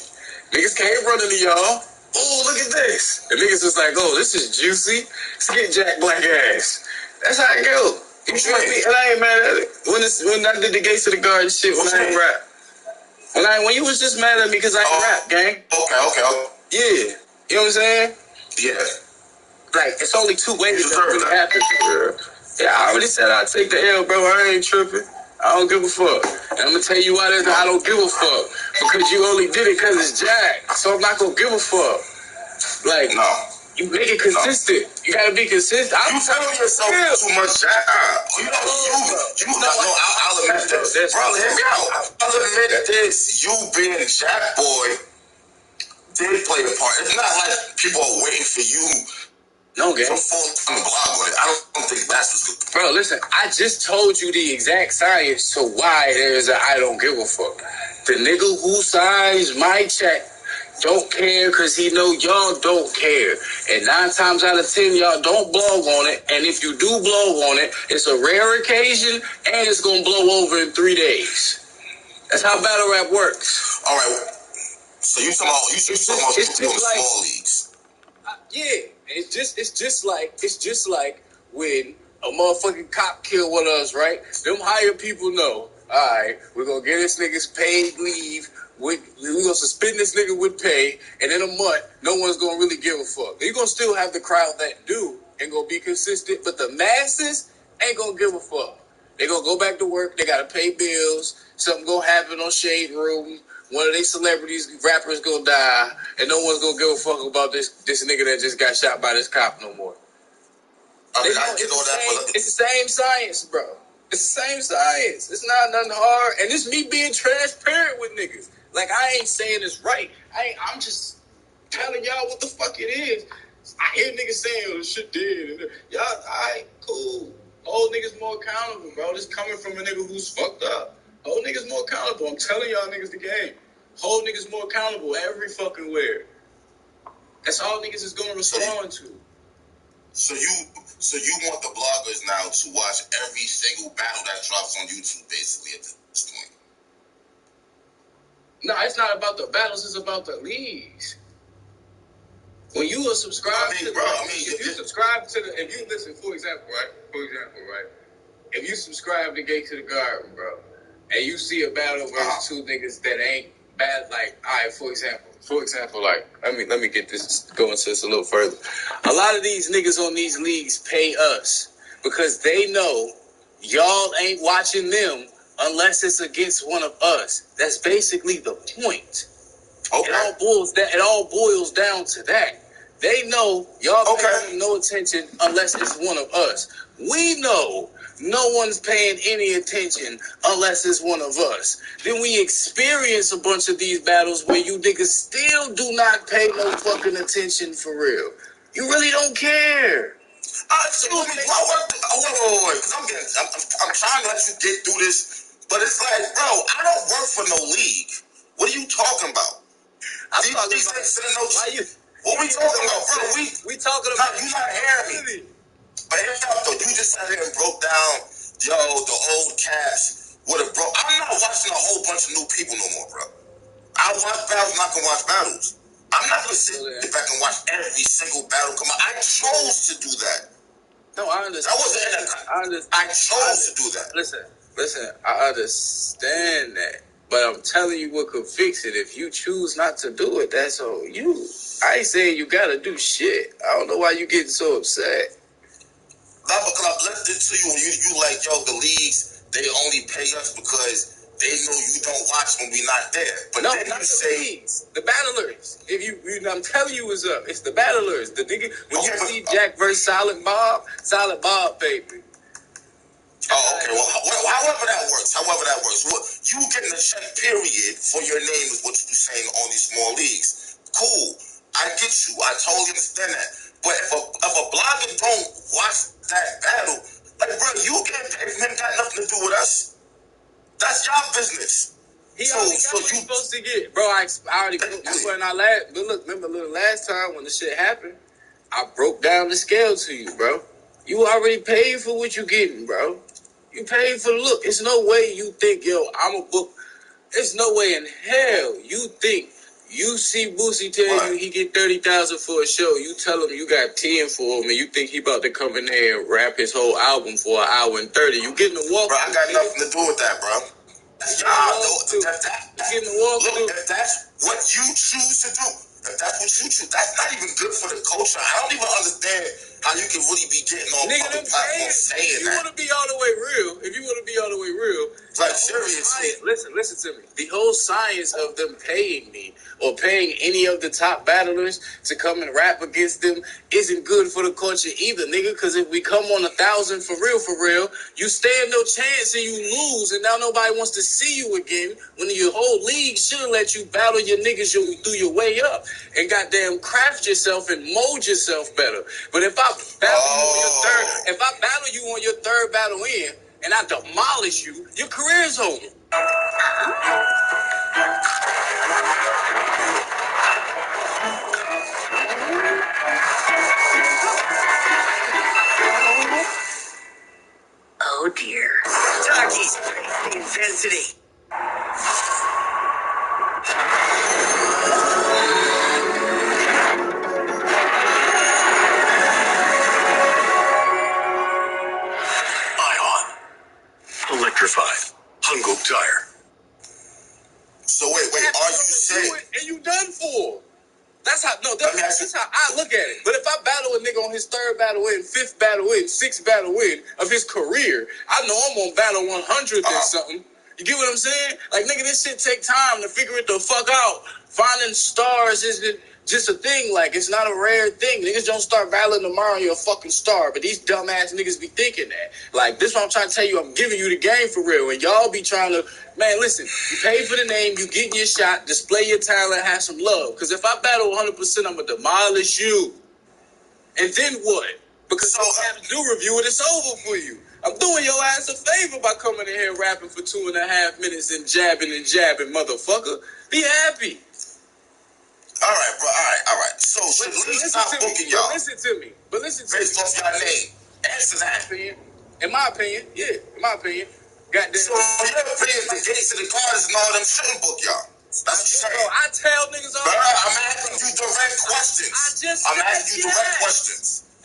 Niggas came running to y'all. Ooh, look at this. The niggas was like, oh, this is juicy. Skit Jack black ass. That's how it go. You feel me? And I ain't mad at it. When I did the Gates of the Garden shit, when I ain't rap. When you was just mad at me because I ain't rap, gang. Okay. Yeah. You know what I'm saying? Yeah. Like, it's only 2 ways that really happen. Yeah, I already said I'd take the L, bro. I ain't tripping. I don't give a fuck. And I'm going to tell you why I don't give a fuck. Because you only did it because it's Jack. So I'm not going to give a fuck. Like, no. You make it consistent. No. You got to be consistent. You telling yourself too much Jack. You know, I'll admit this. Bro, hear me out. I'll admit this. You being Jack Boy did play a part. It's not like people are waiting for you. No, gang. To full-time blog on it. I don't think that's what's good. Bro, listen, I just told you the exact science to why there's a I don't give a fuck. The nigga who signs my check don't care because he know y'all don't care. And 9 times out of 10, y'all don't blog on it. And if you do blog on it, it's a rare occasion and it's going to blow over in 3 days. That's how battle rap works. All right. So you talking about small leagues? Yeah. It's just like when a motherfucking cop killed one of us, right? Them hired people know, all right, we're going to get this nigga's paid leave. We're going to suspend this nigga with pay. And in a month, no one's going to really give a fuck. You're going to still have the crowd that do and going to be consistent. But the masses ain't going to give a fuck. They're going to go back to work. They got to pay bills. Something going to happen on Shade Room. One of these celebrities, rappers gonna die, and no one's gonna give a fuck about this nigga that just got shot by this cop no more. It's the same science, bro. It's the same science. It's not nothing hard. And it's me being transparent with niggas. Like, I ain't saying it's right. I'm just telling y'all what the fuck it is. I hear niggas saying, oh, shit did. Y'all, all right, cool. Hold niggas more accountable, bro. This coming from a nigga who's fucked up. Hold niggas more accountable. I'm telling y'all niggas the game. Hold niggas more accountable every fucking where. That's all niggas is gonna respond to. So you want the bloggers now to watch every single battle that drops on YouTube, basically, at this point? No, it's not about the battles. It's about the leagues. When you are subscribed if you subscribe to if you listen, for example, right? If you subscribe to Gates of the Garden, bro, and you see a battle versus 2 niggas that ain't bad, like, all right, for example, like, let me get this going to this a little further. A lot of these niggas on these leagues pay us because they know y'all ain't watching them unless it's against one of us. That's basically the point. Okay. It all boils down to that. They know y'all paying them no attention unless it's one of us. We know no one's paying any attention unless it's one of us. Then we experience a bunch of these battles where you niggas still do not pay no fucking attention for real. You really don't care. Excuse me, wait. I'm trying to let you get through this, but it's like, bro, I don't work for no league. What are you talking about? I'm talking about. What we talking about, bro? We talking about. You not hearing me. But here's out though. You just sat here and broke down, the old cast would have broke. I'm not watching a whole bunch of new people no more, bro. I watch battles, I'm not gonna watch battles. I'm not gonna sit back and watch every single battle come out. I chose to do that. No, I understand. I chose to do that. Listen. I understand that. But I'm telling you what could fix it. If you choose not to do it, that's on you. I ain't saying you gotta do shit. I don't know why you getting so upset. Not because I've listened to you and you like, yo, the leagues, they only pay us because they know you don't watch when we not there. But no, then not you the say leagues, the battlers. If you I'm telling you it's up. It's the battlers. The nigga when you see Jack versus Silent Bob paid me. Oh, okay. Well, however that works. Well, you getting a check period for your name is what you're saying on these small leagues. Cool. I get you. I totally understand that. But if a blogger don't watch that battle, like, bro, you getting paid from him got nothing to do with us. That's y'all business. He already got what he's supposed to get. Bro, I already that's when I last. But look, remember the last time when the shit happened, I broke down the scale to you, bro. You already paid for what you getting, bro. You paid for the look. It's no way you think, yo, I'm a book. It's no way in hell you think you see Boosie tell you he get 30,000 for a show. You tell him you got 10 for him, and you think he about to come in there and rap his whole album for an hour and 30. You getting a walk? Bro, I got nothing to do with that, bro. Look, if that's what you choose to do, if that's what you choose, that's not even good for the culture. I don't even understand how you can really be getting on public platforms saying that. If you want to be all the way real, like seriously, listen to me. The whole science of them paying me or paying any of the top battlers to come and rap against them isn't good for the culture either, nigga. Because if we come on 1,000 for real, you stand no chance and you lose, and now nobody wants to see you again. When your whole league should have let you battle your niggas through your way up and goddamn craft yourself and mold yourself better. But if I battle you on your third battle in, and I demolish you, your career's over. Oh dear. Talkies, the intensity. Ion. Electrified. Hungo tire. So wait, are you saying? And you done for? That's how I look at it. But if I battle a nigga on his third battle win, fifth battle win, sixth battle win of his career, I know I'm gonna battle 100 and something. You get what I'm saying? Like, nigga, this shit take time to figure it the fuck out. Finding stars isn't just a thing. Like, it's not a rare thing. Niggas don't start battling tomorrow, you're a fucking star. But these dumbass niggas be thinking that. Like, this is what I'm trying to tell you. I'm giving you the game for real. And y'all be trying to, man, listen, you pay for the name, you getting your shot, display your talent, have some love. Because if I battle 100%, I'm going to demolish you. And then what? Because I don't have to do review it, it's over for you. I'm doing your ass a favor by coming in here rapping for 2.5 minutes and jabbing, motherfucker. Be happy. All right, bro. All right. So should leagues stop booking y'all? Listen to me. Based off y'all name. Answer that. In my opinion. Goddamn. So in your opinion, the gates of the cars and all them shouldn't book y'all. That's what you're saying. Bro, I tell niggas all the time. I'm asking you direct questions.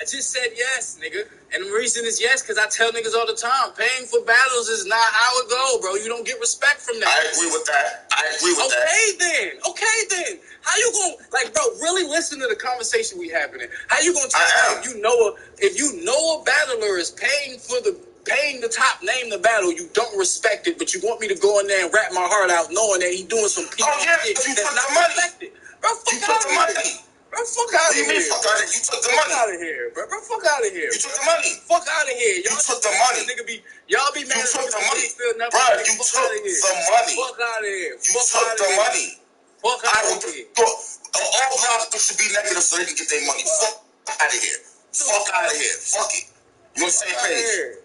I just said yes, nigga. And the reason is yes, because I tell niggas all the time, paying for battles is not how it go, bro. You don't get respect from that. I agree with that. Okay then. How you gonna, like, bro, really listen to the conversation we having. How you gonna tell me if you know a battler is paying the top name the battle, you don't respect it, but you want me to go in there and rap my heart out knowing that he doing some shit that's not respected. Bro, fuck out of here. Bro, fuck out of here. Fuck out of here. You took the money. Fuck out of here, bro. Fuck out of here. You took the money. Fuck out of here. You took the money. Y'all be mad. You took the money. Bro, you took the money. Fuck out of here. You took the money. Fuck out of here. All blockers should be negative so they can get their money. Fuck out of here. Fuck out of here. Fuck it. You on the same page?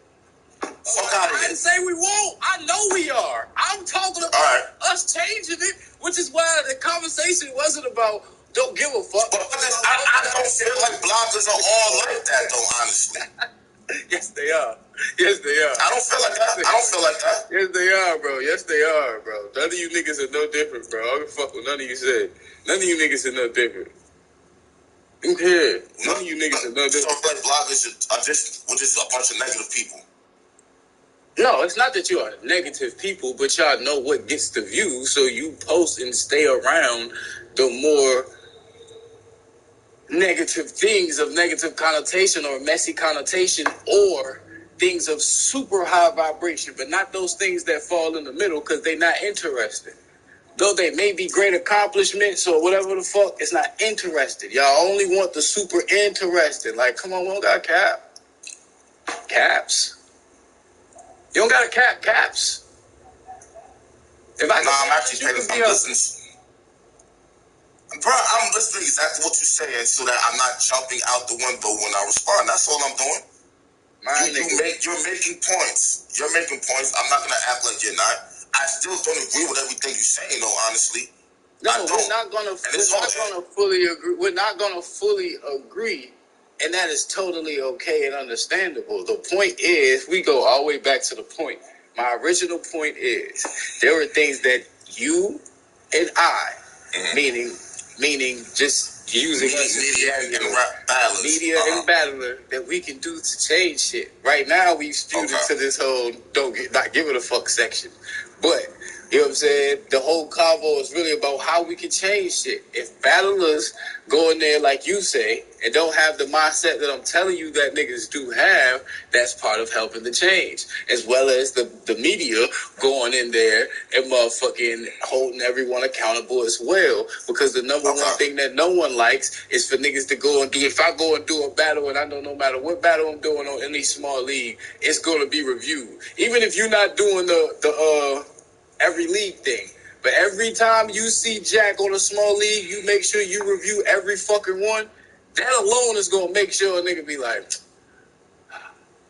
Fuck out of here. I didn't say we won't. I know we are. I'm talking about us changing it, which is why the conversation wasn't about don't give a fuck. But I don't feel like bloggers are all like that, though, honestly. Yes, they are. I don't feel like that. Yes, they are, bro. None of you niggas are no different, bro. I don't fuck with none of you said. None of you niggas are no different. Who cares? None of you niggas are no different. I feel like bloggers we're just a bunch of negative people. No, it's not that you are negative people, but y'all know what gets the views, so you post and stay around the more negative things of negative connotation or messy connotation or things of super high vibration, but not those things that fall in the middle because they're not interested. Though they may be great accomplishments or whatever the fuck, it's not interested. Y'all only want the super interested. Like, come on, we don't got caps. You don't got to caps. If I I'm actually paying attention. I'm listening. Bro, I'm listening to exactly what you're saying so that I'm not jumping out the window when I respond. That's all I'm doing. You're making points. You're making points. I'm not going to act like you're not. I still don't agree with everything you're saying, though, honestly. No, we're not gonna fully agree. We're not gonna fully agree, and that is totally okay and understandable. The point is, we go all the way back to the point. My original point is there are things that you and I, meaning just using media and battler, that we can do to change shit. Right now, we've spewed into this whole not give it a fuck section, but. You know what I'm saying? The whole convo is really about how we can change shit. If battlers go in there, like you say, and don't have the mindset that I'm telling you that niggas do have, that's part of helping the change. As well as the media going in there and motherfucking holding everyone accountable as well. Because the number one thing that no one likes is for niggas to go and do, if I go and do a battle and I know no matter what battle I'm doing on any small league, it's going to be reviewed. Even if you're not doing the every league thing. But every time you see Jack on a small league, you make sure you review every fucking one. That alone is going to make sure a nigga be like,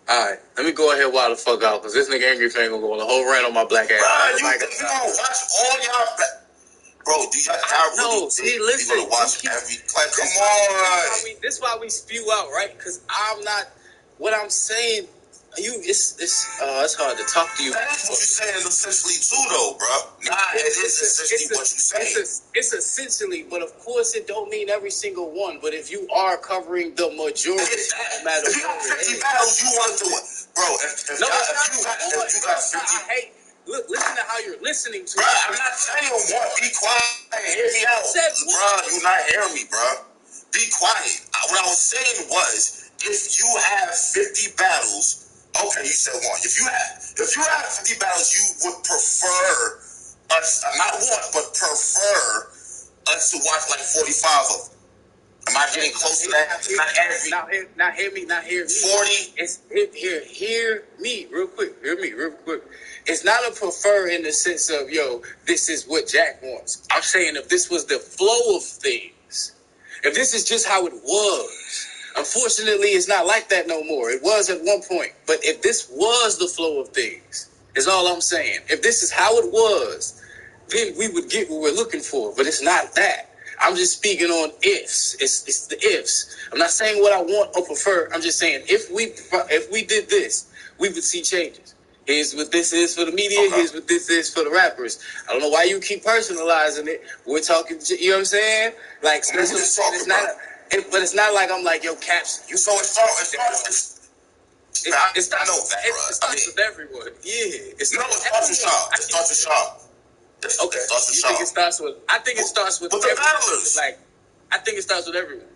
all right, let me go ahead wild the fuck out, because this nigga Angry Fan going to go on a whole rant on my black ass. Bro, you gonna watch all y'all bro, do y'all no, see, listen. You gonna watch every, like, come on. This is why we spew out, right? Because I'm not, what I'm saying, it's hard to talk to you. That's what you're saying essentially too, though, bro. It is essentially what you're saying. It's essentially, but of course it don't mean every single one. But if you are covering the majority, no matter if you got 50 battles, you want to do it, bro. If you got 50. Look, listen to how you're listening to me. Bro, I'm not saying what. Be quiet. Hear me out. Bro, you're not hearing me, bro. Be quiet. What I was saying was, if you have 50 battles, okay, you said one. If you have 50 battles, you would prefer us, not one, but prefer us to watch like 45 of them. Am I getting close to that? Now hear me. 40. Hear me real quick. It's not a prefer in the sense of, yo, this is what Jack wants. I'm saying if this was the flow of things, if this is just how it was. Unfortunately, it's not like that no more. It was at one point. But if this was the flow of things, is all I'm saying. If this is how it was, then we would get what we're looking for. But it's not that. I'm just speaking on ifs. It's the ifs. I'm not saying what I want or prefer. I'm just saying if we did this, we would see changes. Here's what this is for the media. Here's what this is for the rappers. I don't know why you keep personalizing it. We're talking, you know what I'm saying? Like, that's what I'm saying. It's not... but it's not like I'm like, yo, Caps. It starts with everyone. Yeah. It starts with Shaw. It starts with Shaw. Okay. I think it starts with the battlers. Like, I think it starts with everyone.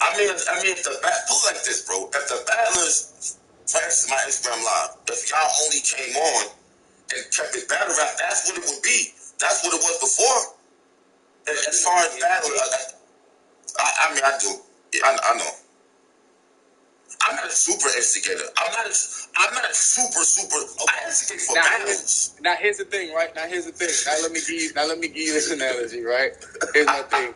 I mean, put it like this, bro. If the battlers, for instance, my Instagram live, if y'all only came on and kept it battle rap, that's what it would be. That's what it was before. As far as battle, I mean, I do. I know. I'm not a super instigator. I'm not a super. I instigate for battles. Now here's the thing, right? Now let me give you this analogy, right? Here's my thing.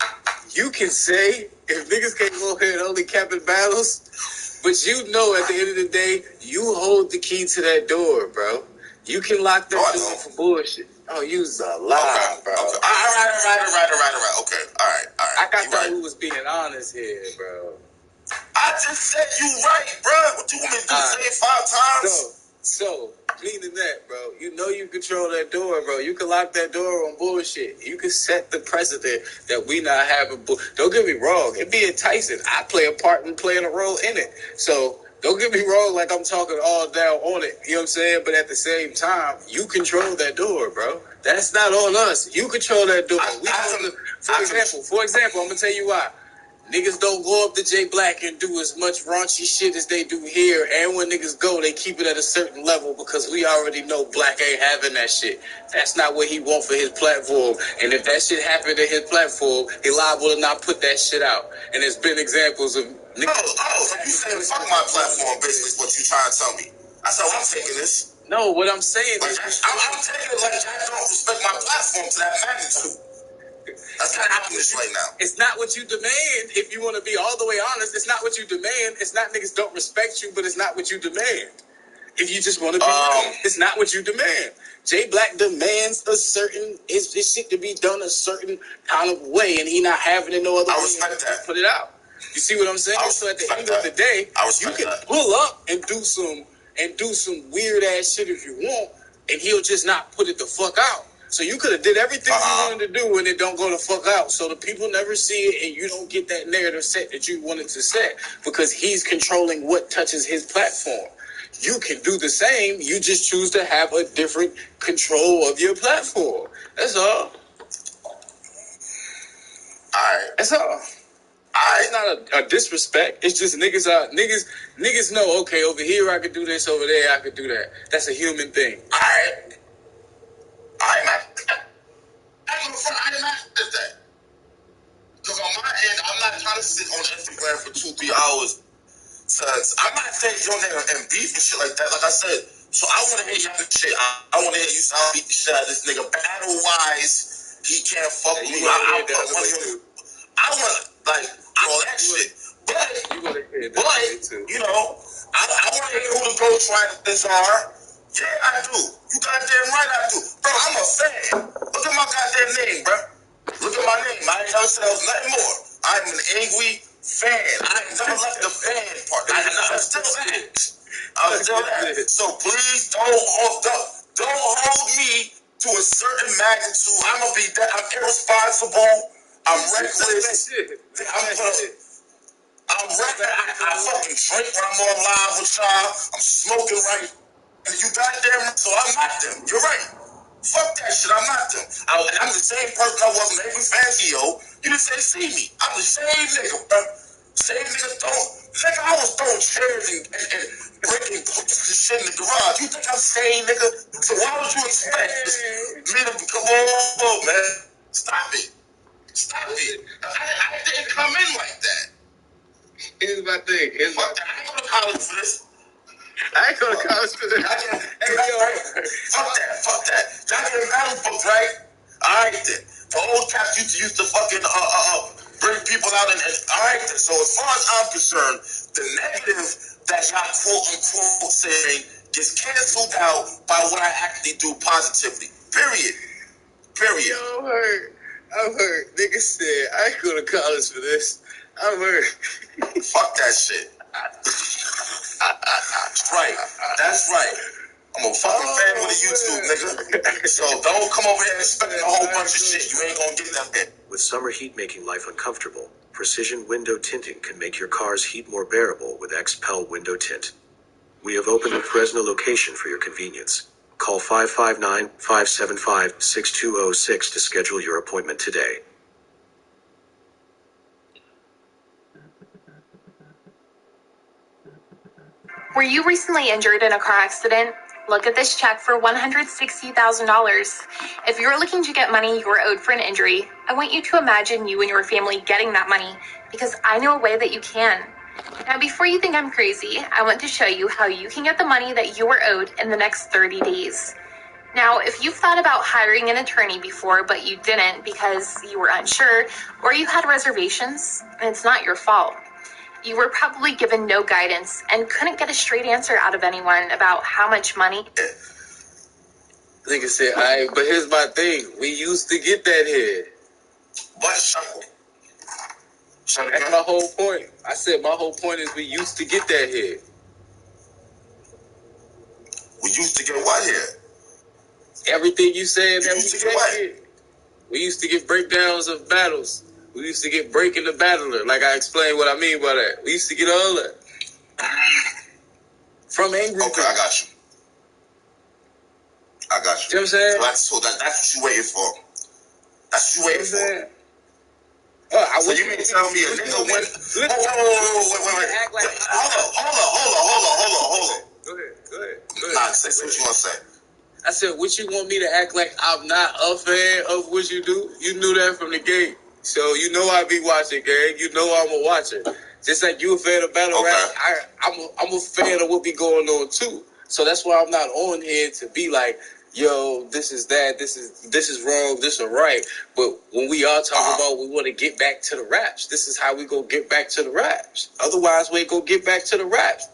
You can say if niggas can't go ahead and only cap in battles, but you know at the end of the day, you hold the key to that door, bro. You can lock that door for bullshit. Oh, you's a lie, bro. Okay. All right. Okay. All right. I thought we was being honest here, bro. I just said you right, bro. What you want me to do? Say it 5 times? So, meaning that, bro, you know you control that door, bro. You can lock that door on bullshit. You can set the precedent that we not having. Don't get me wrong. It be enticing. I play a part in playing a role in it. So, Don't get me wrong, like I'm talking all down on it, you know what I'm saying? But at the same time, you control that door, bro. That's not on us. You control that door. For example, I'm gonna tell you why. Niggas don't go up to Jay Black and do as much raunchy shit as they do here. And when niggas go, they keep it at a certain level because we already know Black ain't having that shit. That's not what he want for his platform. And if that shit happened to his platform, he liable to not put that shit out. And there's been examples of niggas. So you saying fuck my platform, basically, is what you trying to tell me. That's how I'm taking this. No, what I'm saying is... I'm taking it like I don't respect my platform to that magnitude. That's not happening right now. It's not what you demand. If you want to be all the way honest, it's not what you demand. It's not niggas don't respect you, but it's not what you demand. If you just want to be it's not what you demand. Jay Black demands a certain his shit to be done a certain kind of way, and he not having it no other way. I respect that. Put it out. You see what I'm saying? So at the end of the day, you can pull up and do some weird ass shit if you want, and he'll just not put it the fuck out. So you could have did everything you wanted to do and it don't go the fuck out. So the people never see it and you don't get that narrative set that you wanted to set because he's controlling what touches his platform. You can do the same. You just choose to have a different control of your platform. That's all. Alright. That's all. It's not a disrespect. It's just niggas know, okay, over here I could do this, over there I could do that. That's a human thing. Alright. I didn't ask that. Because on my end, I'm not trying to sit on Instagram for 2-3 hours. I'm not saying you're on there and beef and shit like that. Like I said, so I want to hear y'all shit. I want to hear you sound beat the shit out of this nigga. Battle-wise, he can't fuck with me. I want all that shit. But, you know, I want to hear who the ghost riders are. Yeah, I do. You goddamn right I do. Bro, I'm a fan. Look at my goddamn name, bro. Look at my name. I ain't never said I was nothing more. I'm an angry fan. I ain't never left the fan part. I'm still that. I'm still that. So please don't hold me to a certain magnitude. I'm gonna be that. I'm irresponsible. I'm reckless. I'm reckless. I fucking drink when I'm on live with y'all. I'm smoking right. You goddamn right. So I'm not them. You're right. Fuck that shit. I'm not them. I'm the same person I was when they was fancy, yo. You didn't say see me. I'm the same nigga, bro. Same nigga Nigga, I was throwing chairs and breaking shit in the garage. You think I'm sane, nigga? So why would you expect me to come on, man? Stop it. Stop it. I didn't come in like that. Here's my thing. I ain't go to college for this. I ain't go to college for this. Fuck that. Y'all get battle books, right? Alright then. The old cats used to fucking bring people out and alright then. So as far as I'm concerned, the negative that y'all quote unquote saying gets canceled out by what I actually do positively. Period. Yo, I'm hurt. Nigga said, I ain't go to college for this. I'm hurt. Fuck that shit. That's right. That's right. I'm a fucking fan with the YouTube, nigga. So don't come over here expecting a whole bunch of shit. You ain't gonna get that. With summer heat making life uncomfortable, precision window tinting can make your car's heat more bearable with XPEL window tint. We have opened a Fresno location for your convenience. Call 559-575-6206 to schedule your appointment today. Were you recently injured in a car accident? Look at this check for $160,000. If you're looking to get money you were owed for an injury, I want you to imagine you and your family getting that money because I know a way that you can. Now, before you think I'm crazy, I want to show you how you can get the money that you were owed in the next 30 days. Now, if you've thought about hiring an attorney before, but you didn't because you were unsure or you had reservations, it's not your fault. You were probably given no guidance and couldn't get a straight answer out of anyone about how much money. Nigga said, but here's my thing. We used to get that here. But that's my whole point. I said my whole point is we used to get that here. We used to get what here? Everything you said that we used to get what? Here. We used to get breakdowns of battles. We used to get breaking the battler. Like I explained what I mean by that. We used to get all that. From angry Okay, I got you. I got you. You know what I'm saying? So that's what you waiting for. That's what you waiting for. So you mean tell me a nigga went? Wait. Hold on. Go ahead. Nah, say what you want to say. I said, what you want me to act like I'm not a fan of what you do? You knew that from the gate. So you know I be watching, gang. You know I'm a watcher. Just like you a fan of battle rap, I'm a fan of what be going on too. So that's why I'm not on here to be like, yo, this is that, this is wrong, this is right. But when we all talk about we want to get back to the raps, this is how we go get back to the raps. Otherwise, we ain't go get back to the raps.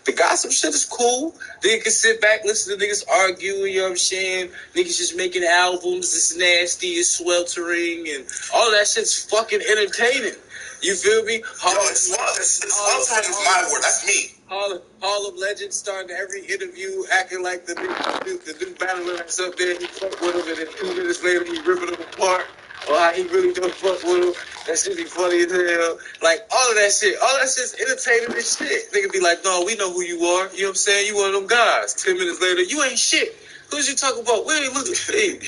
The gossip shit is cool. Niggas can sit back, listen to niggas argue, you know what I'm saying? Niggas just making albums, it's nasty, it's sweltering, and all that shit's fucking entertaining. You feel me? It's sweltering is my word, that's me. Hall of Legends starting every interview acting like the new battler that's up there. He fuck with him, and then 2 minutes later he ripping him apart. Or how he really don't fuck with him. That shit be funny as hell. Like all of that shit's entertaining as shit. Nigga be like, no, we know who you are. You know what I'm saying? You one of them guys. 10 minutes later, you ain't shit. Who's you talking about? We ain't looking. Hey,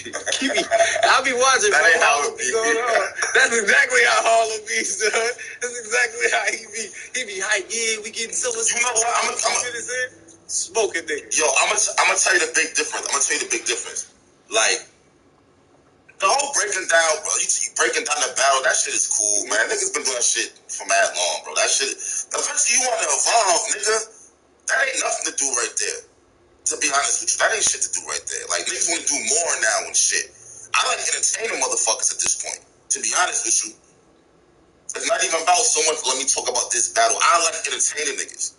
I'll be watching. That ain't how it be. Going on. That's exactly how Harlem be, son. That's exactly how he be. He be hype. Yeah, we getting so much. You know what? I'm smoking nigga. Yo, I'm gonna tell you the big difference. Like the whole breaking down, bro. You breaking down the battle. That shit is cool, man. Niggas been doing that shit for mad long, bro. That shit. Eventually, you want to evolve, nigga. That ain't nothing to do right there. To be honest with you, that ain't shit to do right there. Like, niggas want to do more now and shit. I like entertaining motherfuckers at this point. To be honest with you, it's not even about so much, let me talk about this battle. I like entertaining niggas.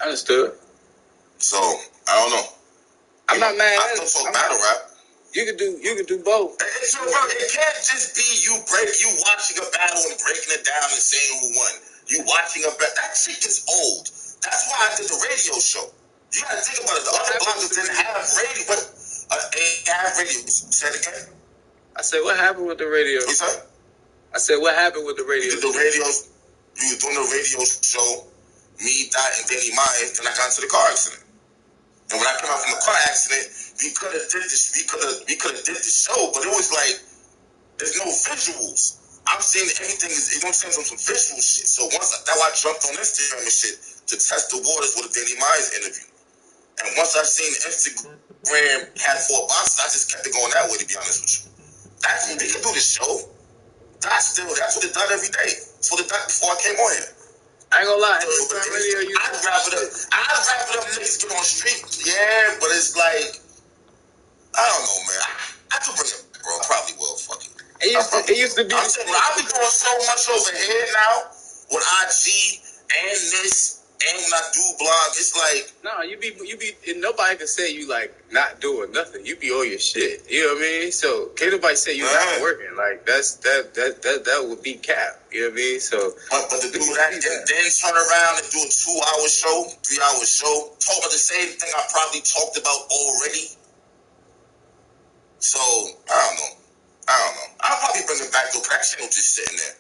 Understood. So, I don't know. I'm not mad at it. I still talk battle rap. You can do both. So, bro, it can't just be you watching a battle and breaking it down and saying who won. You watching a battle. That shit gets old. That's why I did the radio show. You gotta think about it. The other bloggers didn't have radio, but they have radio. Say it again. I said, what happened with the radio? You said? I said, what happened with the radio? You was doing the radio show, me, Dot, and Danny Myers, and I got into the car accident. And when I came out from the car accident, we could have did the show, but it was like there's no visuals. I'm seeing everything is, you know what I'm saying, some visual shit. So that's why I jumped on Instagram and shit to test the waters with a Danny Myers interview. And once I seen Instagram had 4 boxes, I just kept it going that way, to be honest with you. That's when they can do this show. That's what it done every day. That's what it done before I came on here. I ain't gonna lie. I'd wrap it up, niggas get on street. Yeah, but it's like, I don't know, man. I could bring it, bro. Probably will. Fuck it. It used to be. I'm saying, I be doing so much over here now with IG and this, and when I do blog, it's like, no, you be, and nobody can say you like not doing nothing. You be on your shit. You know what I mean? So can't nobody say you not working. Like that would be cap. You know what I mean? So, but to do that and then turn around and do a 2-hour show, 3-hour show, talk about the same thing I probably talked about already. So I don't know. I'll probably bring it back though. That shit was just sitting there.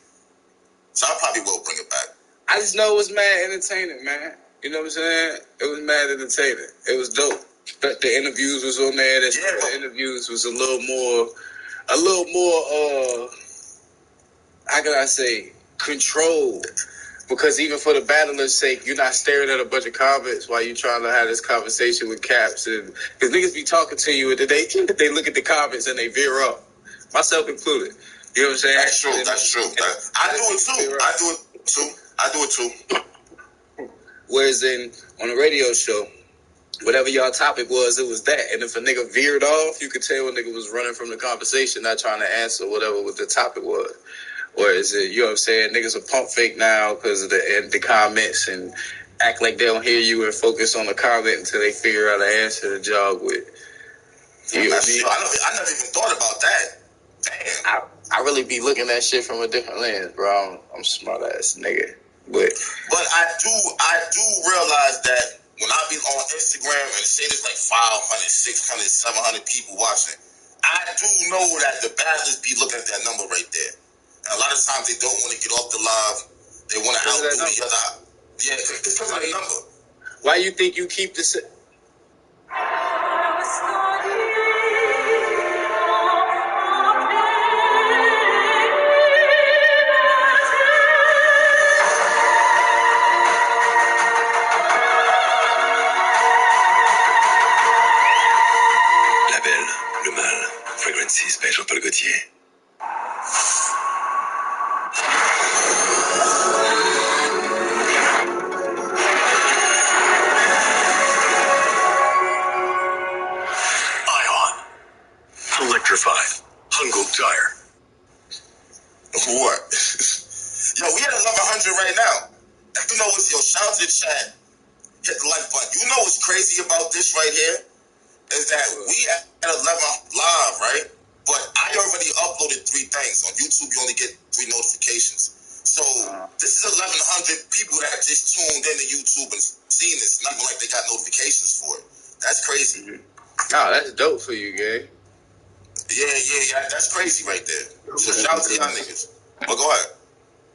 So I probably will bring it back. I just know it was mad entertaining, man. You know what I'm saying? It was mad entertaining. It was dope. The interviews was on there. The interviews was a little more, how can I say, controlled. Because even for the battler's sake, you're not staring at a bunch of comments while you're trying to have this conversation with Caps. And because niggas be talking to you and then they look at the comments and they veer up. Myself included. You know what I'm saying? That's true. I do it too. Whereas on the radio show, whatever y'all topic was, it was that. And if a nigga veered off, you could tell a nigga was running from the conversation, not trying to answer whatever the topic was. Or is it, you know what I'm saying, niggas are pump fake now because of the comments and act like they don't hear you and focus on the comment until they figure out an answer to jog with. You know what I mean? I never even thought about that. Damn. I really be looking at shit from a different lens, bro. I'm smart ass nigga. But I do realize that when I be on Instagram and say there's like 500, 600, 700 people watching, I do know that the battlers be looking at that number right there. And a lot of times they don't want to get off the live. They want to outdo the other. Yeah, because of the number. Why you think you keep the... La Belle, le Mal, Fragrances by Jean-Paul Gaultier. Ion. Electrified. Hungo Tire. What? Yo, we at 1100 right now. You know what's, yo, shout out to the chat. Hit the like button. You know what's crazy about this right here? Is that we at 11 live, right? But I already uploaded 3 things. On YouTube, you only get 3 notifications. So this is 1100 people that just tuned into YouTube and seen this. Not even like they got notifications for it. That's crazy. Oh, that's dope for you, Gay. Yeah. That's crazy right there. So shout out to y'all niggas. But go ahead.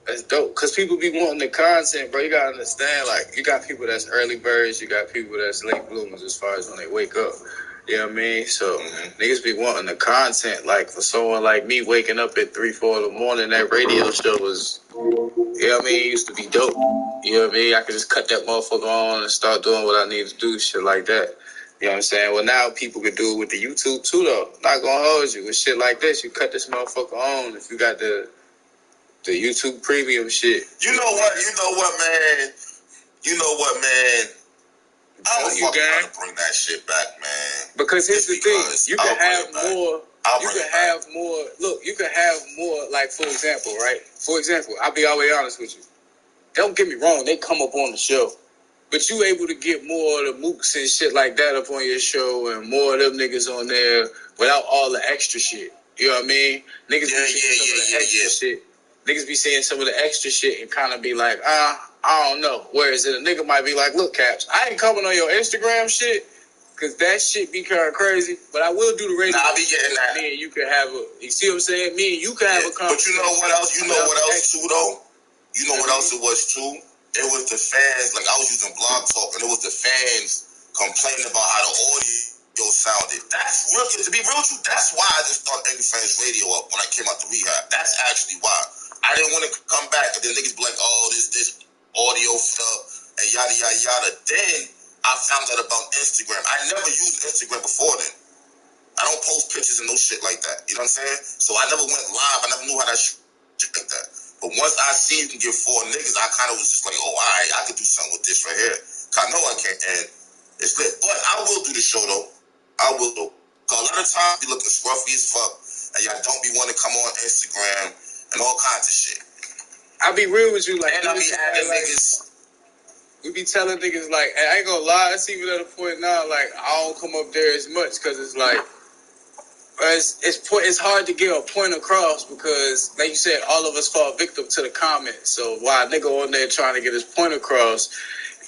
That's dope. Because people be wanting the content, bro. You got to understand, like, you got people that's early birds. You got people that's late bloomers as far as when they wake up. You know what I mean? So niggas be wanting the content. Like, for someone like me waking up at 3, 4 in the morning, that radio show was, you know what I mean? It used to be dope. You know what I mean? I could just cut that motherfucker on and start doing what I need to do, shit like that. You know what I'm saying? Well, now people can do it with the YouTube too, though. Not gonna hold you. With shit like this, you cut this motherfucker on if you got the YouTube premium shit. You know what, man? I don't fucking want to bring that shit back, man. Because here's the thing. You can have more. You can have more. Look, you can have more, like, for example, right? For example, I'll be all the way honest with you. Don't get me wrong. They come up on the show. But you able to get more of the mooks and shit like that up on your show and more of them niggas on there without all the extra shit. You know what I mean? Niggas be saying some of the extra shit. Niggas be saying some of the extra shit and kind of be like, I don't know. Whereas a nigga might be like, look, Caps, I ain't coming on your Instagram shit because that shit be kind of crazy. But I will do the radio. Nah, I be getting that. Me and you can have a, you see what I'm saying? Me and you can have a conversation. But you know what else? You know what else too, though? You know what else it was too? It was the fans, like I was using Blog Talk, and it was the fans complaining about how the audio sounded. That's real, to be real with you, that's why I just started Angry Fans Radio up when I came out the rehab. That's actually why. I didn't want to come back, and then niggas be like, oh, this audio stuff, and yada, yada, yada. Then I found out about Instagram. I never used Instagram before then. I don't post pictures and no shit like that. You know what I'm saying? So I never went live. I never knew how that shit like that. But once I see you can get 4 niggas, I kind of was just like, oh, all right, I could do something with this right here. Cause I know I can't, and it's lit. But I will do the show, though. I will, though. Cause a lot of times you looking scruffy as fuck, and y'all don't be wanting to come on Instagram and all kinds of shit. I'll be real with you, like, and I be adding niggas. We be telling niggas, like, I ain't gonna lie, it's even at a point now, like, I don't come up there as much, because it's like, it's hard to get a point across because, like you said, all of us fall victim to the comments. So while a nigga on there trying to get his point across,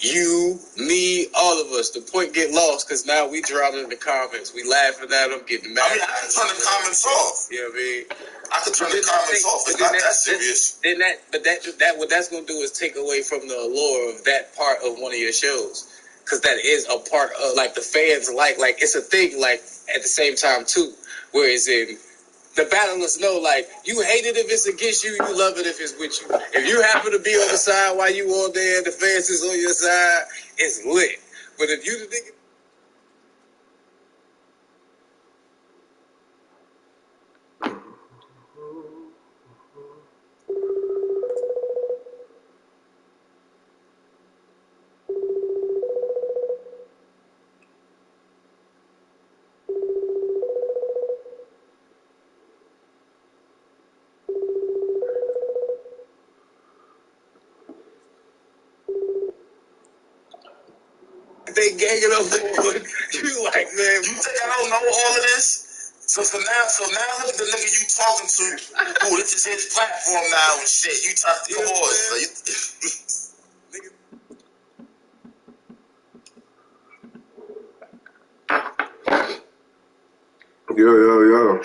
you, me, all of us, the point get lost because now we drowning in the comments. We laughing at them, getting mad. I mean, I can turn the comments off. You know what I mean? I can turn the comments off. It's not that serious. What that's gonna do is take away from the allure of that part of one of your shows. Because that is a part of, like, the fans like it's a thing, like, at the same time too. Whereas in the battlers know, like, you hate it if it's against you, you love it if it's with you. If you happen to be on the side while you on there and the fans is on your side, it's lit. But if you the nigga... They ganging up on you, like, man. You think I don't know all of this? So now look at the nigga you talking to. Oh, this is his platform now and shit. You talk, come on. Yo.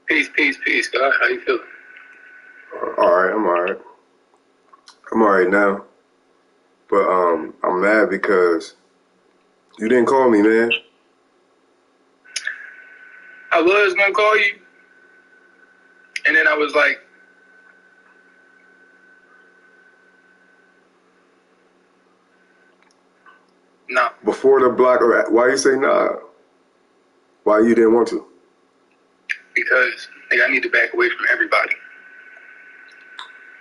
Peace, God. How you feeling? I'm all right now. But I'm mad because you didn't call me, man. I was gonna call you, and then I was like, nah. Before the block, or why you say nah? Why you didn't want to? Because I need to back away from everybody.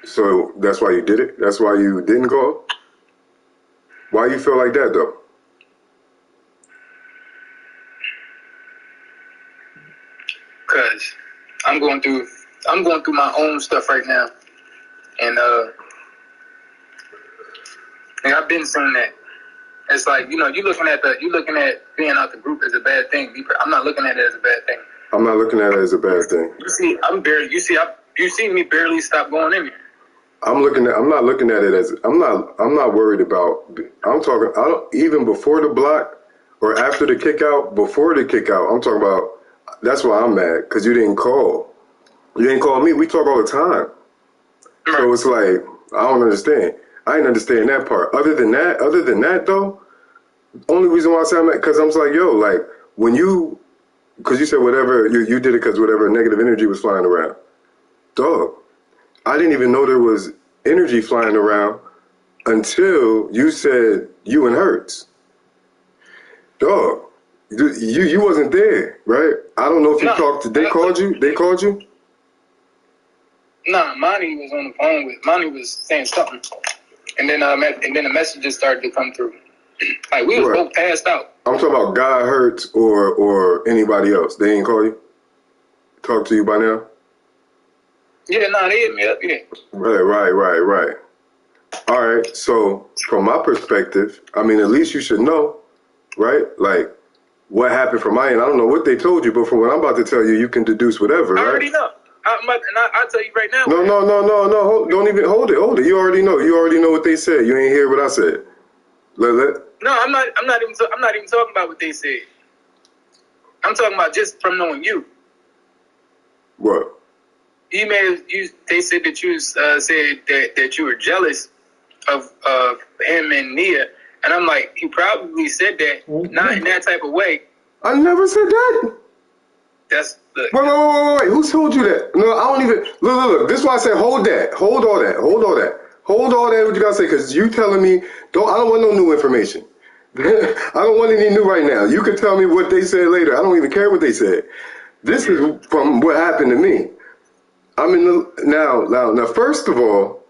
So that's why you did it? That's why you didn't call? Why you feel like that, though? Because I'm going through my own stuff right now, and I've been saying that. It's like, you looking at being out the group as a bad thing. I'm not looking at it as a bad thing. I'm not looking at it as a bad thing. You see me barely stop going in here. I'm not looking at it as, I'm not worried about, even before the block or after the kick out, before the kick out, I'm talking about, that's why I'm mad, because you didn't call. You didn't call me. We talk all the time. Right. So it's like, I don't understand. I didn't understand that part. Other than that though, only reason why I say I'm mad, because I'm just like, yo, like, because you said whatever, you did it because whatever negative energy was flying around. Dog, I didn't even know there was energy flying around until you said you and Hertz. Dog, you wasn't there, right? I don't know if you talked. They called you? They called you? Nah, Monty was on the phone Monty was saying something, and then the messages started to come through. Like we was both passed out. I'm talking about Guy Hertz or anybody else. They ain't call you? Talk to you by now? Yeah, nah, they hit me up, yeah. Right. All right, so from my perspective, I mean, at least you should know, right? Like, what happened from my end. I don't know what they told you, but from what I'm about to tell you, you can deduce whatever, right? I already know. I'll tell you right now. No. Don't even hold it. You already know. You already know what they said. You ain't hear what I said. No, I'm not even talking about what they said. I'm talking about just from knowing you. What? They said that you said that you were jealous of him and Nia, and I'm like, he probably said that not in that type of way. I never said that. That's the. Wait. Who told you that? No, I don't even. Look. This is why I said hold that. Hold all that. What you gotta say? Because you telling me I don't want no new information. I don't want any new right now. You can tell me what they said later. I don't even care what they said. This is from what happened to me. I'm in now. First of all,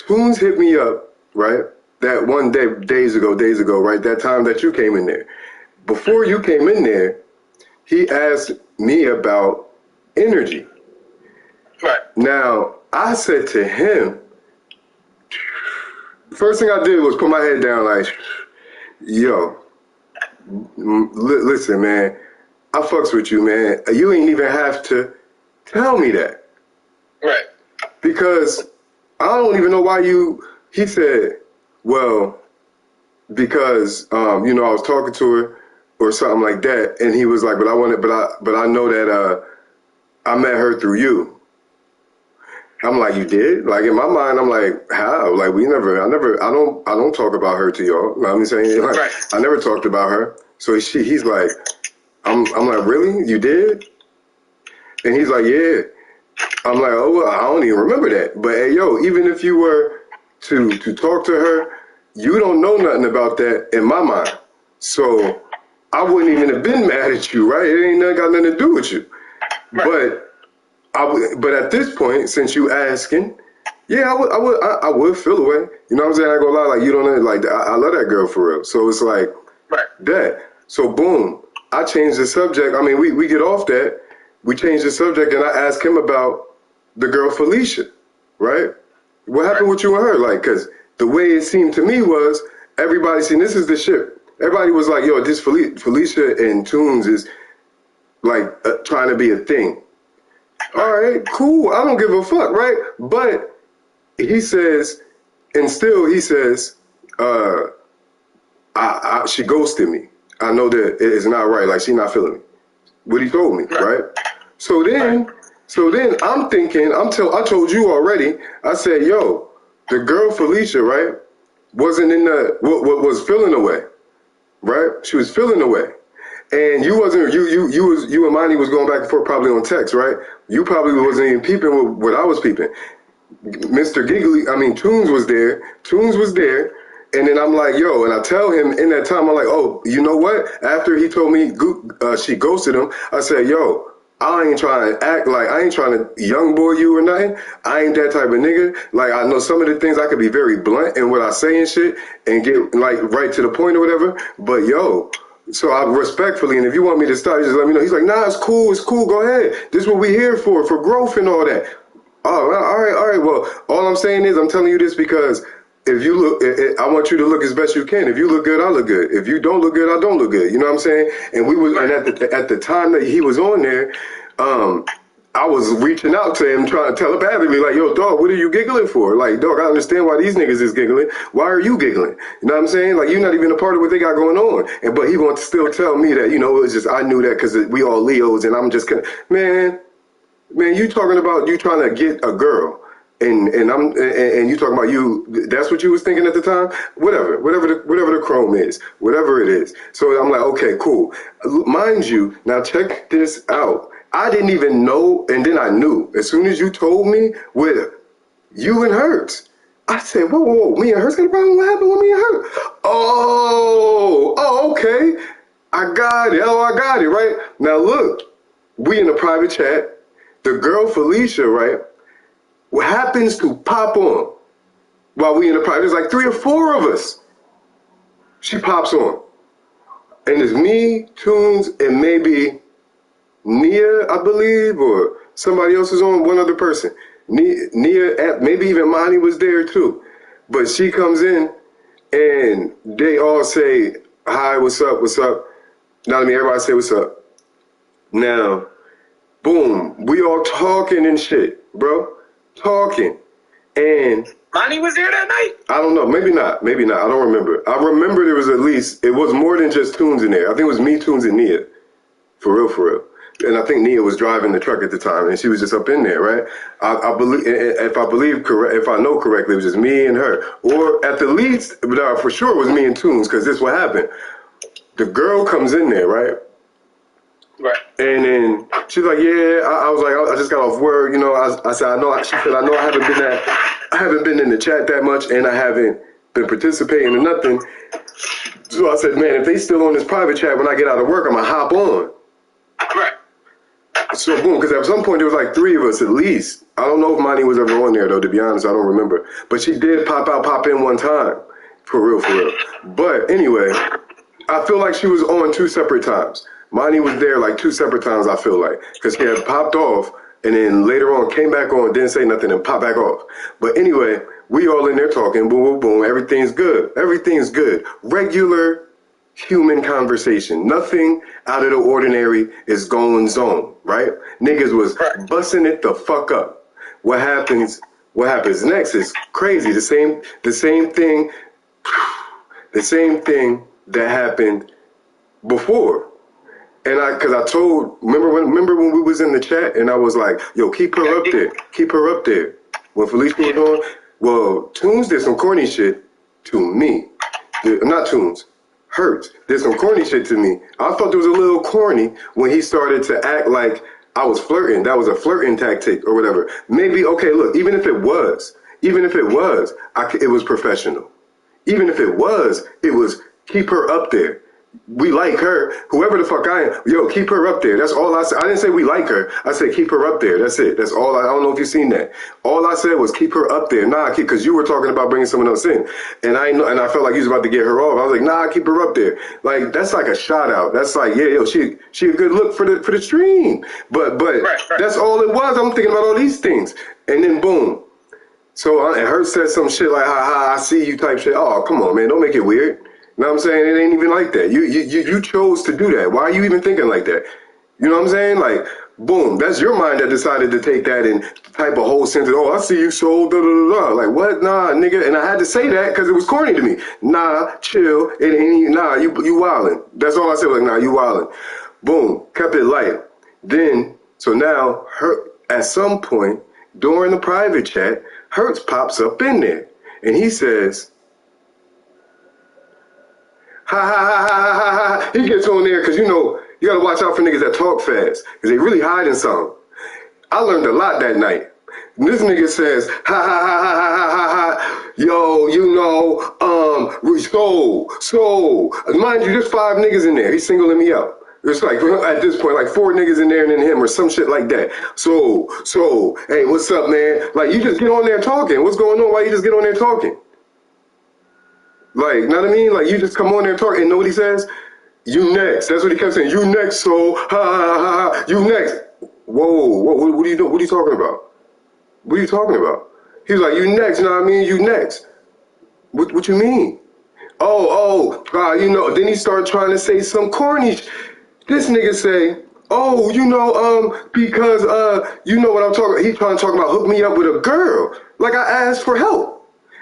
Toons hit me up, right? That one day, days ago, right? That time that you came in there. Before you came in there, he asked me about energy. Right. Now, I said to him, first thing I did was put my head down like, yo, listen, man, I fucks with you, man. You ain't even have to tell me that. Right. Because I don't even know why he said, well, because, I was talking to her or something like that. And he was like, but I know that, I met her through you. I'm like, you did? Like in my mind, I'm like, how? Like I don't talk about her to y'all. You know what I'm saying? Like, right. I never talked about her. So he's like, I'm like, really? You did? And he's like, yeah. I'm like, oh, well, I don't even remember that. But hey, yo, even if you were to talk to her, you don't know nothing about that in my mind. So I wouldn't even have been mad at you, right? It ain't got nothing to do with you. Right. But at this point, since you asking, yeah, I would feel away. You know what I'm saying? I go lie, like you don't know, like I love that girl for real. So it's like that. So boom, I changed the subject. I mean, we get off that. We changed the subject, and I asked him about the girl Felicia, right? What happened with you and her? Like, because the way it seemed to me was everybody seen this is the shit. Everybody was like, yo, this Felicia and Toons is like trying to be a thing. All right, cool. I don't give a fuck, right? But he says, and still he says, she ghosted me. I know that it is not right. Like, she not feeling me. What he told me, right? So then So then I'm thinking, I told you already, I said, yo, the girl Felicia, right, wasn't in the, was feeling away, right? She was feeling away. And you wasn't, you and Monty was going back and forth probably on text, right? You probably wasn't even peeping with what I was peeping. Mr. Toons was there. And then I'm like, yo, and I tell him in that time, I'm like, oh, you know what? After he told me she ghosted him, I said, yo, I ain't trying to act like, I ain't trying to young boy you or nothing. I ain't that type of nigga. Like, I know some of the things I could be very blunt in what I say and shit and get like right to the point or whatever. But yo, so I respectfully, and if you want me to stop, just let me know. He's like, nah, it's cool, go ahead. This is what we here for growth and all that. Oh, all right. Well, all I'm saying is I'm telling you this because if you look, I want you to look as best you can. If you look good, I look good. If you don't look good, I don't look good. You know what I'm saying? And and at the time that he was on there, I was reaching out to him trying to telepathically like, yo, dog, what are you giggling for? Like, dog, I understand why these niggas is giggling. Why are you giggling? You know what I'm saying? Like, you're not even a part of what they got going on. But he wants to still tell me that, you know, it was just, I knew that because we all Leos and I'm just, man, you talking about you trying to get a girl, and you talking about you. That's what you was thinking at the time. Whatever the chrome is, whatever it is. So I'm like, okay, cool. Mind you, now check this out. I didn't even know, and then I knew as soon as you told me with you and Hertz. I said, whoa, me and Hertz got a problem. What happened with me and Hertz? Oh, okay. I got it. Oh, I got it. Right now, look, we in a private chat. The girl Felicia, right, what happens to pop on while we in the private? There's like 3 or 4 of us. She pops on. And it's me, Toons, and maybe Nia, I believe, or somebody else is on, one other person. Nia, maybe even Monty was there too. But she comes in and they all say, hi, what's up? Now, everybody say what's up. Now, boom, we all talking and shit, bro. Talking. And Monty was there that night? I don't know. Maybe not. I don't remember. I remember there was at least, it was more than just Toons in there. I think it was me, Toons, and Nia. For real. And I think Nia was driving the truck at the time, and she was just up in there, right? I believe, if I know correctly, it was just me and her. Or at the least, for sure it was me and Toons, because this what happened. The girl comes in there, right? Right. And then she's like, yeah, I was like, I just got off work, you know. I said, she said, I know I haven't been in the chat that much, and I haven't been participating in nothing. So I said, man, if they still on this private chat when I get out of work, I'm gonna hop on. Right. So boom, because at some point there was like 3 of us at least. I don't know if Monty was ever on there though, to be honest, I don't remember. But she did pop in one time. For real. But anyway, I feel like she was on 2 separate times. Monty was there like 2 separate times, I feel like, because he had popped off and then later on came back on, didn't say nothing and popped back off. But anyway, we all in there talking, boom, everything's good. Regular human conversation. Nothing out of the ordinary is going zone, right? Niggas was busting it the fuck up. What happens next is crazy. The same thing that happened before. And remember when we was in the chat and I was like, yo, keep her up there. When Felicia was on, well, Toons did some corny shit to me. Not Toons, Hertz did some corny shit to me. I thought it was a little corny when he started to act like I was flirting. That was a flirting tactic or whatever. Maybe, okay, look, even if it was, it was professional. Even if it was keep her up there. We like her, whoever the fuck I am. Yo, keep her up there. That's all I said. I didn't say we like her. I said keep her up there. That's it. That's all. I don't know if you've seen that. All I said was keep her up there. Nah, because you were talking about bringing someone else in, and I felt like you was about to get her off. I was like, nah, keep her up there. Like that's like a shout out. That's like, yeah, yo, she a good look for the stream. But right. That's all it was. I'm thinking about all these things, and then boom. So and her said some shit like, ha, I see you type shit. Oh, come on, man, don't make it weird. You know what I'm saying? It ain't even like that. You chose to do that. Why are you even thinking like that? You know what I'm saying? Like, boom, that's your mind that decided to take that and type a whole sentence. Oh, I see you sold, Like, what? Nah, nigga. And I had to say that because it was corny to me. Nah, chill. It ain't, nah, you wildin'. That's all I said. Like, nah, you wildin'. Boom, kept it light. Then, so now, at some point during the private chat, Hertz pops up in there and he says, ha ha ha ha ha ha. He gets on there because you gotta watch out for niggas that talk fast because they really hiding something. I learned a lot that night. This nigga says, ha ha ha ha ha ha ha, yo, so, mind you, there's 5 niggas in there. He's singling me out. It's like, at this point, like 4 niggas in there and then him or some shit like that. So, hey, what's up, man? Like, you just get on there talking. What's going on? Why you just get on there talking? Like, you know what I mean? Like, you just come on there talking and know what he says? You next. That's what he kept saying. You next, so, ha ha ha ha, you next. Whoa, what are you doing? What are you talking about? What are you talking about? He was like, you next, you know what I mean? You next. What you mean? Oh, God, then he started trying to say some corny This nigga say, because, you know what I'm talking about. He trying to talk about hook me up with a girl. Like I asked for help.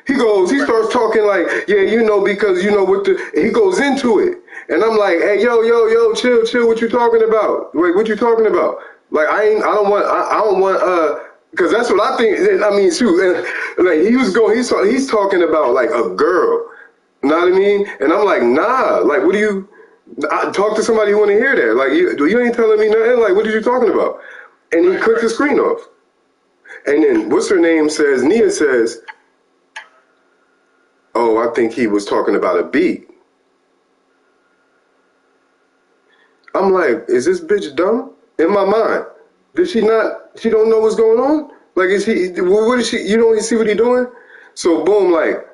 He starts talking like, yeah, because, he goes into it. And I'm like, hey, yo, chill, what you talking about? Wait, what you talking about? Like, I don't want, because that's what I think. I mean, shoot, like he's talking about like a girl. You know what I mean? And I'm like, nah, like, what do you, I talk to somebody who want to hear that. Like, you ain't telling me nothing. Like, what are you talking about? And he clicked the screen off. And then what's her name says, Nia says, oh, I think he was talking about a beat. I'm like, is this bitch dumb? In my mind. She don't know what's going on? Like, what is she, you don't see what he doing? So boom, like,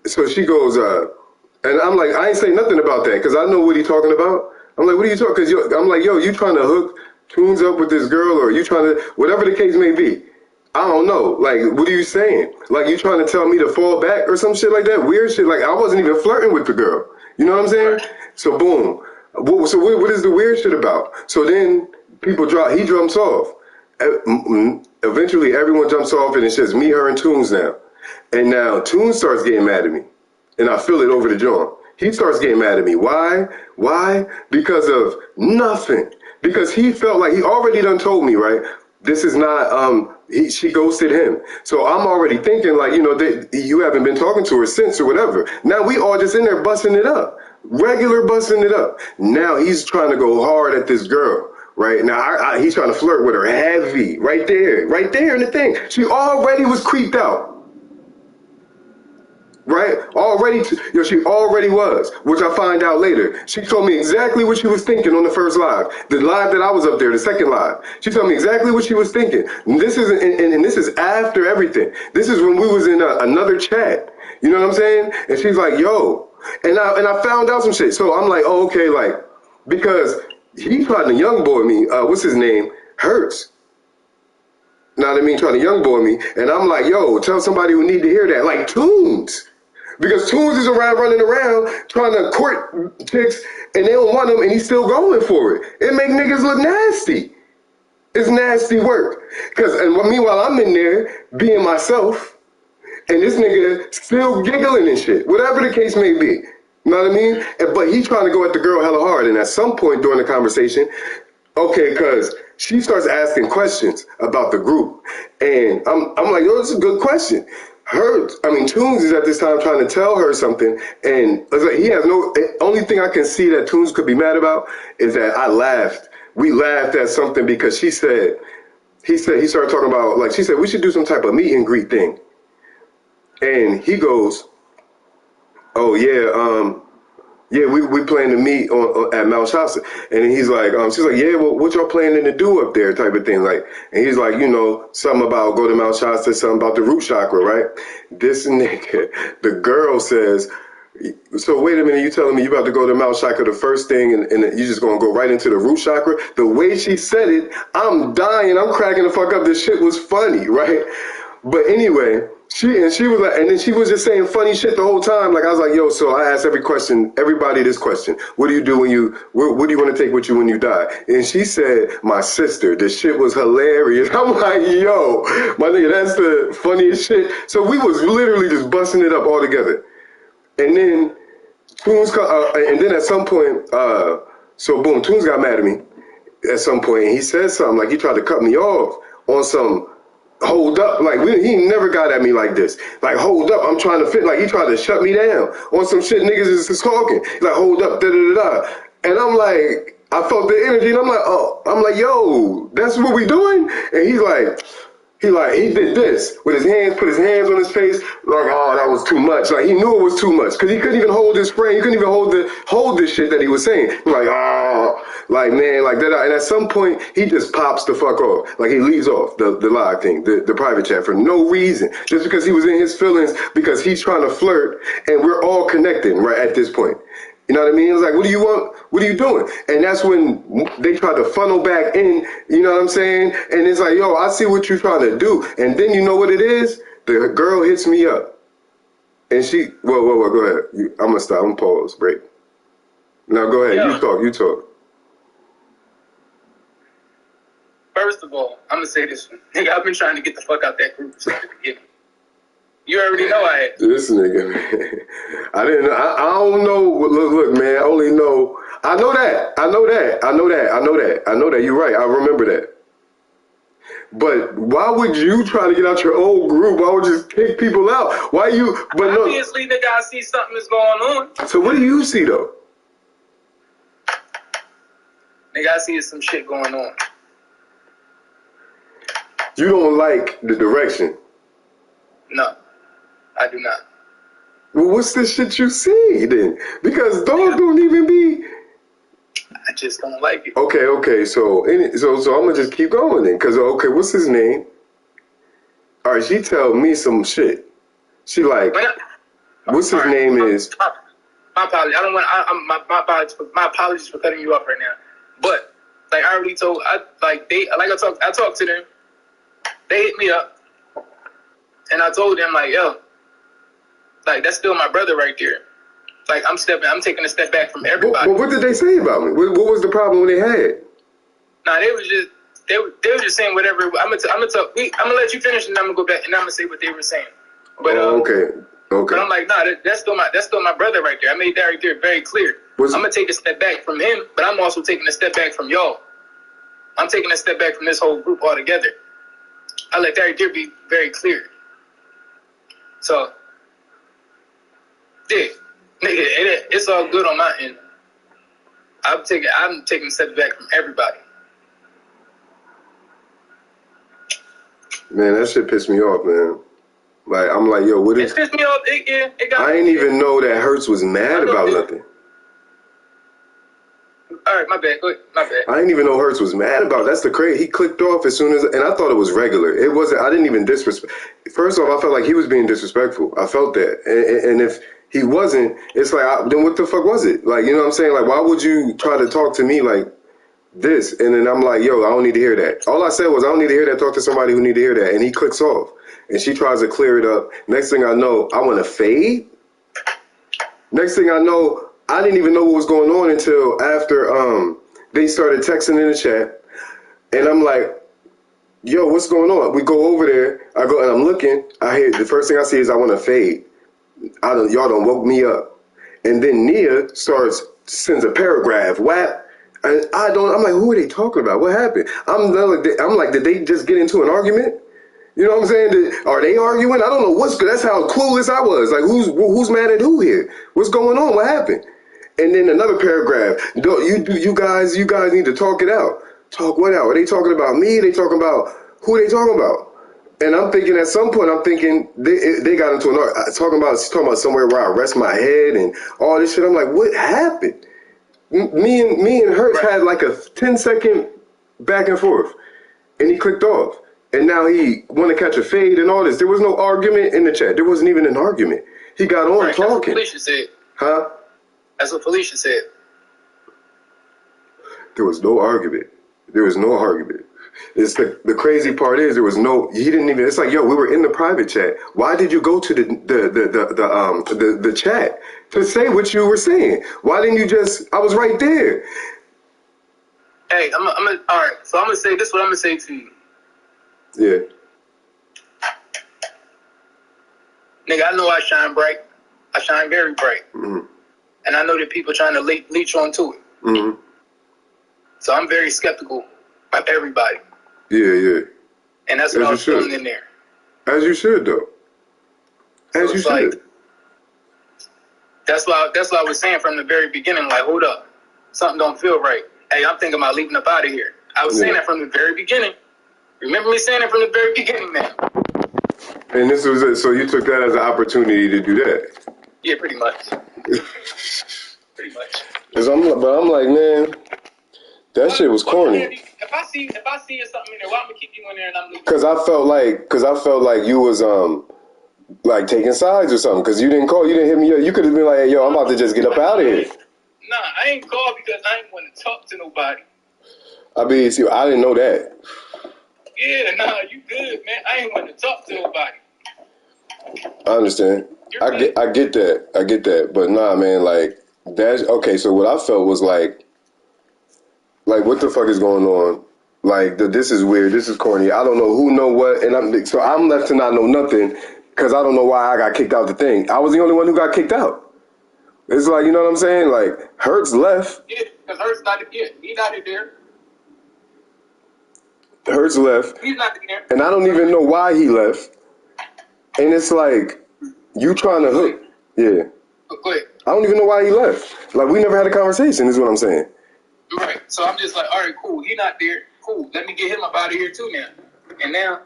so she goes, and I'm like, I ain't say nothing about that, because I know what he talking about. I'm like, what are you talking, because I'm like, yo, you trying to hook Tunes up with this girl, or you trying to, whatever the case may be. I don't know. Like, what are you saying? Like, you trying to tell me to fall back or some shit like that? Weird shit. Like, I wasn't even flirting with the girl. You know what I'm saying? Right. So boom. So what is the weird shit about? So then he jumps off. Eventually everyone jumps off and it's just me, her, and Tunes now. And now Tunes starts getting mad at me. And I feel it over the jaw. He starts getting mad at me. Why? Because of nothing. Because he felt like he already done told me, right? This is not, she ghosted him. So I'm already thinking like, you haven't been talking to her since or whatever. Now we all just in there busting it up. Regular busting it up. Now he's trying to go hard at this girl. Right now, he's trying to flirt with her heavy, right there in the thing. She already was creeped out, right? She already was, which I find out later. She told me exactly what she was thinking on the first live, the live that I was up there, the second live. She told me exactly what she was thinking. And this is after everything. This is when we was in another chat. You know what I'm saying? And she's like, yo, and I found out some shit. So I'm like, oh, okay, like because. He tried to young boy me, what's his name? Hertz. Know what I mean? Trying to young boy me. And I'm like, yo, tell somebody who need to hear that. Like Tunes. Because Tunes is running around trying to court chicks and they don't want him and he's still going for it. It make niggas look nasty. It's nasty work. And meanwhile, I'm in there being myself and this nigga still giggling and shit. Whatever the case may be. You know what I mean? But he's trying to go at the girl hella hard. And at some point during the conversation, okay, because she starts asking questions about the group. And I'm like, yo, this is a good question. Tunes is at this time trying to tell her something. And it's like, he has only thing I can see that Tunes could be mad about is that I laughed. We laughed at something because he started talking about, like, she said, we should do some type of meet and greet thing. And he goes, oh yeah, we plan to meet at Mal's house, and he's like, she's like, yeah, well, what y'all planning to do up there, type of thing, like, and he's like, something about go to Mal's house, something about the root chakra, right? This nigga, the girl says, so wait a minute, you telling me you about to go to Mal's chakra the first thing, and you just gonna go right into the root chakra? The way she said it, I'm dying, I'm cracking the fuck up. This shit was funny, right? But anyway. She was like, and then she was just saying funny shit the whole time. Like I was like, yo, so I asked everybody this question. What do you do what do you want to take with you when you die? And she said, my sister. This shit was hilarious. I'm like, yo, my nigga, that's the funniest shit. So we was literally just busting it up all together. And then Tunes, and then at some point, so boom, Tunes got mad at me. at some point, and he said something like he tried to cut me off on some hold up. Like, he never got at me like this. Like, hold up, I'm trying to fit. Like, he tried to shut me down on some shit niggas is talking. Like, hold up, da-da-da-da. And I'm like, I felt the energy, and I'm like, oh, I'm like, yo, that's what we doing? And he's like, he did this with his hands, put his hands on his face, like, oh, that was too much. Like, he knew it was too much because he couldn't even hold his frame. He couldn't even hold this shit that he was saying. Like, oh, like, man, like that. And at some point, he just pops the fuck off. Like, he leaves off the live thing, the private chat for no reason, just because he was in his feelings because he's trying to flirt, and we're all connecting right at this point. You know what I mean? It's like, what do you want? What are you doing? And that's when they try to funnel back in, you know what I'm saying? And it's like, yo, I see what you're trying to do. And then you know what it is? The girl hits me up. And she, whoa, go ahead. I'm going to stop. I'm going to pause, break. Now go ahead. Yo. You talk. First of all, I'm going to say this one. Nigga, I've been trying to get the fuck out that group since the beginning. You already know I had. This nigga, man. I don't know. Look, man. I only know. I know that. You're right. I remember that. But why would you try to get out your old group? Why would you just kick people out? Why you? But no. Obviously, nigga, I see something is going on. So what do you see though? Nigga, I see some shit going on. You don't like the direction. No. I do not. Well, what's the shit you see then? Because dog don't even be. I just don't like it. Okay. So I'm gonna just keep going then. Cause okay, what's his name? All right, she tell me some shit. She like, what's his name is? My apologies. I don't want. My apologies for cutting you off right now. But like I already told, I talked to them. They hit me up, and I told them like, yo. Like, that's still my brother right there. Like, I'm taking a step back from everybody. Well, what did they say about me? What was the problem they had? Nah, they were just saying whatever. I'm gonna let you finish, and I'm gonna go back and I'm gonna say what they were saying. But okay. But I'm like, nah, that's still my brother right there. I made that right there very clear. I'm gonna take a step back from him, but I'm also taking a step back from y'all. I'm taking a step back from this whole group altogether. I let that right there be very clear. So. Yeah, nigga, it's all good on my end. I'm taking a step back from everybody. Man, that shit pissed me off, man. Like, I'm like, yo, what is... It pissed me off. It got I didn't even know that Hertz was mad about nothing. All right, my bad. Go ahead. My bad. I didn't even know Hertz was mad about it. That's the crazy. He clicked off as soon as... And I thought it was regular. It wasn't... I didn't even disrespect... First off, I felt like he was being disrespectful. I felt that. And if... he wasn't, it's like, then what the fuck was it? Like, you know what I'm saying? Like, why would you try to talk to me like this? And then I'm like, yo, I don't need to hear that. All I said was, I don't need to hear that. Talk to somebody who need to hear that. And he clicks off. And she tries to clear it up. Next thing I know, I want to fade. Next thing I know, I didn't even know what was going on until after they started texting in the chat. And I'm like, yo, what's going on? We go over there. I go and I'm looking. I hear the first thing I see is I want to fade. Y'all done woke me up. And then Nia sends a paragraph. Whap. And I'm like, who are they talking about? What happened? I'm like, did they just get into an argument? You know what I'm saying? Are they arguing? I don't know that's how clueless I was. Like, who's mad at who here? What's going on? What happened? And then another paragraph. You guys need to talk it out. Talk what out? Are they talking about me? They talking about who are they talking about? And I'm thinking at some point, they got into an talking about somewhere where I rest my head and all this shit. I'm like, what happened? Me and Hertz had like a 10-second back and forth, and he clicked off. And now he want to catch a fade and all this. There was no argument in the chat. There wasn't even an argument. He got on talking. That's what Felicia said. Huh? That's what Felicia said. There was no argument. It's the crazy part is he didn't even. It's like, yo, we were in the private chat. Why did you go to the chat to say what you were saying? Why didn't you just? I was right there. Hey, all right. So I'm gonna say this. What I'm gonna say to you. Yeah. Nigga, I know I shine bright. I shine very bright. Mm-hmm. And I know that people trying to leech onto it. Mm-hmm. So I'm very skeptical of everybody. Yeah. And that's what I was feeling in there. As you should, though. As you should. Like, that's why I was saying from the very beginning, like, hold up. Something don't feel right. Hey, I'm thinking about leaving up out of here. I was saying that from the very beginning. Remember me saying that from the very beginning, man. And this was it. So you took that as an opportunity to do that? Yeah, pretty much. Pretty much. But I'm like, man, that shit was corny. If I see something in there, why I'm gonna keep you in there and I'm leaving? Cause I felt like you was like taking sides or something. Cause you didn't hit me up. You could have been like, hey, yo, I'm about to just get up out of here. Nah, I ain't called because I ain't want to talk to nobody. I mean, see, I didn't know that. Yeah, nah, you good, man. I ain't want to talk to nobody. I understand. I get that. But nah, man, like that's okay. So what I felt was like what the fuck is going on? Like this is weird. This is corny. I don't know who know what, and I'm left to not know nothing because I don't know why I got kicked out the thing. I was the only one who got kicked out. It's like, you know what I'm saying? Like Hertz left. Yeah, because Hertz not here. He not there. Hertz left. He's not there. And I don't even know why he left. And it's like, you trying to hook. Yeah. Go ahead. I don't even know why he left. Like, we never had a conversation, is what I'm saying. Right. So I'm just like, all right, cool. He not there. Cool. Let me get him up out of here, too, now. And now,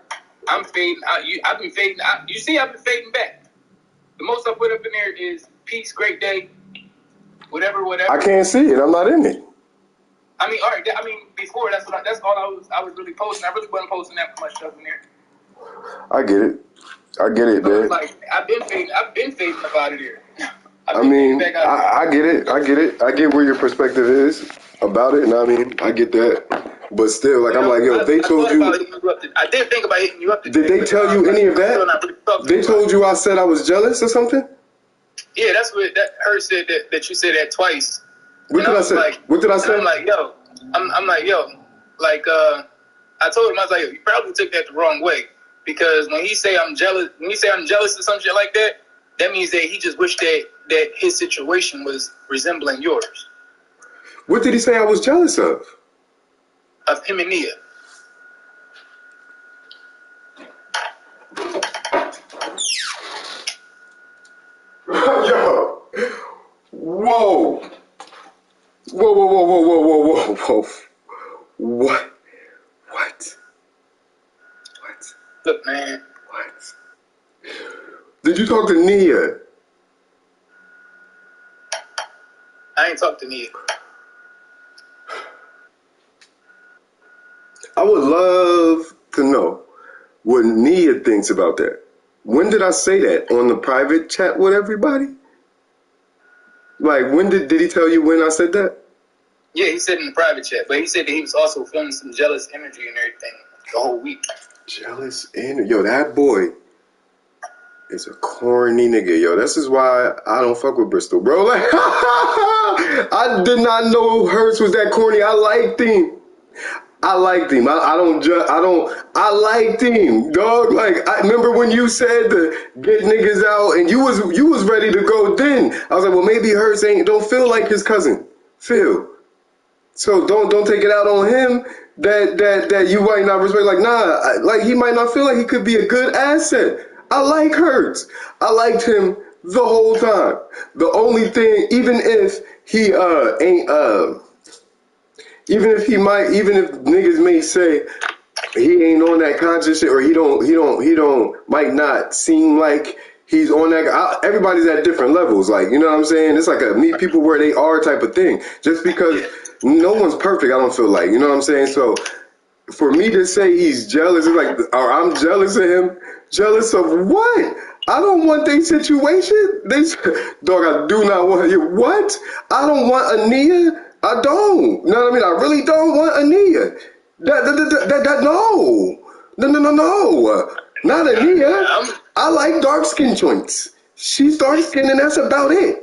I'm fading out. I've been fading out. You see, I've been fading back. The most I put up in there is peace, great day, whatever. I can't see it. I'm not in it. I mean, all right. I mean, before, that's all I was really posting. I really wasn't posting that much stuff in there. I get it, So man. like, I've been fading up out of there. I mean, I get it. I get where your perspective is about it, and I mean, I get that. But still, like, I'm like, yo, they told you. I did think about hitting you up. Did they tell you any of that? They told you I said I was jealous or something? Yeah, that's what her said that you said that twice. What did I say? What did I say? I'm like, yo, like, I told him, I was like, you probably took that the wrong way. Because when he say I'm jealous or some shit like that, that means that he just wished that his situation was resembling yours. What did he say I was jealous of? Of him and Nia. Yo. Whoa. What? Look, man. What? Did you talk to Nia? I ain't talked to Nia. I would love to know what Nia thinks about that. When did I say that? On the private chat with everybody? Like, when did he tell you when I said that? Yeah, he said in the private chat, but he said that he was also feeling some jealous energy and everything the whole week. Jealous energy? Yo, that boy is a corny nigga. Yo, this is why I don't fuck with Bristol, bro. Like, I did not know Hertz was that corny. I liked him. I liked him, dog. Like, I remember when you said to get niggas out, and you was ready to go. Then I was like, well, maybe Hertz don't feel like his cousin, Phil. So don't take it out on him that you might not respect. Like, nah, like he might not feel like he could be a good asset. I like Hertz. I liked him the whole time. The only thing, even if he even if niggas may say he ain't on that conscious shit, or he might not seem like he's on that. Everybody's at different levels. Like, you know what I'm saying? It's like a meet people where they are type of thing. Just because no one's perfect, I don't feel like. You know what I'm saying? So for me to say he's jealous, it's like, or I'm jealous of him. Jealous of what? I don't want their situation. Dog, I do not want you. What? I don't want a Nia. I don't. You know what I mean? I really don't want a Nia. No. Not a Nia. I like dark-skinned joints. She's dark-skinned, and that's about it.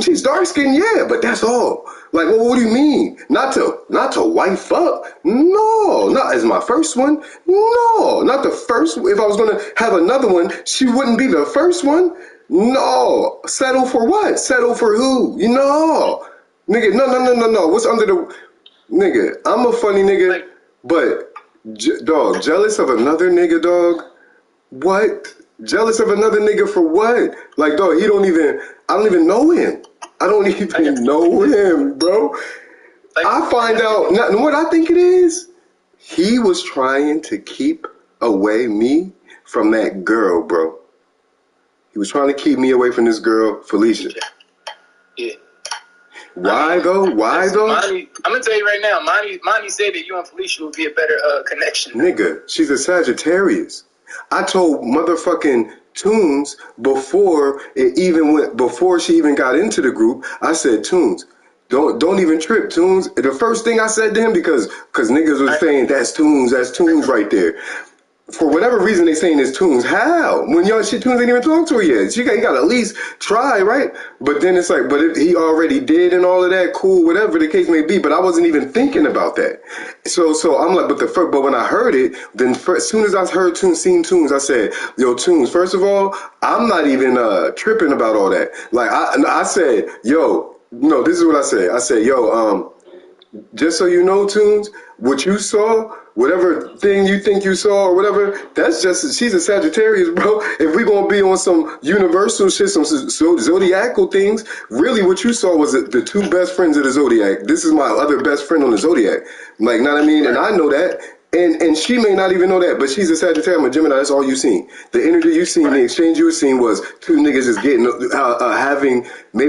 She's dark-skinned, yeah, but that's all. Like, well, what do you mean? Not to wife up? No, not as my first one. No, not the first. If I was gonna have another one, she wouldn't be the first one. No, settle for what? Settle for who? You know, nigga, no. Nigga, I'm a funny nigga, Like, but dog, jealous of another nigga, dog. What? Jealous of another nigga for what? Like, dog, I don't even know him. I don't even know him, bro. I find out, what I think it is? He was trying to keep away me from that girl, bro. He was trying to keep me away from this girl, Felicia. Yeah. Why though? Monty, I'm gonna tell you right now, Monty said that you and Felicia would be a better connection. Nigga, she's a Sagittarius. I told motherfucking Tunes before she even got into the group, I said, Tunes, don't even trip, Tunes. The first thing I said to him, because niggas was saying, that's Tunes right there. For whatever reason, they saying it's Tunes. How? When Tunes ain't even talked to her yet. You got to at least try, right? But then it's like, he already did and all of that. Cool, whatever the case may be. But I wasn't even thinking about that. So I'm like, but when I heard it, then as soon as I heard Tunes, seen Tunes, I said, yo, Tunes, first of all, I'm not even tripping about all that. Like, I said, yo, no, this is what I said. I said, yo, just so you know, Tunes, what you saw, whatever thing you think you saw or whatever, she's a Sagittarius, bro. If we gonna be on some universal shit, some zodiacal things, really what you saw was the two best friends of the zodiac. This is my other best friend on the zodiac. Like, know what I mean? And I know that. And she may not even know that, but she's a Sagittarius. I'm a Gemini. That's all you seen. The energy you seen, the exchange you seen was two niggas just getting,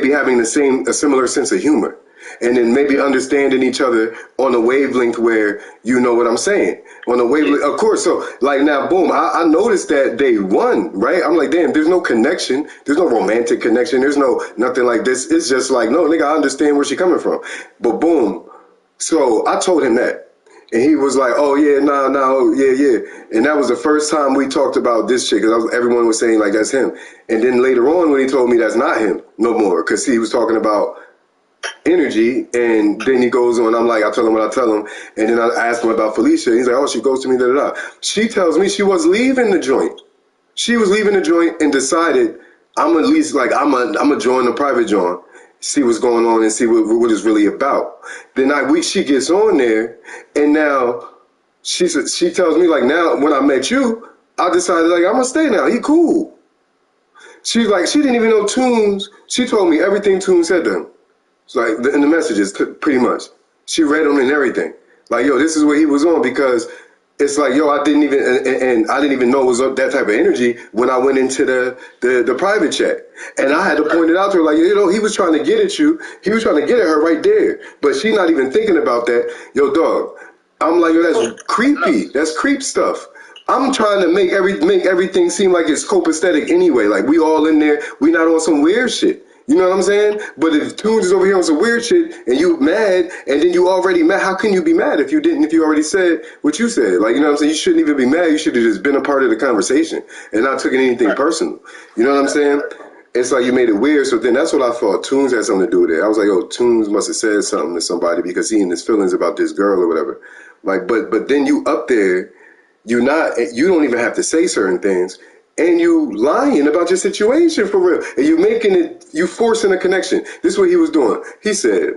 having a similar sense of humor. And then maybe understanding each other on a wavelength where you know what I'm saying. On a wavelength, of course. So, like, now, boom, I noticed that day one, right? I'm like, damn, there's no connection. There's no romantic connection. There's nothing like this. It's just like, no, nigga, I understand where she coming from. But boom. So I told him that. And he was like, oh, yeah, yeah. And that was the first time we talked about this chick, because everyone was saying, like, that's him. And then later on when he told me that's not him no more, because he was talking about energy, and then he goes on, I tell him what I tell him, and then I asked him about Felicia. He's like, oh, she goes to me, da-da-da. She tells me she was leaving the joint. She was leaving the joint and decided, I'm gonna join the private joint, see what's going on and see what it's really about. Then she gets on there, and now she tells me, like, now when I met you, I decided, like, I'm gonna stay now. He cool. She's like, she didn't even know Tunes. She told me everything Tunes said to him. So, like, in the messages, pretty much. She read them and everything. Like, yo, this is what he was on, because it's like, yo, I didn't even know it was that type of energy when I went into the private chat. And I had to point it out to her, like, you know, he was trying to get at you. He was trying to get at her right there. But she not even thinking about that. Yo, dog, I'm like, yo, that's creepy. That's creep stuff. I'm trying to make everything seem like it's copacetic anyway. Like, we all in there. We not on some weird shit. You know what I'm saying? But if Tunes is over here on some weird shit and you mad, and then you already mad, how can you be mad if you already said what you said? Like, you know what I'm saying? You shouldn't even be mad. You should have just been a part of the conversation and not taking anything personal. You know what I'm saying? It's like you made it weird. So then that's what I thought. Tunes had something to do with it. I was like, oh, Tunes must have said something to somebody because he in his feelings about this girl or whatever. Like, but then you up there, you don't even have to say certain things. And you lying about your situation for real. And you forcing a connection. This is what he was doing. He said,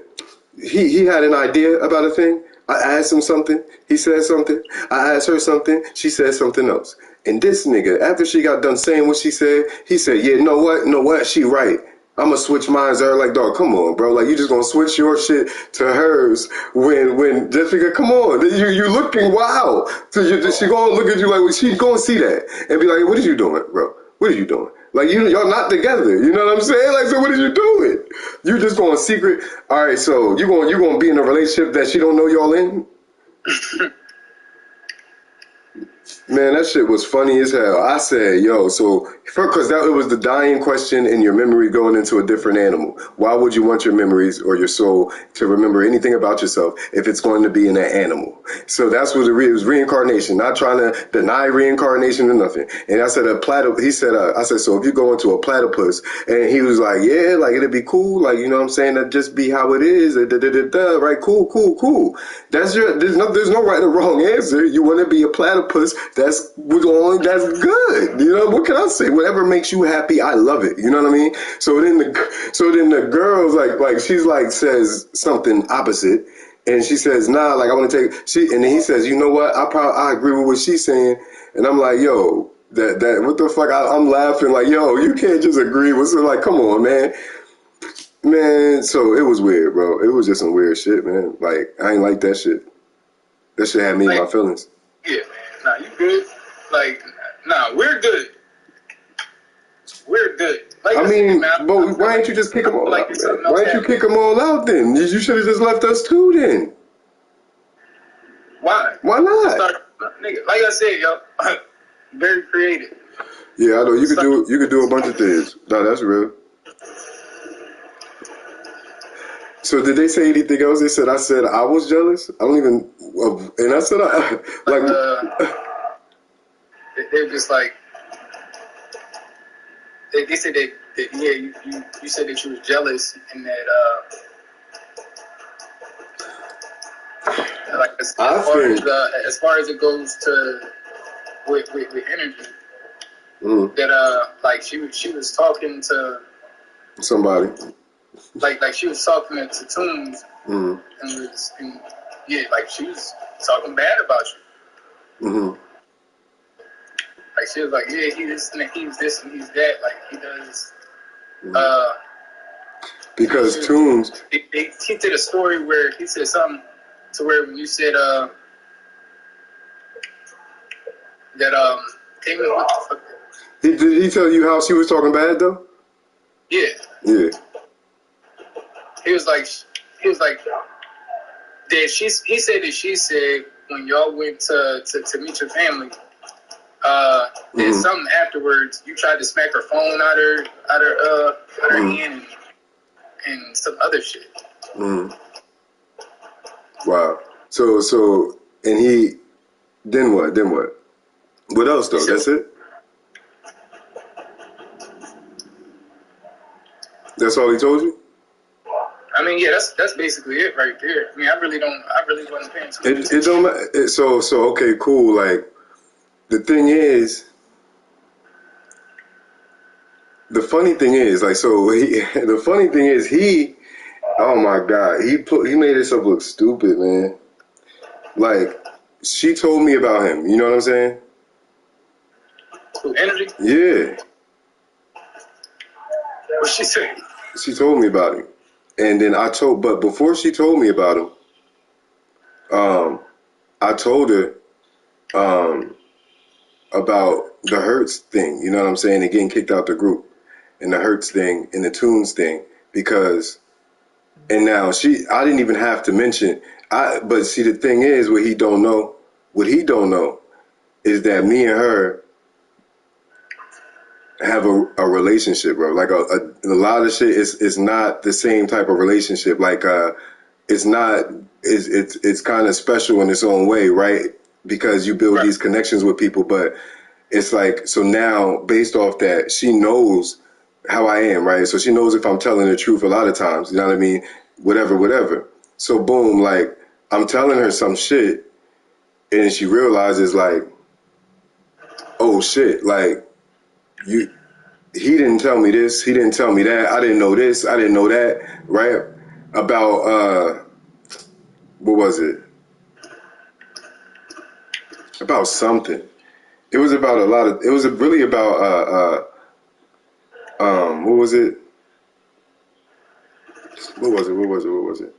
he had an idea about a thing. I asked him something. He said something. I asked her something. She said something else. And this nigga, after she got done saying what she said, he said, yeah, know what? She right. I'm going to switch mines to her. Like, dog, come on, bro. Like, you just going to switch your shit to hers when just because, come on. You looking wild. So she going to look at you like, well, she going to see that and be like, what are you doing, bro? What are you doing? Like, y'all not together. You know what I'm saying? Like, so what are you doing? You just going secret. All right, so you going to be in a relationship that she don't know y'all in? Man, that shit was funny as hell. I said, yo, so, because it was the dying question in your memory going into a different animal. Why would you want your memories or your soul to remember anything about yourself if it's going to be in an animal? So that's what it was, reincarnation, not trying to deny reincarnation or nothing. And I said, I said, so if you go into a platypus, and he was like, yeah, like, it'd be cool. Like, you know what I'm saying? That'd just be how it is. Right? Cool. There's no right or wrong answer. You want to be a platypus. That's good. You know, what can I say? Whatever makes you happy, I love it. You know what I mean? So then the girl's like she's like says something opposite, And she says, nah, like I want to take and then he says, you know what? I agree with what she's saying. And I'm like, yo, that what the fuck? I'm laughing like, yo, you can't just agree with it. Like, come on, man. Man, so it was weird, bro. It was just some weird shit, man. Like, I ain't like that shit. That shit had me in my feelings. Yeah, man. Nah, you good. Like, nah, we're good. We're good. Like I mean, but why didn't you just kick them all out, man? Why didn't you kick them all out then? You should have just left us two then. Why? Why not? Nigga, like I said, yo, very creative. Yeah, I know. You could do a bunch of things. No, that's real. So did they say anything else? They said I was jealous. I don't even. And I said they were just like. They said that yeah, you said that you was jealous and that like as far as it goes to with energy, that like she was talking to somebody, like she was talking to Tunes, and yeah, like she was talking bad about you. Like she was like, yeah, he's this and he's that. Like he does. Because Tunes. He did a story where he said something to where when you said that came in what the fuck. Did he tell you how she was talking bad though? Yeah. Yeah. He was like that he said that she said when y'all went to meet your family. Then something afterwards, you tried to smack her phone out her hand and some other shit. Wow. So and he then what? What else though? That's it? That's all he told you? I mean, yeah, that's basically it right there. I mean, I really wasn't paying attention. It don't matter. So okay, cool. Like the thing is. The funny thing is, oh my God, he made himself look stupid, man. Like, she told me about him, you know what I'm saying? Energy? Yeah. What she say? She told me about him. And then but before she told me about him, I told her, about the Hertz thing, you know what I'm saying, and getting kicked out the group. And the Hertz thing and the Tunes thing, because, and now I didn't even have to mention, but see the thing is, what he don't know is that me and her have a relationship, bro. Like a lot of shit is not the same type of relationship. Like it's kind of special in its own way, right? Because you build these connections with people, but it's like, so now based off that, she knows how I am, right? So she knows if I'm telling the truth a lot of times, you know what I mean? Whatever. So boom, like I'm telling her some shit and she realizes like, oh shit, like he didn't tell me this, he didn't tell me that, I didn't know this, I didn't know that, right? About, what was it? About something. It was about it was really about, what was it? What was it?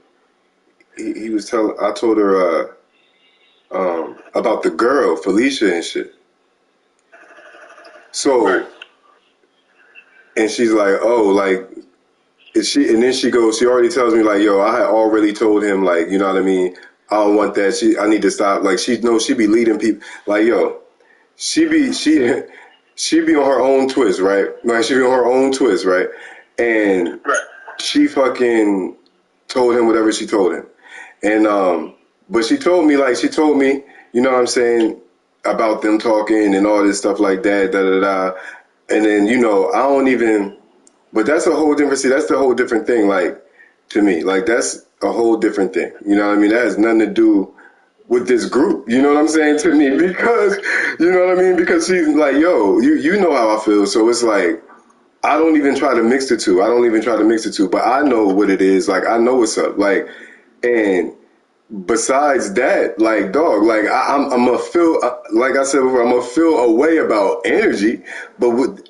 He was I told her, about the girl, Felicia and shit. So, and she's like, oh, like, and then she already tells me like, yo, I had already told him like, you know what I mean? I don't want that. I need to stop. Like, she be leading people. Like, yo, she be on her own twist, right? Like, she be on her own twist, right? And she fucking told him whatever she told him. And, but she told me, you know what I'm saying, about them talking and all this stuff like that, And then, you know, I don't even, but that's a whole different, that's the whole different thing, like, to me. Like, that's a whole different thing. You know what I mean? That has nothing to do with this group. You know what I'm saying, to me? Because, you know what I mean? Because she's like, yo, you know how I feel. So it's like, I don't even try to mix the two. But I know what it is. Like, I know what's up. Like, and besides that, like, dog, like I'm gonna feel, like I said before, I'm gonna feel a way about energy, but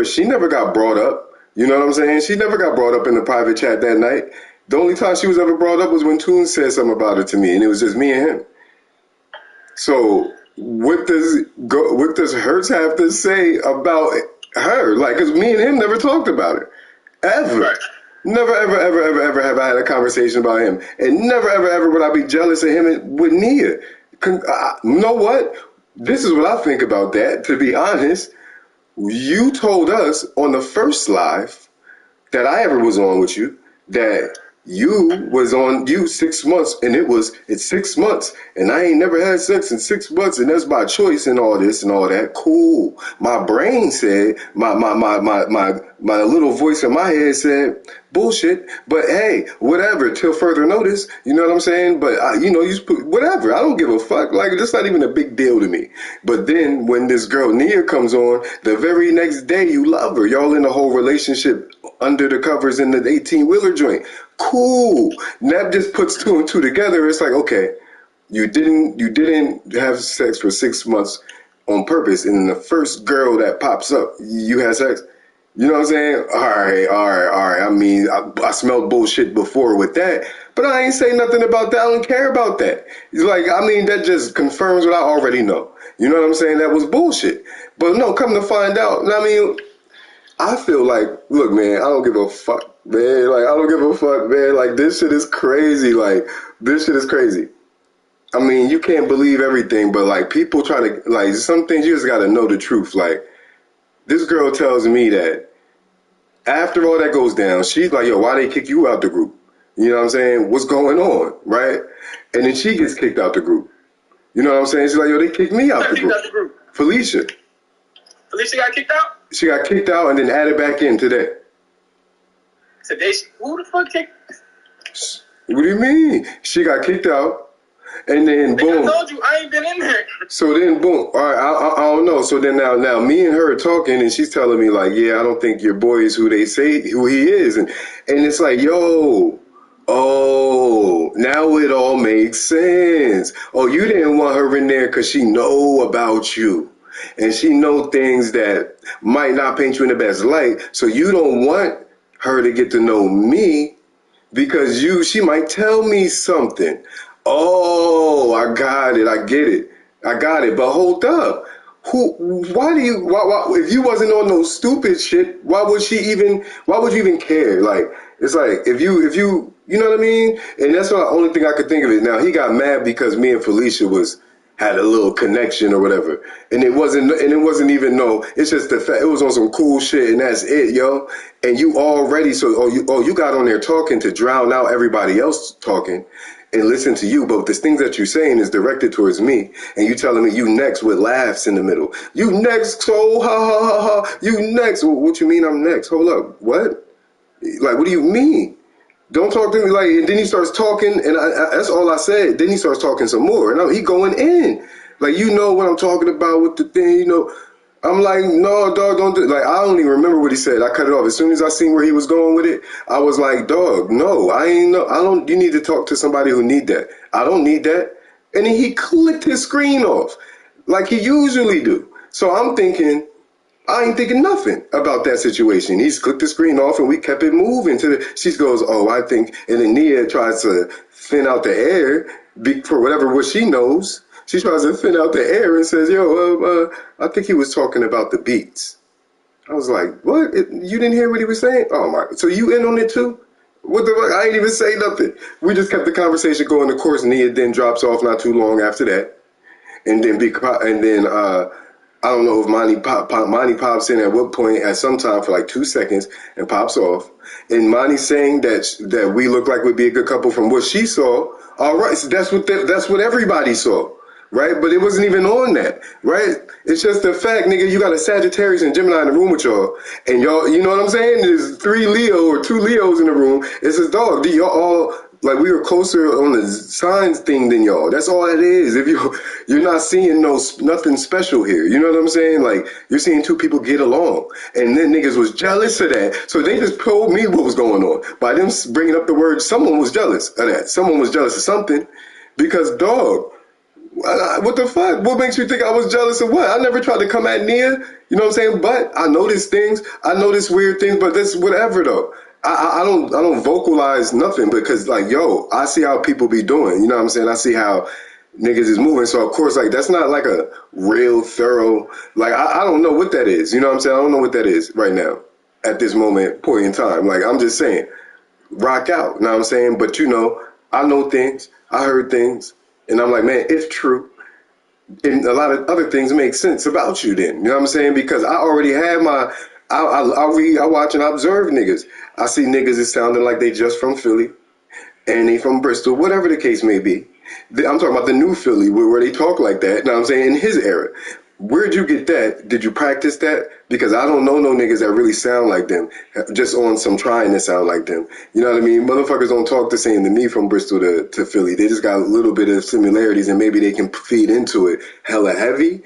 she never got brought up. You know what I'm saying? She never got brought up in the private chat that night. The only time she was ever brought up was when Toon said something about her to me, and it was just me and him. So what does Hertz have to say about her? Like, because me and him never talked about it ever. Right. Never, ever have I had a conversation about him, and never, ever would I be jealous of him with Nia. You know what? This is what I think about that. To be honest, you told us on the first live that I ever was on with you that you was on 6 months, and it's 6 months, and I ain't never had sex in 6 months, and that's by choice and all this and all that. Cool. My brain said, my little voice in my head said, bullshit. But hey, whatever, till further notice. You know what I'm saying? But whatever. I don't give a fuck. Like, that's not even a big deal to me. But then when this girl Nia comes on, the very next day you love her. Y'all in a whole relationship under the covers in the 18-wheeler joint. Cool. And that just puts two and two together. It's like, okay, you didn't have sex for 6 months on purpose, and the first girl that pops up, you had sex. You know what I'm saying? All right. I mean, I smelled bullshit before with that, but I ain't say nothing about that. I don't care about that. It's like, I mean, that just confirms what I already know. You know what I'm saying? That was bullshit. But no, come to find out, I mean, I feel like, look, man, I don't give a fuck, man. Like, I don't give a fuck, man. Like, this shit is crazy. Like, this shit is crazy. I mean, you can't believe everything, but, like, people try to, like, some things you just got to know the truth. Like, this girl tells me that after all that goes down, she's like, yo, why they kick you out the group? You know what I'm saying? What's going on, right? And then she gets kicked out the group. You know what I'm saying? She's like, yo, they kicked me out the group. Felicia got kicked out? She got kicked out and then added back in today. Today? Who the fuck kicked? What do you mean? She got kicked out. And then boom. I told you, I ain't been in there. So then boom. All right, I don't know. So then now me and her are talking, and she's telling me like, yeah, I don't think your boy is who they say who he is, and it's like, yo, oh, now it all makes sense. Oh, you didn't want her in there because she know about you, and she know things that might not paint you in the best light. So you don't want her to get to know me because she might tell me something. Oh, I got it. I get it. I got it. But hold up. Why if you wasn't on no stupid shit, why would you even care? Like, it's like, if you know what I mean? And that's the only thing I could think of it. Now, he got mad because me and Felicia had a little connection or whatever. And it wasn't even it's just the fact it was on some cool shit and that's it, yo. And you already, you got on there talking to drown out everybody else talking and listen to you, but the things that you're saying is directed towards me, and you telling me you next with laughs in the middle. You next, so ha ha ha ha. You next. What you mean I'm next? Hold up. What? Like, what do you mean? Don't talk to me like. And then he starts talking, and that's all I said. Then he starts talking some more, and he going in. Like, you know what I'm talking about with the thing, you know. I'm like, no, dog, don't do it. Like, I don't even remember what he said. I cut it off. As soon as I seen where he was going with it, I was like, dog, no, you need to talk to somebody who need that. I don't need that. And then he clicked his screen off like he usually do. So I'm thinking, I ain't thinking nothing about that situation. He's clicked the screen off and we kept it moving she goes, oh, I think, and then Nia tries to thin out the air for what she knows. She tries to thin out the air and says, yo, I think he was talking about the beats. I was like, what? You didn't hear what he was saying? Oh, my. So you in on it, too? What the fuck? I ain't even say nothing. We just kept the conversation going. Of course, Nia then drops off not too long after that. And then I don't know if Monty pops in at what point at some time for like 2 seconds and pops off. And Monty's saying that we look like we'd be a good couple from what she saw. All right, so that's what everybody saw. Right? But it wasn't even on that, right? It's just the fact, nigga, you got a Sagittarius and Gemini in the room with y'all, and y'all, you know what I'm saying? There's 3 Leo or 2 Leos in the room. It's his dog. Y'all all, like, we were closer on the signs thing than y'all. That's all it is. If you're not seeing nothing special here. You know what I'm saying? Like, you're seeing 2 people get along, and then niggas was jealous of that. So they just told me what was going on by them bringing up the word. Someone was jealous of that. Someone was jealous of something. Because, dog, what the fuck? What makes you think I was jealous of what? I never tried to come at Nia, you know what I'm saying? But I notice things, I notice weird things, but that's whatever though. I don't vocalize nothing because like, yo, I see how people be doing, you know what I'm saying? I see how niggas is moving. So of course, like that's not like a real thorough, like I don't know what that is, you know what I'm saying? I don't know what that is right now at this point in time. Like I'm just saying, rock out, you know what I'm saying? But you know, I know things, I heard things, and I'm like, man, it's true. And a lot of other things make sense about you then. You know what I'm saying? Because I already have my, I read, I watch and I observe niggas. I see niggas is sounding like they just from Philly and they from Bristol, whatever the case may be. I'm talking about the new Philly where they talk like that. You know what I'm saying? In his era. Where'd you get that? Did you practice that? Because I don't know no niggas that really sound like them, just on some trying to sound like them. You know what I mean? Motherfuckers don't talk the same to me from Bristol to Philly. They just got a little bit of similarities and maybe they can feed into it hella heavy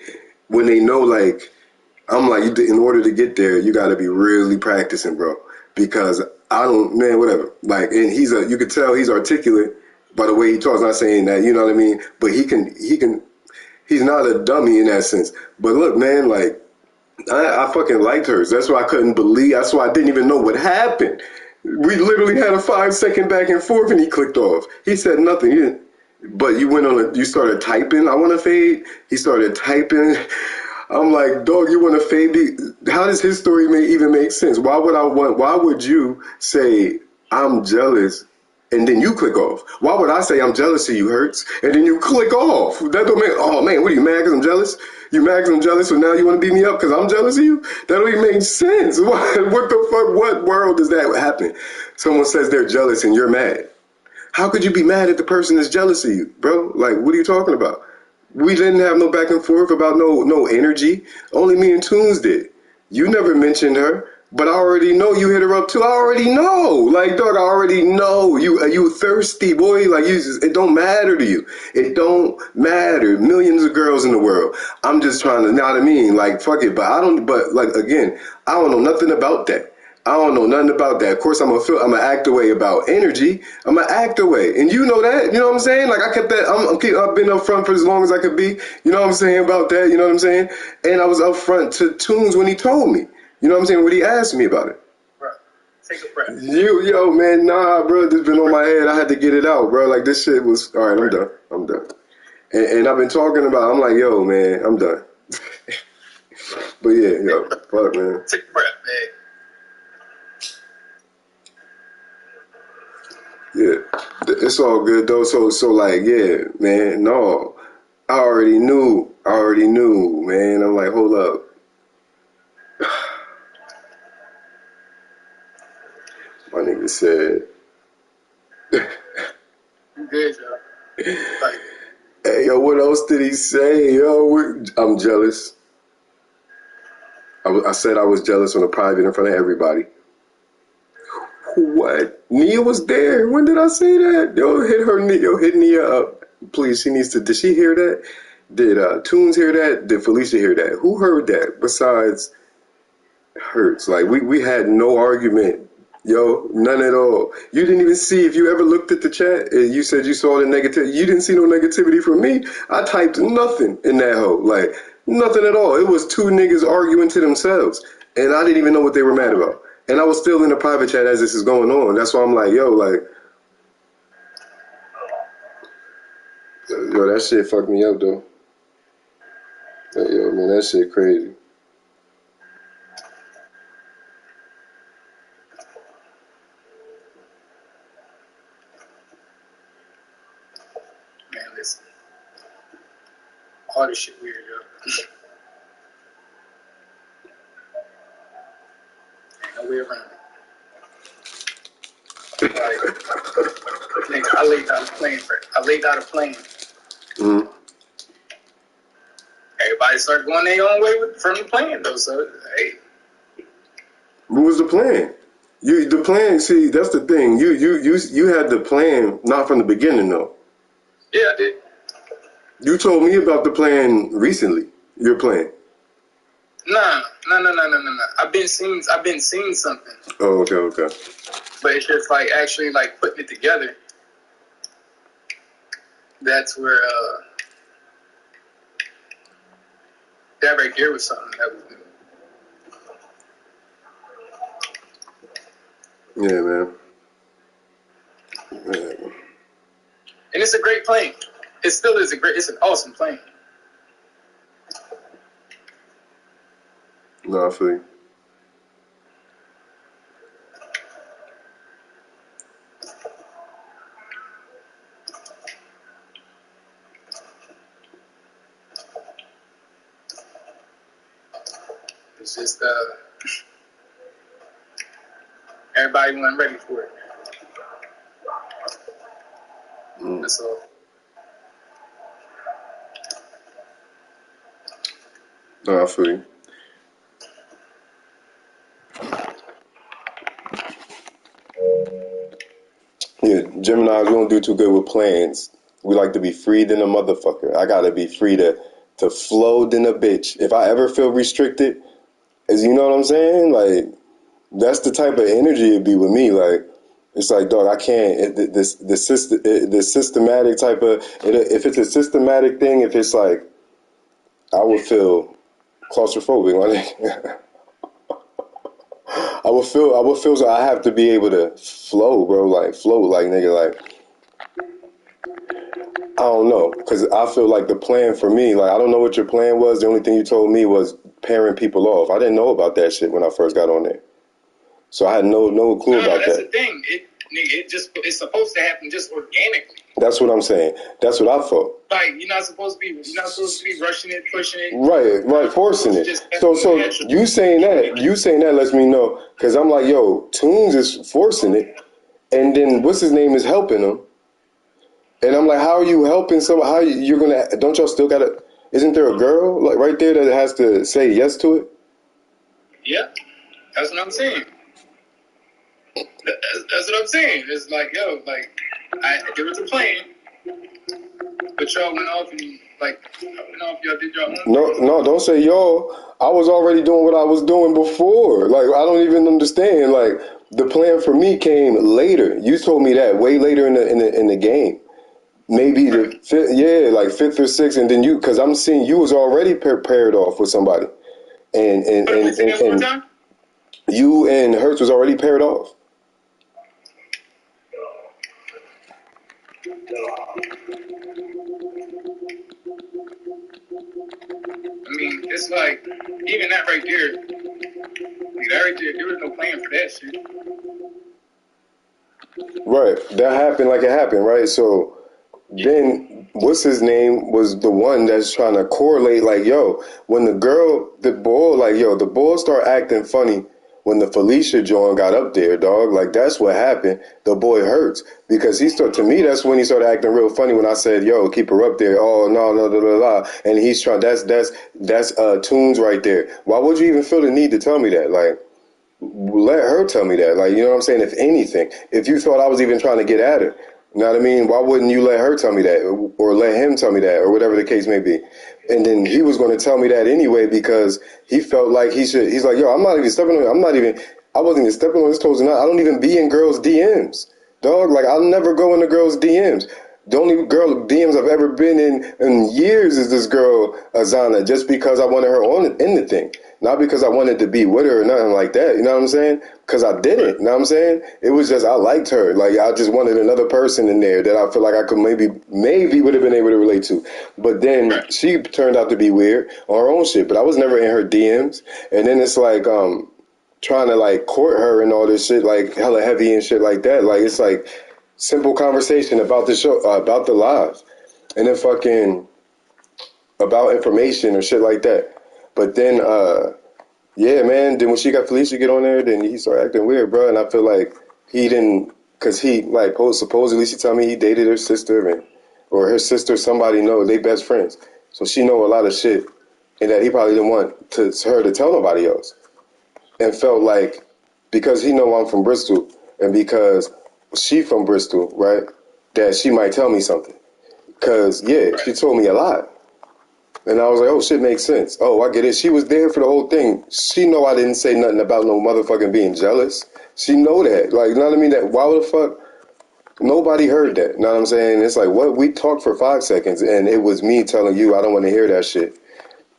when they know like, I'm like, in order to get there, you got to be really practicing, bro. Because I don't, man, whatever. Like, and you could tell he's articulate by the way he talks. Not saying that, you know what I mean? But he's not a dummy in that sense. But look, man, like, I fucking liked hers. That's why I couldn't believe. That's why I didn't even know what happened. We literally had a 5-second back and forth and he clicked off. He said nothing. He didn't. But you started typing, I want to fade. He started typing. I'm like, dog, you want to fade? How does his story even make sense? Why would you say I'm jealous and then you click off? Why would I say I'm jealous of you, Hurts, and then you click off? That don't make, oh man, what are you, mad because I'm jealous? You mad because I'm jealous, so now you want to beat me up because I'm jealous of you? That don't even make sense. What the fuck? What world does that happen? Someone says they're jealous and you're mad. How could you be mad at the person that's jealous of you, bro? Like, what are you talking about? We didn't have no back and forth about no energy. Only me and Toons did. You never mentioned her, but I already know you hit her up too. I already know. Like, dog, I already know. You thirsty, boy. Like, it don't matter to you. It don't matter. Millions of girls in the world. I'm just trying to, know what I mean? Like, fuck it. But like, again, I don't know nothing about that. I don't know nothing about that. Of course, I'm gonna act away about energy. I'm gonna act away, and you know that. You know what I'm saying? Like I kept that. I've been up front for as long as I could be. You know what I'm saying about that? You know what I'm saying? And I was up front to Toons when he told me. You know what I'm saying? When he asked me about it. Bro, take a breath. Yo, man, nah, bro. This been on my head. I had to get it out, bro. Like this shit was. All right, I'm done. And I've been talking about. I'm like, yo, man, I'm done. But yeah, yo, fuck, man. Take a breath, man. Yeah, it's all good though. So like, yeah, man, no, I already knew, man. I'm like, hold up. My nigga said, You good, yo. Like, hey, yo, what else did he say? Yo, I'm jealous. I said I was jealous on the private in front of everybody. What? Nia was there. When did I say that? Yo, hit Nia up. Please, did she hear that? Did Toons hear that? Did Felicia hear that? Who heard that besides Hurts? Like, we had no argument. Yo, none at all. You didn't even see, if you ever looked at the chat, you said you saw the negativity. You didn't see no negativity from me. I typed nothing in that hoe. Like, nothing at all. It was two niggas arguing to themselves. And I didn't even know what they were mad about. And I was still in the private chat as this is going on. That's why I'm like, yo, that shit fucked me up, though. Yo, man, that shit crazy. man, listen. All this shit weird, yo. Ain't no way around it. Like, nigga, I laid out a plane. Mm-hmm. Everybody started going their own way from the plane, though. So, hey. What was the plan? The plan. See, that's the thing. You had the plan not from the beginning, though. Yeah, I did. You told me about the plan recently. Your plan. No. I've been seeing something. Oh, okay. But it's just like actually like putting it together. that's where that right there was something that was new. Yeah, man. And it's a great plane. It still is it's an awesome plane. No, I feel you. It's just everybody wasn't ready for it. That's all. No, I feel you. Yeah, Geminis, we don't do too good with plans. We like to be free than a motherfucker. I gotta be free to flow than a bitch. If I ever feel restricted, you know what I'm saying? Like, that's the type of energy it'd be with me. Like, it's like, dog, I can't. The systematic type of. If it's a systematic thing, if it's like, I would feel claustrophobic. Like, I would feel so I have to be able to flow, bro. Like, flow, like, nigga, like. I don't know, because I feel like the plan for me, like, I don't know what your plan was. The only thing you told me was pairing people off. I didn't know about that shit when I first got on there. So I had no clue about that's that. That's the thing. It's supposed to happen just organically. That's what I'm saying. That's what I thought. Like, you're not supposed to be rushing it, pushing it. Right, forcing it. So you saying that lets me know, because I'm like, yo, Toons is forcing it, and then what's his name is helping him. And I'm like, how are you helping someone? How you're gonna? Don't y'all still gotta? Isn't there a girl like right there that has to say yes to it? Yeah, that's what I'm saying. That's what I'm saying. It's like, yo, like, there was a plan, but y'all went off and y'all did your own. No, don't say y'all. I was already doing what I was doing before. Like, I don't even understand. Like, the plan for me came later. You told me that way later in the game. Maybe the fifth or sixth, and then you, because I'm seeing you was already paired off with somebody, and you and Hertz was already paired off. I mean, it's like, even that right there, there was no plan for that shit. Right, that happened like it happened, right? So then, what's his name was the one that's trying to correlate, like, yo, when the boy start acting funny when the Felicia John got up there, dog. Like, that's what happened. The boy Hurts, because to me, that's when he started acting real funny when I said, yo, keep her up there. Oh, no, and he's trying, that's Tunes right there. Why would you even feel the need to tell me that? Like, let her tell me that. Like, you know what I'm saying? If anything, if you thought I was even trying to get at her, you know what I mean? Why wouldn't you let her tell me that, or let him tell me that, or whatever the case may be? And then he was going to tell me that anyway, because he felt like he should. He's like, yo, I wasn't even stepping on his toes. And I don't even be in girls' DMs, dog. Like, I'll never go into girls' DMs. The only girl DMs I've ever been in years is this girl, Azana, just because I wanted her in the thing. Not because I wanted to be with her or nothing like that. You know what I'm saying? Because I didn't. You know what I'm saying? It was just, I liked her. Like, I just wanted another person in there that I feel like I could maybe would have been able to relate to. But then she turned out to be weird on her own shit. But I was never in her DMs. And then it's like, trying to like court her and all this shit, like hella heavy and shit like that. Like, it's like simple conversation about the show, about the live. And then fucking about information or shit like that. But then, yeah, man, then when she got Felicia get on there, then he started acting weird, bro. And I feel like he didn't, because he, like, supposedly she told me he dated her sister, or her sister, somebody know, they best friends. So she know a lot of shit, and that he probably didn't want her to tell nobody else. And felt like, because he know I'm from Bristol, and because she from Bristol, right, that she might tell me something. Because, yeah, she told me a lot. And I was like, oh, shit makes sense. Oh, I get it. She was there for the whole thing. She know I didn't say nothing about no motherfucking being jealous. She know that. Like, you know what I mean? That, why the fuck? Nobody heard that. You know what I'm saying? It's like, what? We talked for 5 seconds, and it was me telling you I don't want to hear that shit.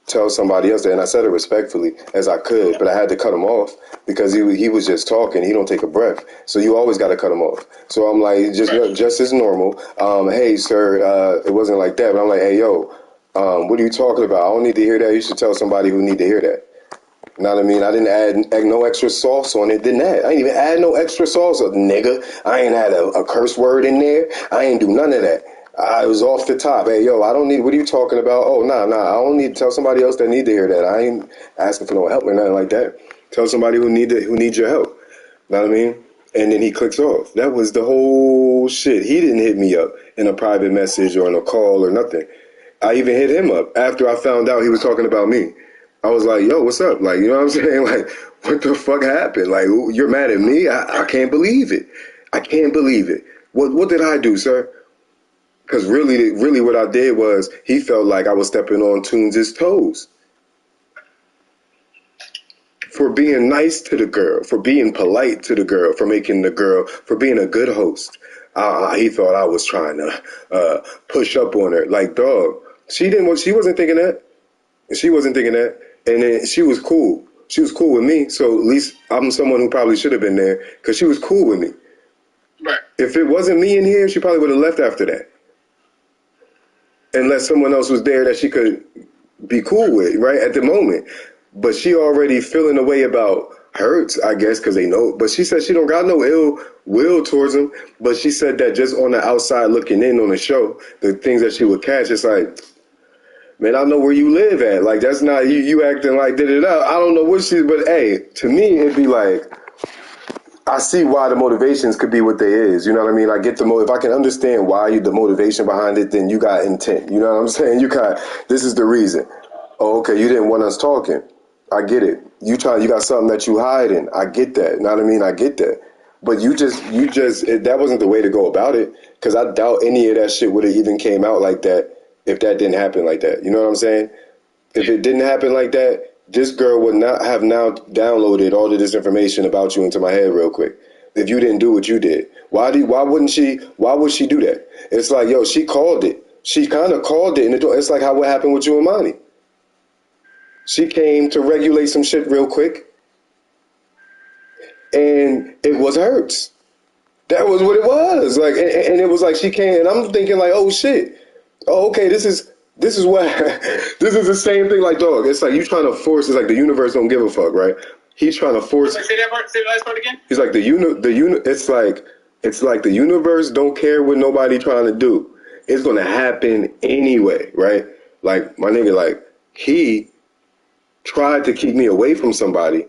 Tell somebody else that, and I said it respectfully as I could, but I had to cut him off because he was just talking. He don't take a breath, so you always got to cut him off. So I'm like, just as normal. Hey, sir, it wasn't like that, but I'm like, hey, yo, what are you talking about? I don't need to hear that. You should tell somebody who need to hear that. You know what I mean? I didn't add no extra sauce on it. I ain't even add no extra sauce, nigga. I ain't had a curse word in there. I ain't do none of that. I was off the top. Hey, yo, I don't need, what are you talking about? Oh, nah. I don't need to tell somebody else that need to hear that. I ain't asking for no help or nothing like that. Tell somebody who needs your help. Know what I mean? And then he clicks off. That was the whole shit. He didn't hit me up in a private message or in a call or nothing. I even hit him up after I found out he was talking about me. I was like, yo, what's up? Like, you know what I'm saying? Like, what the fuck happened? Like, you're mad at me? I can't believe it. I can't believe it. What did I do, sir? Because really what I did was he felt like I was stepping on Toons' toes. For being nice to the girl, for being polite to the girl, for being a good host. He thought I was trying to push up on her. Like, dog, she wasn't thinking that. She wasn't thinking that. And then she was cool. She was cool with me. So at least I'm someone who probably should have been there because she was cool with me. Right. If it wasn't me in here, she probably would have left after that. Unless someone else was there that she could be cool with, right, at the moment. But she already feeling a way about Hurts, I guess, because they know. But she said she don't got no ill will towards him. But she said that just on the outside looking in on the show, the things that she would catch, it's like, man, I know where you live at. Like, that's not you acting like da-da-da. I don't know what but hey, to me, it'd be like, I see why the motivations could be what they is. You know what I mean? I get if I can understand why the motivation behind it, then you got intent. You know what I'm saying? This is the reason. Oh, okay, you didn't want us talking. I get it. You got something that you hiding. I get that. You know what I mean? I get that. But that wasn't the way to go about it. Because I doubt any of that shit would have even came out like that if that didn't happen like that. You know what I'm saying? If it didn't happen like that, this girl would not have now downloaded all of this information about you into my head real quick. If you didn't do what you did, why would she do that? It's like, yo, she called it. She kind of called it, and it's like what happened with you and Monty. She came to regulate some shit real quick, and it was Hurts. That was what it was. Like, and it was like she came, and I'm thinking like, oh shit, oh okay, this is what this is the same thing. Like, dog, it's like you trying to force. It's like the universe don't give a fuck, right? He's trying to force. Say that part. Say the last part again. He's like it's like the universe don't care what nobody trying to do. It's gonna happen anyway, right? Like my nigga, like he tried to keep me away from somebody,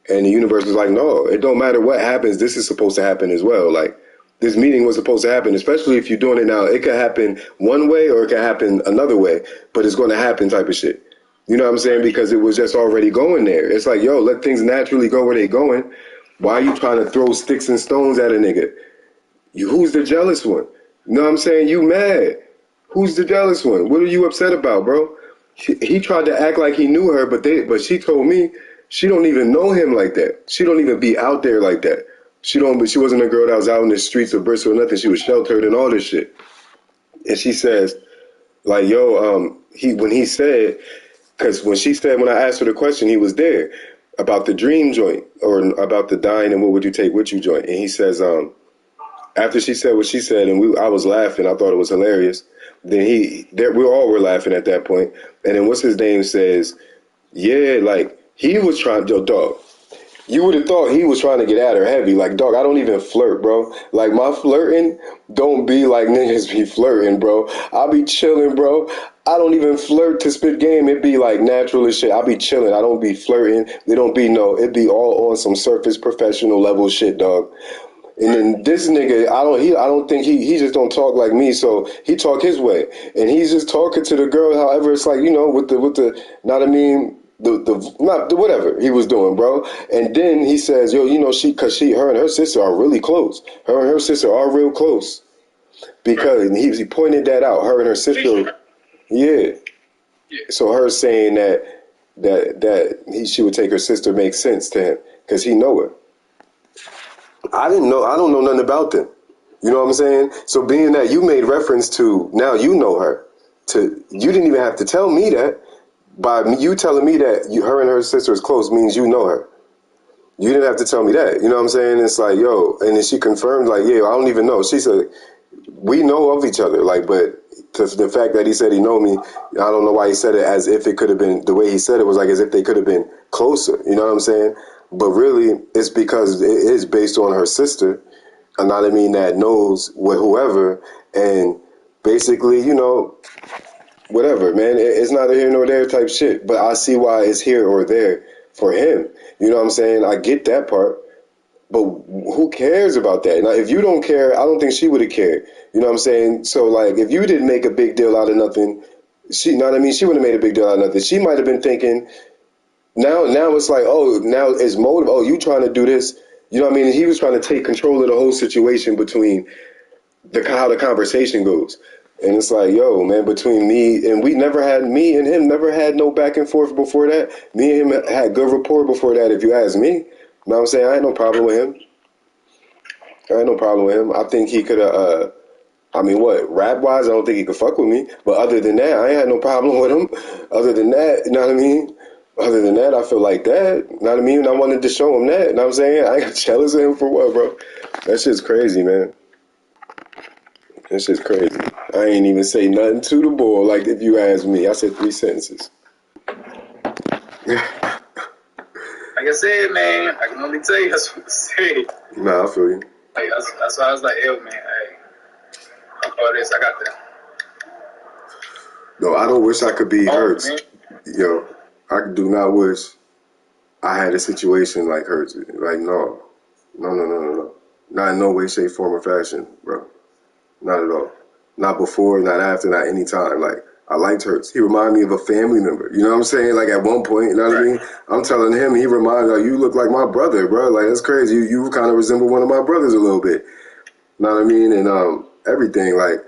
and the universe was like, no, it don't matter what happens. This is supposed to happen as well. Like, this meeting was supposed to happen, especially if you're doing it now. It could happen one way or it could happen another way, but it's going to happen type of shit. You know what I'm saying? Because it was just already going there. It's like, yo, let things naturally go where they going. Why are you trying to throw sticks and stones at a nigga? Who's the jealous one? You know what I'm saying? You mad. Who's the jealous one? What are you upset about, bro? He tried to act like he knew her, but she told me she don't even know him like that. She don't even be out there like that. She wasn't a girl that was out in the streets of Bristol or nothing. She was sheltered and all this shit. And she says, like, yo, when she said, when I asked her the question, he was there about the dream joint or about the dying and what would you take with you joint. And he says, after she said what she said, and I was laughing, I thought it was hilarious. Then we all were laughing at that point. And then what's his name says, yeah, like he was trying to, dog. You would have thought he was trying to get at her heavy. Like, dog, I don't even flirt, bro. Like, my flirting don't be like niggas be flirting, bro. I be chilling, bro. I don't even flirt to spit game. It be like natural as shit. I be chilling. I don't be flirting. It be all on some surface professional level shit, dog. And then this nigga, I don't think he just don't talk like me, so he talk his way. And he's just talking to the girl, however, it's like, you know, with the, not I mean, whatever he was doing, bro. And then he says, yo, you know, her and her sister are really close. Her and her sister are real close. Because he pointed that out. Her and her sister, yeah. So her saying that she would take her sister makes sense to him because he know her. I don't know nothing about them. You know what I'm saying? So being that you made reference to, now you know her. You didn't even have to tell me that. By you telling me that her and her sister is close means you know her. You didn't have to tell me that. You know what I'm saying? It's like, yo, and then she confirmed, like, yeah, I don't even know. She said, we know of each other. Like, but the fact that he said he know me, I don't know why he said it as if it could have been, the way he said it was like as if they could have been closer. You know what I'm saying? But really, it's because it is based on her sister. Another mean that knows whoever, and basically, you know, whatever, man. It's not a here nor there type shit. But I see why it's here or there for him. You know what I'm saying? I get that part. But who cares about that? Now, if you don't care, I don't think she would have cared. You know what I'm saying? So, like, if you didn't make a big deal out of nothing, she, know what I mean? She wouldn't have made a big deal out of nothing. She might have been thinking, now it's like, oh, now it's motive. Oh, you trying to do this. You know what I mean? He was trying to take control of the whole situation between how the conversation goes. And it's like, yo, man, between me and me and him never had no back and forth before that. Me and him had good rapport before that, if you ask me. You know what I'm saying? I had no problem with him. I think he could have, rap-wise, I don't think he could fuck with me. But other than that, I ain't had no problem with him. Other than that, you know what I mean? Other than that, I feel like that. You know what I mean? I wanted to show him that. You know what I'm saying? I ain't jealous of him for what, bro? That shit's crazy, man. That shit's crazy. I ain't even say nothing to the boy, like if you ask me. I said 3 sentences. Like I said, man, I can only tell you that's what to say. Nah, I feel you. Like, that's why I was like, yo, man, hey, all this, I got that. No, I don't wish I could be Hurts. Yo, I do not wish I had a situation like Hurts. Like, no. Not in no way, shape, form, or fashion, bro. Not at all. Not before, not after, not any time. Like, I liked Hurts. He reminded me of a family member. You know what I'm saying? Like, at one point, you know what I mean? I'm telling him, he reminded me, like, you look like my brother, bro. Like, that's crazy. You kind of resemble one of my brothers a little bit. You know what I mean? And everything. Like,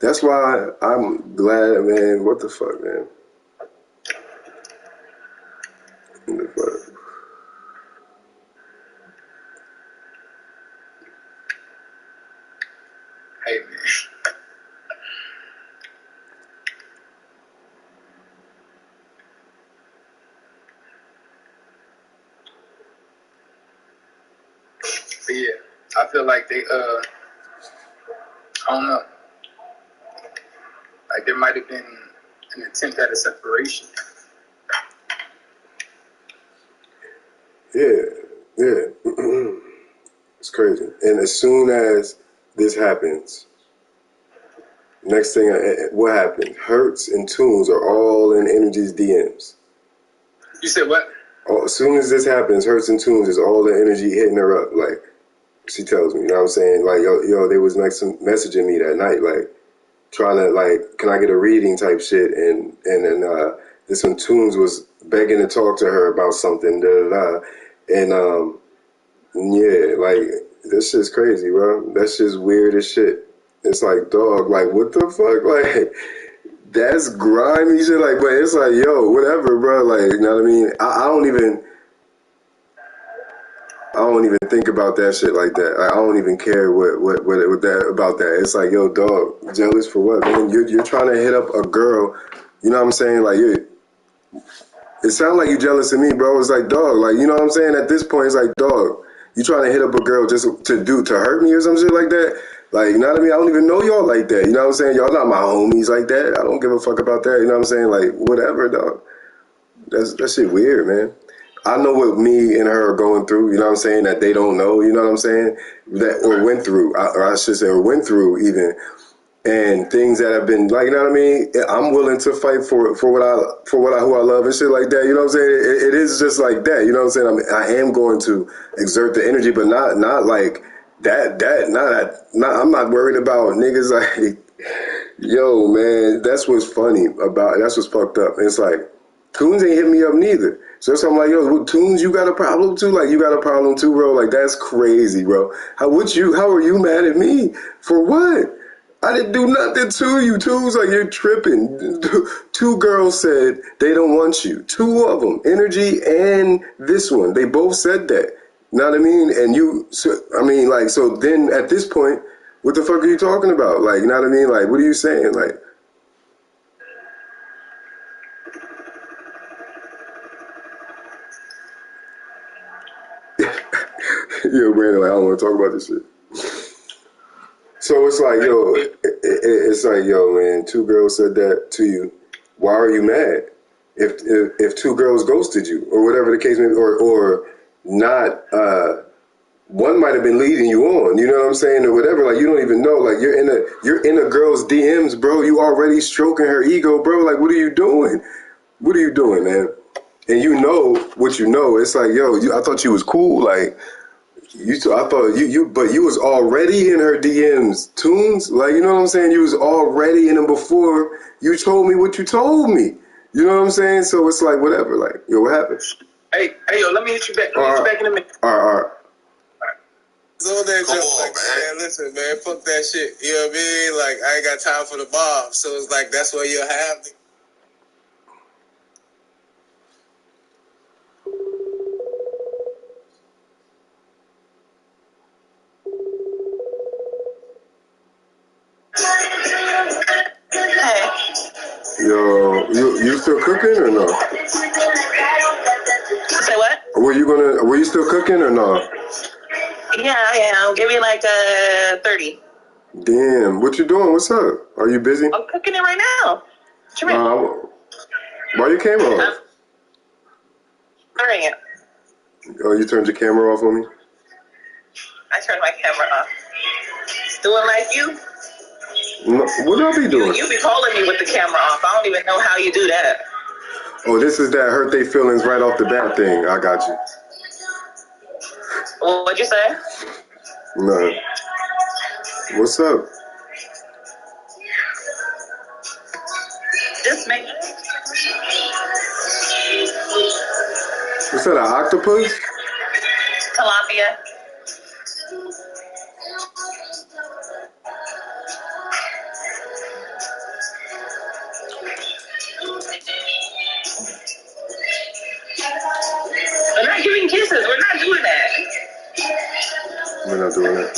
that's why I'm glad, man. What the fuck, man? What the fuck? Hey, man. But yeah, I feel like they, I don't know. Like there might have been an attempt at a separation. Yeah. It's crazy. And as soon as this happens, next thing, what happened? Hurts and Tunes are all in Energy's DMs. You said what? As soon as this happens, Hurts and Tunes is all the energy hitting her up. Like, she tells me, you know what I'm saying? Like, yo, they was messaging me that night, like, trying to, like, can I get a reading type shit? And then this one, Tunes was begging to talk to her about something, And, yeah, like, this shit's crazy, bro. That shit's weird as shit. It's like, dog, like, what the fuck? Like, that's grimy shit. Like, but it's like, yo, whatever, bro. Like, you know what I mean? I don't even think about that shit like that. Like, I don't even care what that about that. It's like, yo, dog, jealous for what, man? You're trying to hit up a girl. You know what I'm saying? Like, it sounds like you jealous of me, bro. It's like, dog, like, you know what I'm saying? At this point, it's like, dog, you trying to hit up a girl just to hurt me or some shit like that? Like, you know what I mean? I don't even know y'all like that. You know what I'm saying? Y'all not my homies like that. I don't give a fuck about that. You know what I'm saying? Like, whatever, dog. That shit weird, man. I know what me and her are going through, you know what I'm saying, that they don't know, you know what I'm saying, or went through, or I should say, or went through even, and things that have been, like, you know what I mean, I'm willing to fight for who I love and shit like that, you know what I'm saying, it is just like that, you know what I'm saying, I am going to exert the energy, but not like I'm not worried about niggas like, yo, man, that's what's funny about, that's what's fucked up, it's like, Tunes ain't hit me up neither. So I'm like, yo, Tunes, you got a problem too? Like, you got a problem too, bro? Like, that's crazy, bro. How are you mad at me? For what? I didn't do nothing to you, Tunes. Like, you're tripping. 2 girls said they don't want you. 2 of them, Energy and this one. They both said that. You know what I mean? And so then at this point, What the fuck are you talking about? Like, you know what I mean? Like, what are you saying? Like, yo, Brandon, like, I don't want to talk about this shit. So it's like, yo, it's like, yo, man, two girls said that to you. Why are you mad? If two girls ghosted you, or whatever the case may be, or not, one might have been leading you on, you know what I'm saying, or whatever. Like, you don't even know. Like, you're in a girl's DMs, bro. You already stroking her ego, bro. Like, what are you doing? What are you doing, man? And you know what you know. It's like, yo, I thought you was cool. Like, I thought but you was already in her DMs, Tunes. Like, you know what I'm saying? You was already in them before you told me what you told me. You know what I'm saying? So it's like, whatever. Like, yo, what happened? Hey, yo, let me hit you back. Let me hit you back in a minute. All right. So that just like, man, listen, man, fuck that shit. You know what I mean? Like, I ain't got time for the mob. So it's like, that's where you'll have me. Yo, you still cooking or no? Say what? Were you still cooking or no? Yeah, I am. Give me like 30. Damn, what you doing? What's up? Are you busy? I'm cooking it right now. What you mean? Why your camera off? Turning it. Oh, you turned your camera off on me? I turned my camera off. Doing like you? No, what I be doing? You be calling me with the camera off. I don't even know how you do that. Oh, this is that hurt they feelings right off the bat thing. I got you. What'd you say? No. What's up? Just make. What's that, an octopus? Tilapia. We're not giving kisses. We're not doing that. We're not doing that.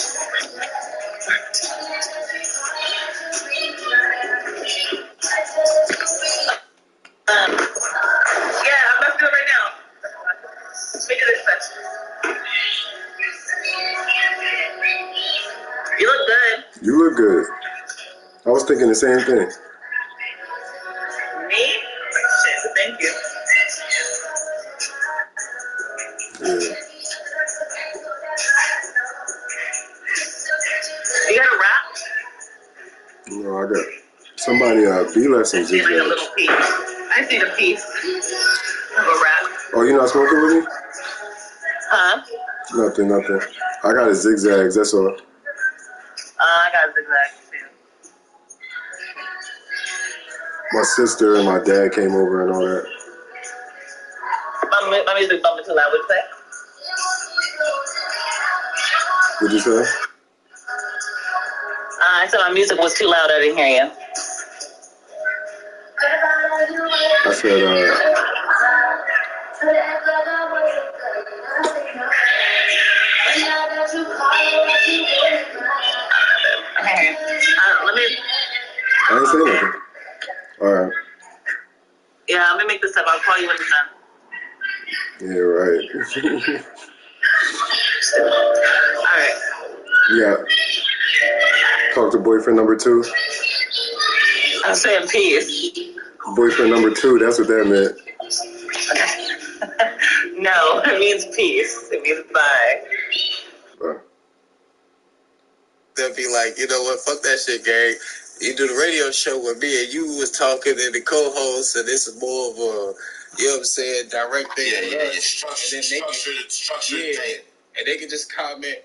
Yeah, I'm about to do it right now. Let's make it this much. You look good. You look good. I was thinking the same thing. Me? Shit, thank you. Yeah. You got a rap? No, I got somebody be like some I see like a zigzags. little piece. I see the piece of a rap. Oh, you not smoking with me? Huh? Nothing. I got a zigzags, that's all. I got a zigzag too. My sister and my dad came over and all that. My music bumping too loud, what'd you say? What'd you say? I said my music was too loud, I didn't hear you. I said, Okay. Let me. I ain't say nothing. Alright. Yeah, let me make this up. I'll call you when it's done. Yeah, right. Alright. Yeah. Talk to boyfriend number 2. I'm saying peace. Boyfriend number 2, that's what that meant. No, it means peace. It means bye. They'll be like, you know what, fuck that shit, gang. You do the radio show where me and you was talking and the co-host, and this is more of a, you know what I'm saying, direct thing. Yeah, structured thing. And they can just comment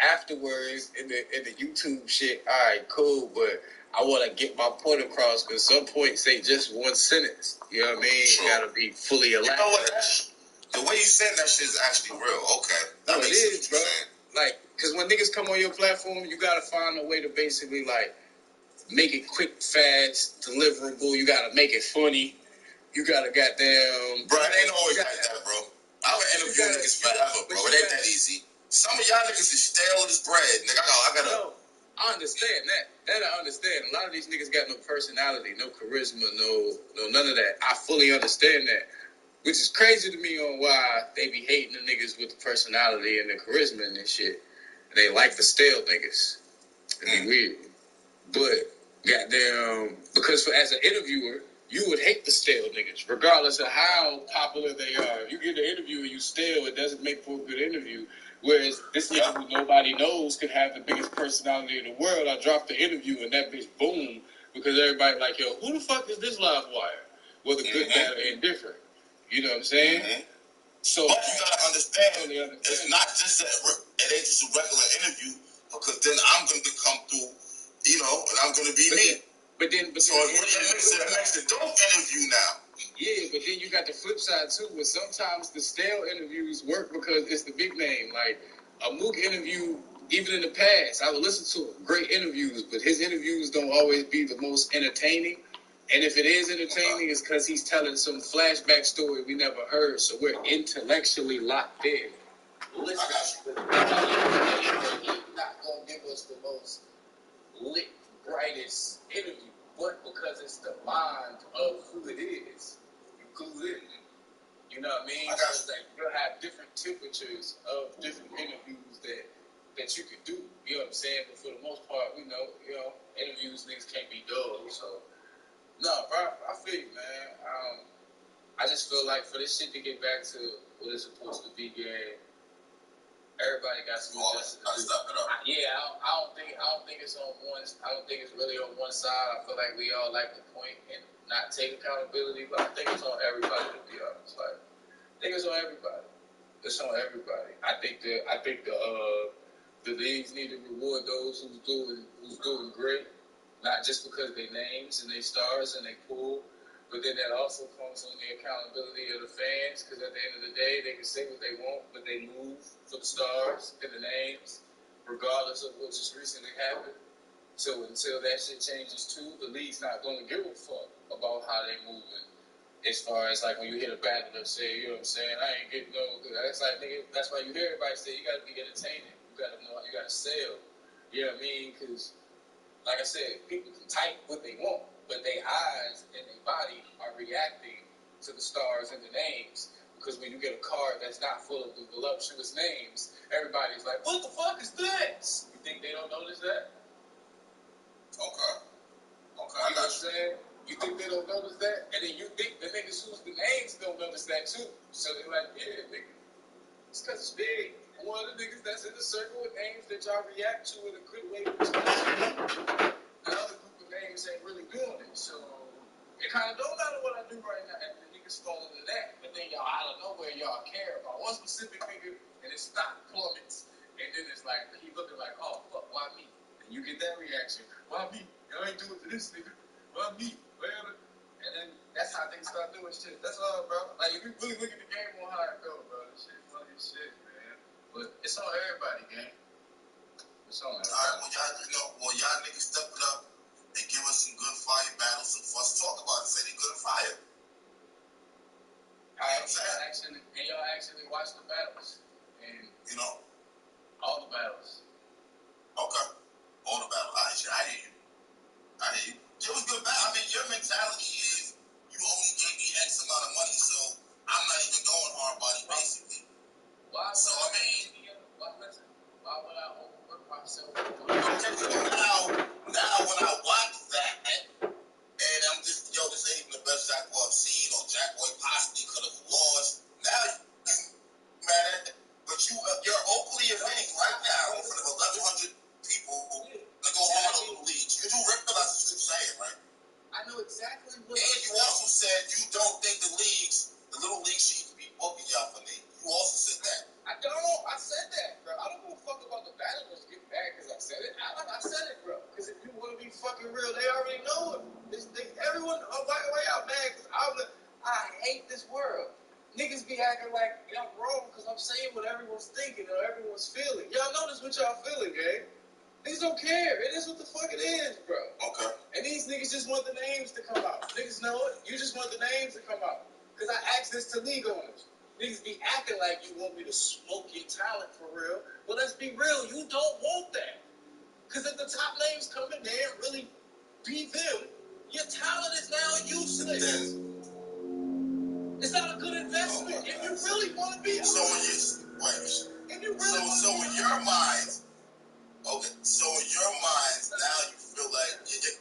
afterwards in the YouTube shit. All right, cool, but I want to get my point across because some points say just one sentence. You know what I mean? True. Got to be fully elaborate. You know what? The way you said that shit is actually real. Okay. That makes sense, bro. Like, because when niggas come on your platform, you got to find a way to basically, like, make it quick, fast, deliverable. You got to make it funny. You got to goddamn... Bro, it ain't always like that, bro. I would interview niggas forever, bro. It ain't that easy. Some of y'all niggas is stale as bread. Nigga, I gotta... I understand that. That I understand. A lot of these niggas got no personality, no charisma, no none of that. I fully understand that. Which is crazy to me on why they be hating the niggas with the personality and the charisma and shit. They like the stale niggas. It'd be weird. But, goddamn, because as an interviewer, you would hate the stale niggas, regardless of how popular they are. If you get an interview and you stale, it doesn't make for a good interview. Whereas this nigga who nobody knows could have the biggest personality in the world. I dropped the interview and that bitch boom, because everybody like, yo, who the fuck is this live wire? Whether good, bad, or indifferent. You know what I'm saying? So, but you gotta understand, it's not just it ain't just a regular interview, because then I'm gonna come through, you know, and I'm gonna be me. But then, so it makes a dope interview now. Yeah, but then you got the flip side too, where sometimes the stale interviews work because it's the big name. Like a Mook interview, even in the past, I would listen to great interviews, but his interviews don't always be the most entertaining. And if it is entertaining, it's because he's telling some flashback story we never heard, so we're intellectually locked in. Listen, he's not gonna give us the most lit, brightest interview, but because it's the mind of who it is, you clued in. You know what I mean? So like you'll have different temperatures of different interviews that you can do. You know what I'm saying? But for the most part, we know, interviews niggas can't be dull, so. No, bro, I feel you, man. I just feel like for this shit to get back to what it's supposed to be, everybody got some adjustment to do. I don't think it's on one. I don't think it's really on one side. I feel like we all like to point and not take accountability, but I think it's on everybody, to be honest. Like, I think it's on everybody. It's on everybody. I think the leagues need to reward those who's doing great. Not just because they names and they stars and they pool, but then that also comes on the accountability of the fans, because at the end of the day, they can say what they want, but they move for the stars and the names, regardless of what just recently happened. So until that shit changes too, the league's not going to give a fuck about how they moving. As far as like when you hear a battler say, you know what I'm saying, I ain't getting no, that's like, nigga, that's why you hear everybody say, you got to be entertaining. You got to know, you got to sell. You know what I mean? Because like I said, people can type what they want, but their eyes and their body are reacting to the stars and the names. Because when you get a card that's not full of the voluptuous names, everybody's like, what the fuck is this? You think they don't notice that? Okay. You know what I'm saying? You think they don't notice that? And then you think the niggas who's the names don't notice that too. So they're like, yeah, nigga, it's because it's big. One of the niggas that's in the circle with names that y'all react to in a good way. The other group of names ain't really doing it. So it kind of don't matter what I do right now. And the niggas fall into that. But then y'all out of nowhere, y'all care about one specific nigga and it stock plummets. And then it's like, he looking like, oh, fuck, why me? And you get that reaction. Why me? Y'all ain't doing it to this nigga. Why me? Whatever. And then that's how things start doing shit. That's all, bro. Like, if you really look at the game on how it go, bro, this shit funny as shit, man. But it's on everybody, gang. It's on everybody. All right, y'all niggas stepping up and give us some good fire battles for us to talk about it. Say they good fire. Y'all actually watch the battles. And, all the battles. Okay. All the battles. I hear you. It was good battle. I mean, your mentality is you only gave me X amount of money, so I'm not even going hard body, basically. Why would I overwork myself? Okay, so now when I watch that, and I'm just, this ain't the best Jack Boy I've seen, or Jack Boy possibly could have lost. Now, man, but you're openly admitting right now in front of 1,100 people to go hard on the leagues. Because you realize what you're saying, right? I know exactly what. And you also said you don't think the little leagues should be booking y'all for me. You also said that. I said that, bro. I don't give a fuck about the battlers getting mad because I said it. I said it, bro. Because if you want to be fucking real, they already know it. Everyone, why y'all mad? Because I hate this world. Niggas be acting like I'm wrong because I'm saying what everyone's thinking or everyone's feeling. Y'all know this what y'all feeling, gang. Niggas don't care. It is what the fuck it is, bro. Okay. And these niggas just want the names to come out. Niggas know it. You just want the names to come out. Because I asked this to league owners. Niggas be acting like you want me to smoke your talent for real. But let's be real. You don't want that. Because if the top names come in there and really be them, your talent is now useless. It's not a good investment. If you really want to be, so in your mind, okay. So in your mind, now you feel like it's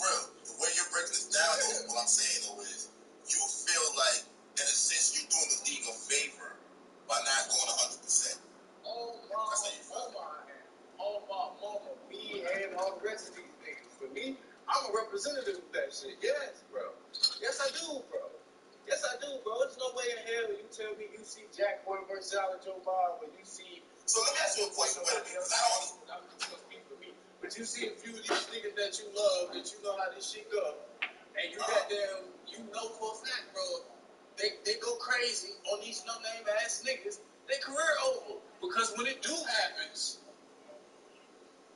real. The way you're breaking this down, though, what I'm saying though is, you feel like, in a sense, you're doing the league a favor by not going 100%. Oh my mama, me and all the rest of these niggas. For me, I'm a representative of that shit. Yes, bro. Yes, I do, bro. Yes, I do, bro. There's no way in hell you tell me you see Jack Boy versus Joe Bob when you see. So let me ask you a question. I'm just gonna speak for me. But you see a few of these niggas that you love, that you know how this shit go, and you goddamn, you know for a fact, bro, they go crazy on these no-name ass niggas. Their career over. Because when it do happens,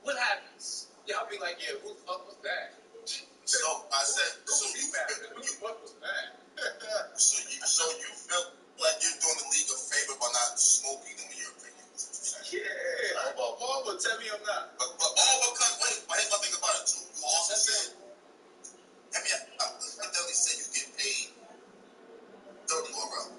what happens? Y'all be like, yeah, who the fuck was that? So I said, who the fuck was that? so you feel like you're doing the league a favor by not smoking them, in your opinion? Yeah. Mama, tell me I'm not. But all because, wait, here's my thing about it too. You also said, I definitely said you get paid 30 or around.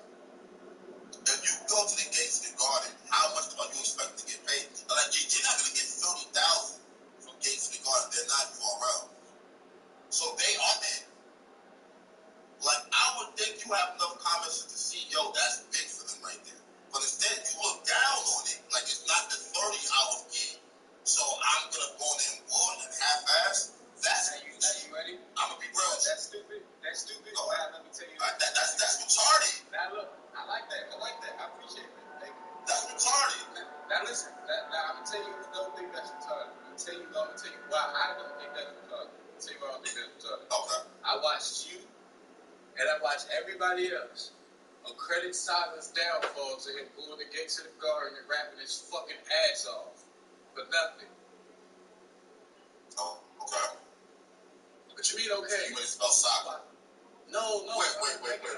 If you go to the gates of the garden, how much are you expecting to get paid? Like, you're not going to get 30,000 from gates of the garden. They're not for around. So they are there. Like, I would think you have enough comments to see, yo, that's big for them right there. But instead, you look down on it. Like, it's not the 30 I would get. So I'm going to go in and board and half-ass. That's you ready? I'm going to be real. That's stupid. That's stupid. Go ahead. Let me tell you. That's retarded. Now, look, I like that. I appreciate it. Thank you. That's retarded. Now listen, I'm going to tell you who don't think that's retarded. I'm going to tell you why I don't think that's retarded. I'm going to tell you why I don't think that's retarded. Okay. I watched you, and I watched everybody else credit Simon's downfall to him going the gates of the garden and rapping his fucking ass off for nothing. Oh, okay. But you mean okay? You mean it's about Saga? No. Wait.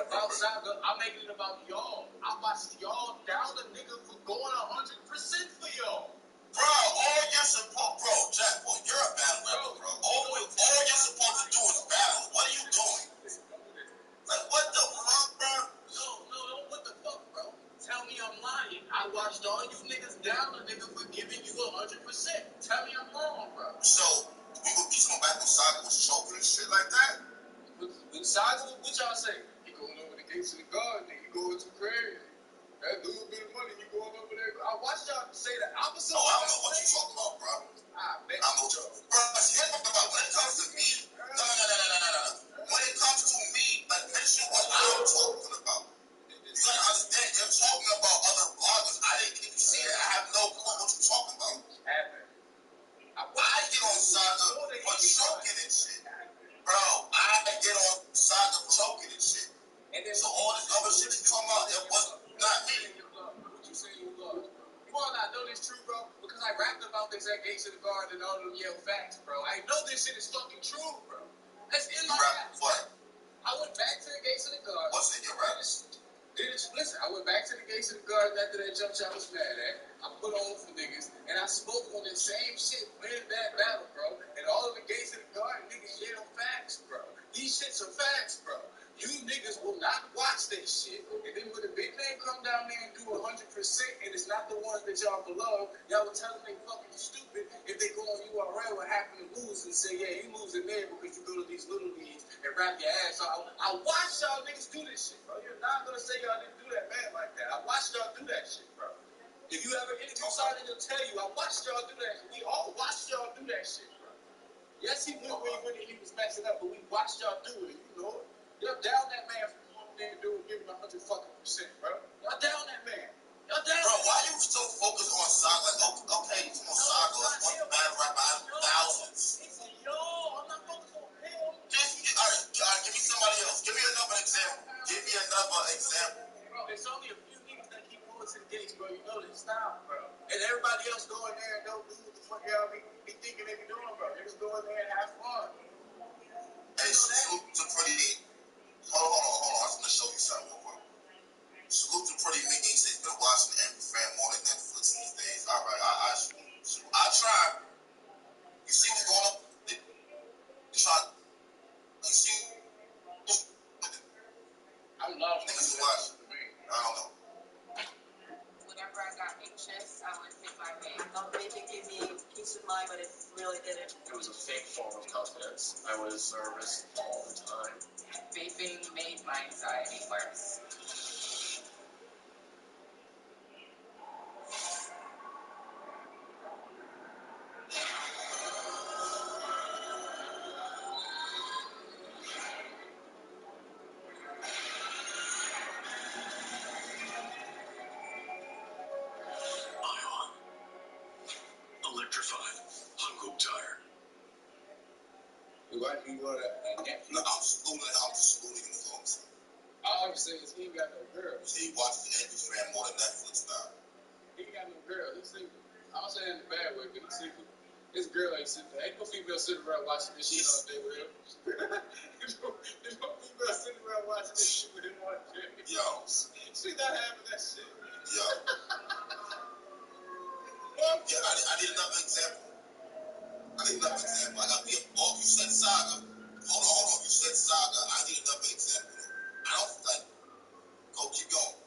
About Saga, I'm making it about y'all. I watched y'all down the nigga for going 100% for y'all. Bro, all you're supposed, bro, Jack, boy, you're a battle rapper, bro. All you're supposed to do is battle. What are you doing? Like, what the fuck, bro? No, what the fuck, bro? Tell me I'm lying. I watched all you niggas down the nigga for giving you 100%. Tell me I'm wrong, bro. So, we would be going back when Saga was choking and shit like that? When Saga, what y'all say? He going over the gates of the garden, he going to crazy. That little bit of money, you going over there. I watched y'all say the opposite. Oh, I don't know what you talking about, bro. I bet. I know what you're talking about. When it comes to me, no. When it comes to me, like, picture what I'm talking about. You gotta understand, you're talking about other bloggers. I didn't even see it. I have no clue what you're talking about. I get on Saga for choking and shit. Bro, I get on Saga for choking and shit. And then, so all this other shit you talking about, it was not me. What you say you love? You all not know this true, bro? Because I rapped about this at Gates of the Garden and all them yell facts, bro. I know this shit is fucking true, bro. That's in my rap. What? I went back to the Gates of the Garden. What's in your rap? Listen, I went back to the Gates of the Garden after that jump shot was mad at. I put on for niggas, and I spoke on the same shit, win that battle, bro. And all of the Gates of the Garden niggas yell facts, bro. These shits are facts, bro. You niggas will not watch that shit, and then when the big name come down there and do 100%, and it's not the ones that y'all below, y'all will tell them they fucking stupid if they go on URL and happen to lose and say, yeah, you losing there because you go to these little leagues and rap your ass off. I watched y'all niggas do this shit, bro. You're not gonna say y'all didn't do that man like that. I watched y'all do that shit, bro. If you ever interview somebody, they'll tell you, I watched y'all do that. We all watched y'all do that shit, bro. Yes, he went where he was messing up, but we watched y'all do it. You know it. Y'all down that man for going there and doing, giving 100%, bro. Y'all down that man. Y'all down. Bro, why you so focused on Saga? Like, okay, you on Saga. Let's one bad rapper out of thousands. It's I'm not focused on him. All right, give me somebody else. Give me another example. Bro, it's only a few niggas that keep going to the gates, bro. You know this style, bro. And everybody else go in there and don't do what the fuck y'all be thinking they be doing, bro. They just go in there and have fun. Hey, salute to Pretty. Hold on. I just want to show you something real quick. Salute to Pretty Me. He's been watching every fan more than Netflix these days. All right, I I'm lost. This is watch. I don't know. Whenever I got anxious, I would take my vape. Vaping gave me peace of mind, but it really didn't. It was a fake form of confidence. I was nervous all the time. Vaping made my anxiety worse. Electrified. Hungo tire. Why do you go to Netflix? No, I'm just schooling in the phones. All I'm saying is he ain't got no girl. He watches the Angry Fan more than Netflix now. He ain't got no girl. He's single. I don't say it in a bad way, but he's single. His girl ain't sitting there. Ain't no female sitting around watching this shit all day with him. There's no female sitting around watching this shit with him all day. Yo. She not having that shit. Yo. Yeah, I need another example. I got me oh, you said Saga. Hold on. You said Saga. I need another example. I don't like. Go, keep going.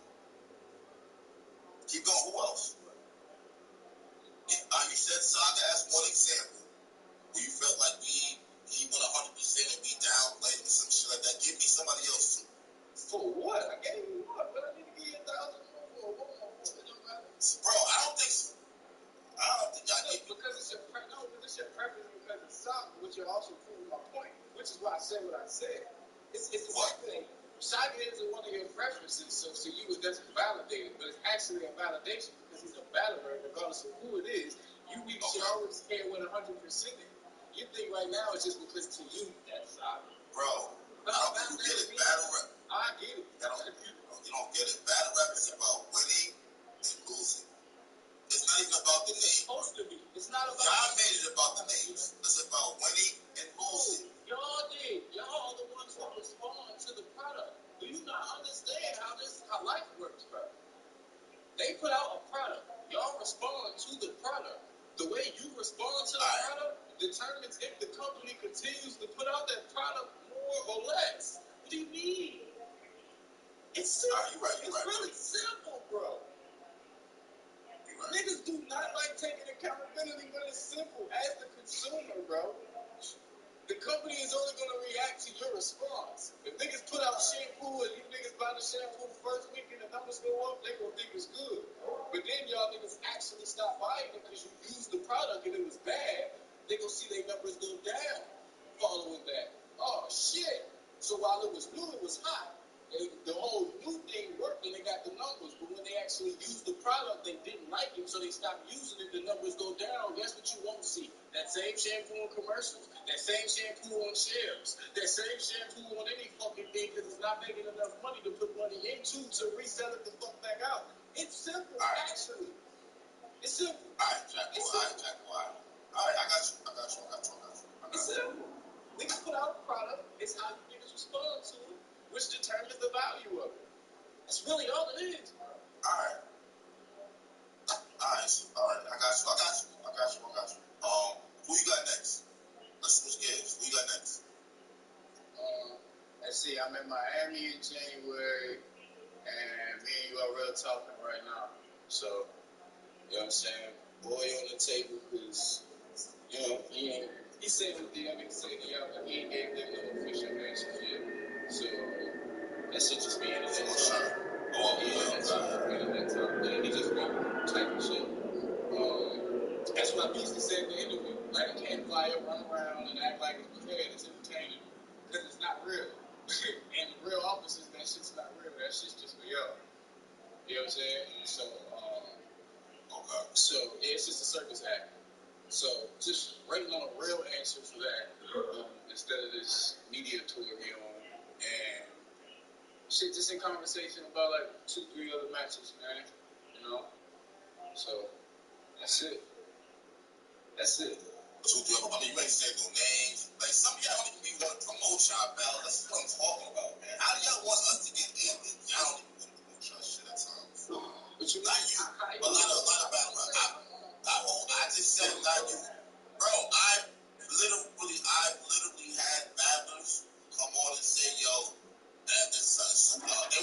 Keep going. Who else? You said Saga as one example. Where you felt like he went 100% and we downplayed him or some shit like that. Give me somebody else. For what? I gave you what? But I need to give you 1,000 more. It don't matter. Bro, I don't think so. I don't think I did. Because it's your preference because it's Saga, which you're also proving my point, which is why I said what I said. It's the same thing. Saga isn't one of your preferences, so to you it doesn't validate it, but it's actually a validation because he's a battler, regardless of who it is. You should always care what 100% is. You think right now it's just because to you that's Saga. Bro, I don't think you get it. Battle rap. I get it. You don't get it. Battle rap is about winning and losing. It's not even about the name. It's supposed to be. It's not about. Y'all made it about the names. It's about winning and losing. Y'all did. Y'all are the ones who respond to the product. Do you not understand how life works, bro? They put out a product. Y'all respond to the product. The way you respond to the product determines if the company continues to put out that product more or less. What do you mean? It's simple. It's really simple, bro. Niggas do not like taking accountability, but it's simple. As the consumer, bro, the company is only going to react to your response. If niggas put out shampoo and you niggas buy the shampoo the first week and the numbers go up, they going to think it's good. But then y'all niggas actually stop buying it because you used the product and it was bad, they going to see their numbers go down following that. Oh, shit. So while it was new, it was hot. The whole new thing worked and they got the numbers, but when they actually used the product, they didn't like it, so they stopped using it, the numbers go down. Guess what you won't see? That same shampoo in commercials, that same shampoo on shelves, that same shampoo on any fucking thing because it's not making enough money to put money into to resell it the fuck back out. It's simple, actually. It's simple. Alright, Jack. Alright, I got you. It's simple. Niggas put out a product, it's how niggas respond to it, which determines the value of it. That's really all it is. Alright. I got you. Who you got next? Let's switch gears. Who you got next? Let's see, I'm in Miami in January, and me and you are real talking right now. So, you know what I'm saying? Boy on the table, because, you know, he said what the other said, but he ain't gave them no official answer yet. So, that shit just be in the time. He just be type of shit. That's what I basically said in the interview. Like, I can't fly up, run around, and act like it's prepared. It's entertaining. Because it's not real. And real officers, that shit's not real. That shit's just for y'all. You know what I'm saying? So, yeah, it's just a circus act. So, just waiting on a real answer for that instead of this media tour we on. And shit, just in conversation about like 2-3 other matches, man. You know? So, that's it. I mean, you ain't saying no names. Like, some of y'all don't even want to promote y'all battle. That's what I'm talking about, man. How do y'all want us to get in? Y'all don't even want to promote y'all shit at times. But you not you. A lot of battle rap. I just said not you. Bro, I've literally had battlers come on and say, yo, man, they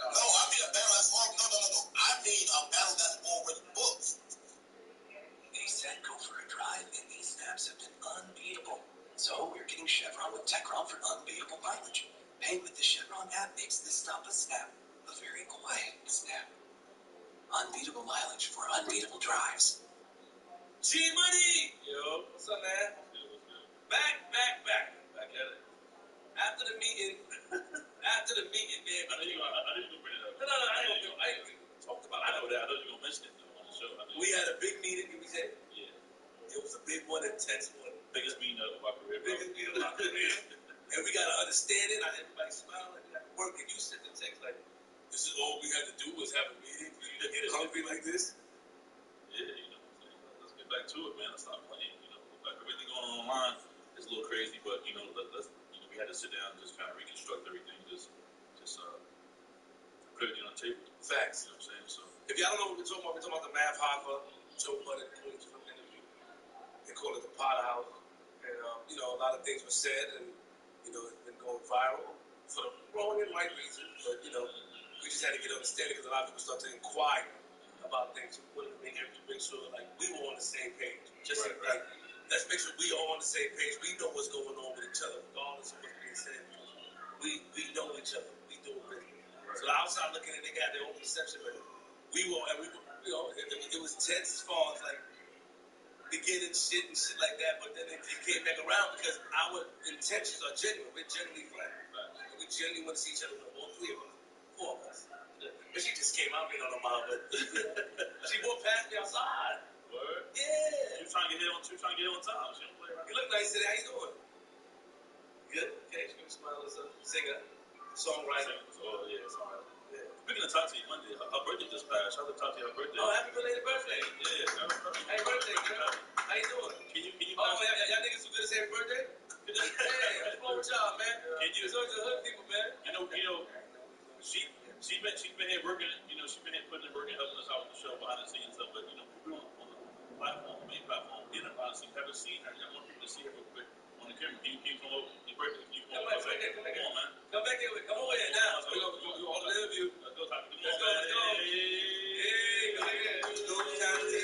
No, I mean a battle that's long. No. I mean a battle that's already booked. They said go for a drive, and these snaps have been unbeatable. So we're getting Chevron with Techron for unbeatable mileage. Paying with the Chevron app makes this stop a snap, a very quiet snap. Unbeatable mileage for unbeatable drives. G-Money! Yo. What's up, man? Back at it. After the meeting, man. I know you're gonna bring it up. No, I ain't talked about it. I know that. I know you're gonna mention it though on the show. We had a big meeting, can we say? Yeah. It was a big one, intense one. Biggest meeting of my career. Biggest meeting of my career. And we gotta understand it. I had everybody smiling. We got to work. And you sent the text like, this is all we had to do was have a meeting for you to get hungry like this. Yeah, let's get back to it, man. Let's stop playing. Like everything going on online is a little crazy, but let's we had to sit down and just kind of reconstruct everything, just put it on the table. Facts. You know what I'm saying? So if y'all don't know what we're talking about the Mav Hoffa, Joe Budden, Queens from interview. They call it the Potter House. And a lot of things were said, and it's been going viral for the wrong and right reasons. But we just had to get understanding because a lot of people start to inquire about things. We wanted to make sure like we were on the same page. Just like let's make sure we all on the same page. We know what's going on with each other, regardless of what's being said. We know each other. We do it with. So the outside looking in, they got their own perception, but we were, it was tense as far as like beginning shit and shit like that. But then it came back around because our intentions are genuine. We're genuinely friends. And we genuinely want to see each other. All three of us, four of us. But she just came out being on the mouth, but she walked past me outside. Word? Yeah. She was trying to get here on time. She don't play right. You look nice today. How you doing? Good. Okay, she can smile as a singer, songwriter. Oh yeah, songwriter. Yeah. Speaking of Tati Monday, her birthday just passed. Shout out to Tati, her birthday. Oh, happy belated birthday. Yeah, happy birthday, girl. How you doing? Can you y'all niggas so good as happy birthday? Hey, what's wrong with y'all, man? It's always the hood people, man. She's been here working, she's been here putting in work and helping us out with the show behind the scenes stuff, but people on the platform, the main platform, didn't honestly haven't seen her. I want people to see her real quick on the camera. Can you come over? Your birthday? Can you come over? Come on, man. Come back here. Come over here now. We're going to all the interview. Let's go, Tati. Let's go. Hey, go ahead. Let's go, Tati.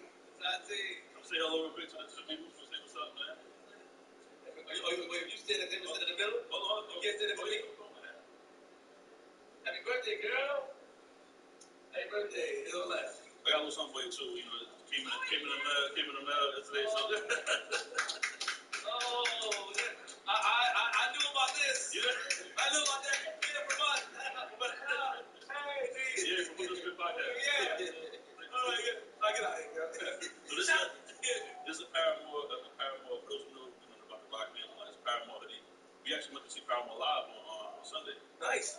Come say hello real quick to the people. Say what's up, man. You stand in the middle? Hold on. You can't stand in the middle? Happy birthday, girl. Happy birthday. It'll last. I got a little something for you, too. Came in the mail yesterday. So. Oh, yeah. I knew about this. Yeah. I knew about that. Hey, dude. Yeah, from the Spit Podcast. Yeah. All right, get out of here, girl. So this is a Paramore, for those who know about the rock band, it's Paramore hoodie. We actually went to see Paramore live on Sunday. Nice.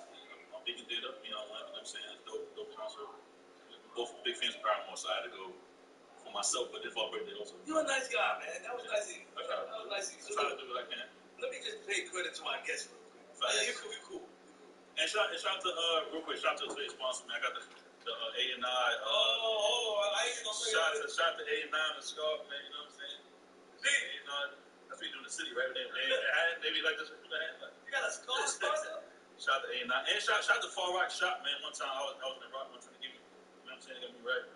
I'm big and did up, you know what I'm saying? It's dope concert. Both big fans of Paramore, so I had to go for myself, but it's our birthday also. You're a nice guy, man. That was nice of you. That was nice of you. I try to do what I can. Let me just pay credit to our guests real quick. Yeah, you're cool. And shout out to, real quick, shout out to today's sponsor, man. I got the A&I. I ain't gonna say that. Shout out to A&I and Scarf, man, you know what I'm saying? That's what you do in the city, right? They be like this. You got a Scarf sponsor? Shout out to A&I. And shout out to Far Rock Shop, man. One time I was in Rock, one trying to give me, you know what I'm saying? They got me right.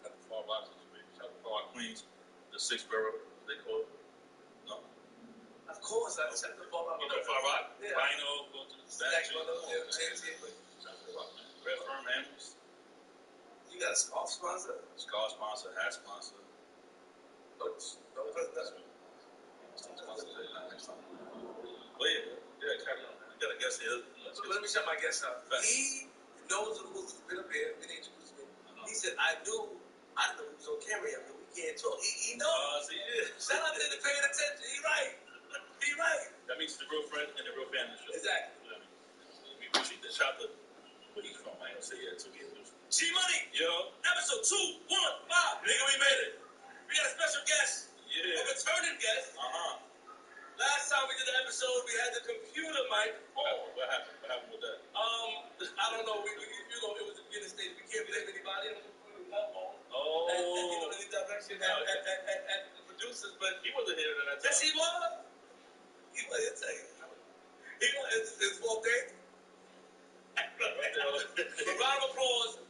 Got the Far Rock, shout out to Far Rock Queens, the 6th borough, they call it. No. Of course, I checked the Far Rock. You know Far Rock? Yeah. Rhino, go to the statue. Shout out to Rock, man. Red Firm Animals. You got a Scarf sponsor? Scarf sponsor, hat sponsor. Don't press that. Next time. But yeah, carry on, man. You got a guest here. So let me shut my guest out. He knows who's been up here, been introduced me. He said, I knew he was on camera. I mean, we can't talk. He knows. Shout out to the paying attention. He right. That means he's a real friend and a real fan of the show. Exactly. You know what I mean? We appreciate that. Shout out to where he's from. I ain't gonna say that until we introduce him. G-Money. Yo. Episode 215. Nigga, we made it. We got a special guest. Yeah. A returning guest. Last time we did the episode, we had the computer mic. What happened? What happened with that? I don't know. It was the beginning stage. We can't blame anybody. Oh. And the direction at the producers, but he wasn't here at that time. Yes, he was. He was. He It's 12 days. A round of applause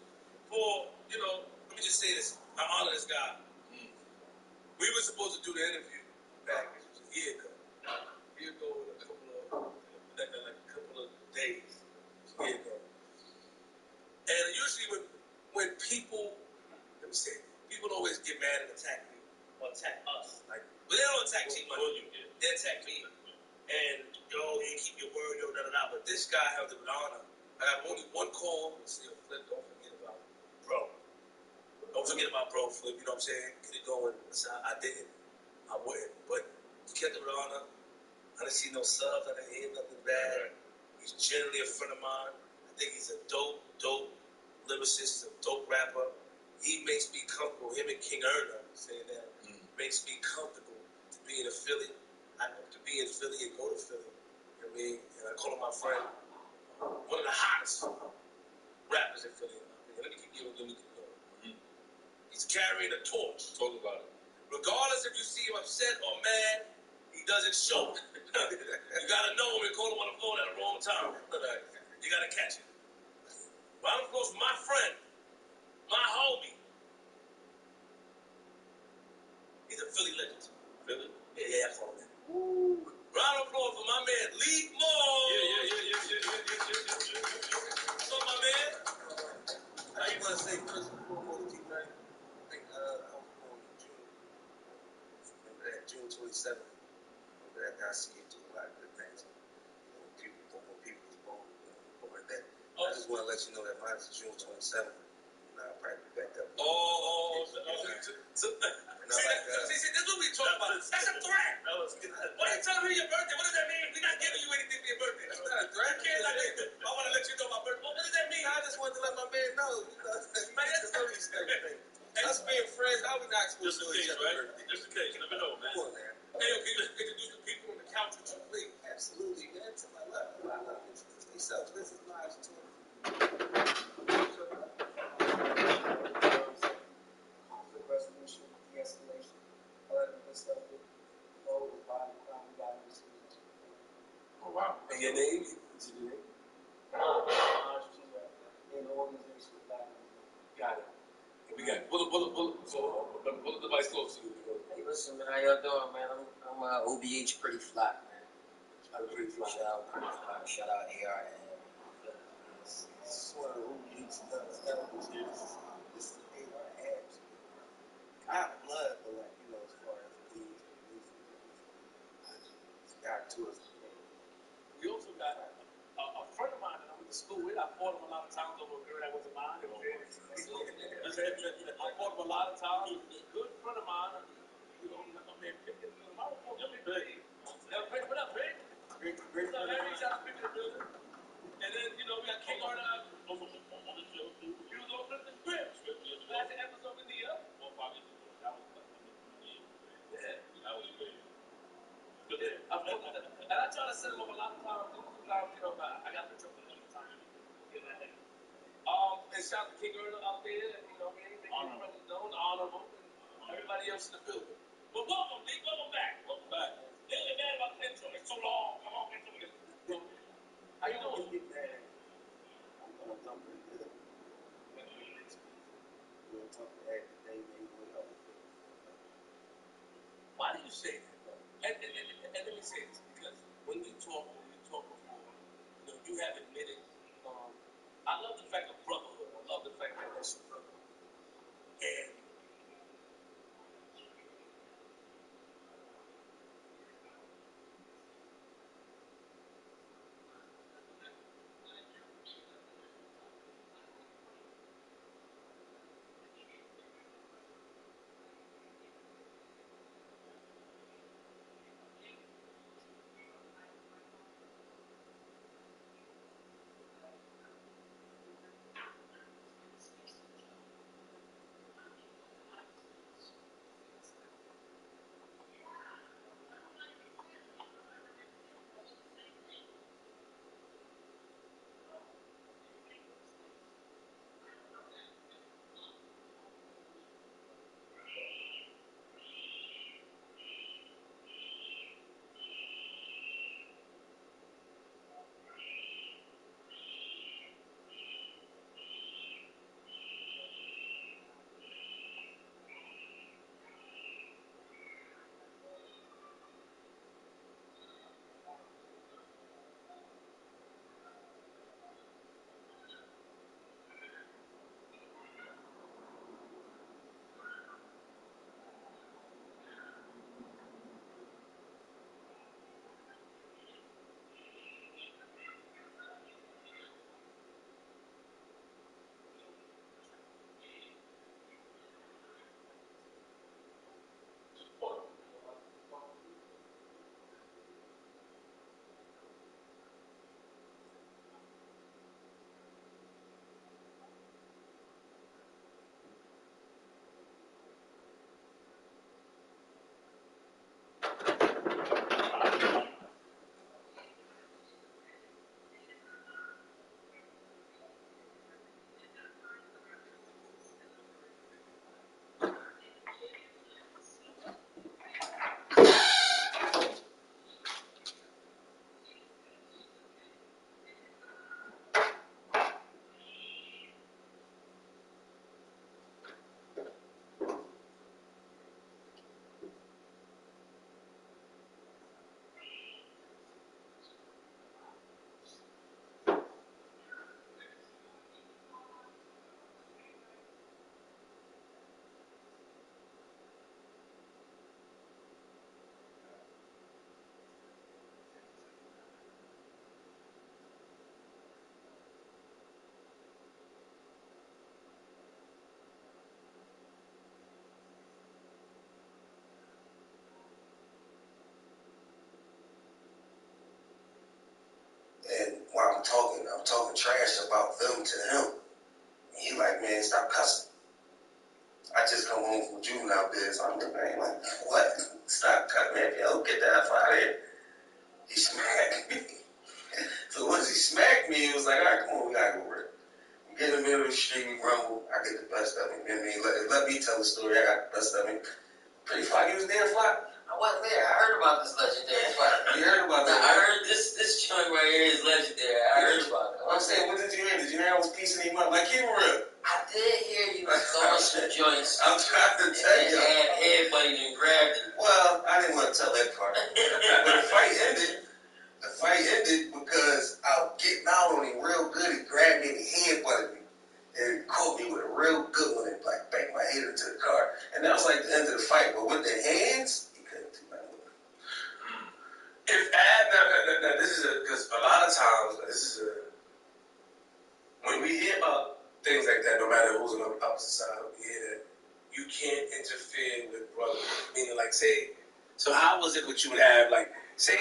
for, let me just say this. I honor this guy. We were supposed to do the interview back a year ago. A year ago, like a couple of days. A year ago. And usually when people, let me say, people always get mad and attack me or attack us. Like, but they don't attack G Money. They attack me. And yo, you keep your word, yo, da. But this guy held it with honor. I got only one call. Flip, don't forget about bro. Don't forget about bro, Flip. You know what I'm saying? Get it going. I didn't. I wouldn't. But he kept it with honor. I didn't see no subs. I didn't hear nothing bad. He's generally a friend of mine. I think he's a dope lyricist, a dope rapper. He makes me comfortable. Him and King Erna saying that makes me comfortable to be in Philly. To be in Philly and go to Philly. You know what I mean? And I call him my friend. One of the hottest rappers in Philly. Let me keep giving him going. He's carrying a torch. Talk about it. Regardless if you see him upset or mad, he doesn't show. You gotta know him and call him on the phone at the wrong time. You gotta catch him. Round of applause for my friend, my homie. He's a Philly legend. Philly? Yeah, I call him that. Round of applause for my man, Lee Moore. Yeah. What's up, my man? How you want to say first and foremost, G-Man? I think I was born in June. Remember that, June 27th. Remember that, God see you do a lot of good things. When people was born like that. I just want to let you know that mine is June 27th. And I'll probably be back up. See, this is what we talk about. That's a threat. Why you telling me your birthday? What does that mean? We're not giving you anything for your birthday. That's not a threat. I want to let you know my birthday. What does that mean? I just wanted to let my man know. Man, that's know these things. Us being friends, how we not supposed to know each other? Just in case. You never know, man. Come on, man. Hey, okay, let's introduce the people on the couch with you, please. Absolutely, man. To my left. I love introduce themselves. This is live to conflict resolution, de-escalation, all that good stuff. Oh, wow. And your name? What's your name? In the organization of Black men. Got it. And we got pull the device close to you. Hey, listen, man, how y'all doing, man? I'm OBH Pretty Flat, man. Pretty Flat. Shout out Pretty Flat. Shout out ARN. This is one of the OBH elements here. This is the ARN. I have blood, but like, as far as the things got to us. We also got a friend of mine that I went to school with. I fought him a lot of times over a girl that wasn't mine. I fought him a lot of times. A good friend of mine. My man Pickett. What up, Big? Great friend of mine. Shout out to Pickett in the building. And then, we got King Arna on the show. He was on Flippin' Scripts. Last episode with Nia. That was great. And I try to set him up a lot of times. I got the trouble every time. And shout out to King Erna out there. Honorable. And everybody else in the building. But welcome, Lee. Welcome back. Welcome back. They get mad about the intro. It's so long. Come on, intro. How you doing? Get mad. I'm pretty good. We'll talk to every day, maybe. Why do you say that? And let me say this, because when we talk before, you have admitted, I love the fact of brotherhood. I love the fact that that's your brother. And trash about them to him. And he like, man, stop cussing. I just come home from juvenile biz. I'm like, man, what? Stop cutting me. Yo, get the F out of here. He smacked me. So once he smacked me, it was like, all right, come on, we gotta go work. We get in the middle of the street, we rumble. I get the best of him. You know what I mean? Let me tell the story. I got the best of him. Pretty Fly, you was there, Fly? I wasn't there. I heard about this legendary fight. You heard about that? I heard this joint right here is legendary. I heard about it. I'm saying, what did you hear? Did you hear I was piecing him up? Like, keep it real. I did hear you was throwing some joints. I'm trying to tell you. And had headbutted and grabbed you. Well, I didn't want to tell that part. But the fight ended because I was getting out on him real good. He grabbed me and he headbutted me. And he caught me with a real good one and like banged my head into the car. And that was like the end of the fight. But with the hands, he couldn't do nothing with it. If now this is because a lot of times when we hear about things like that, no matter who's on the opposite side, we hear that you can't interfere with brothers. Meaning, like, say, so how was it with you and Ab? Like, say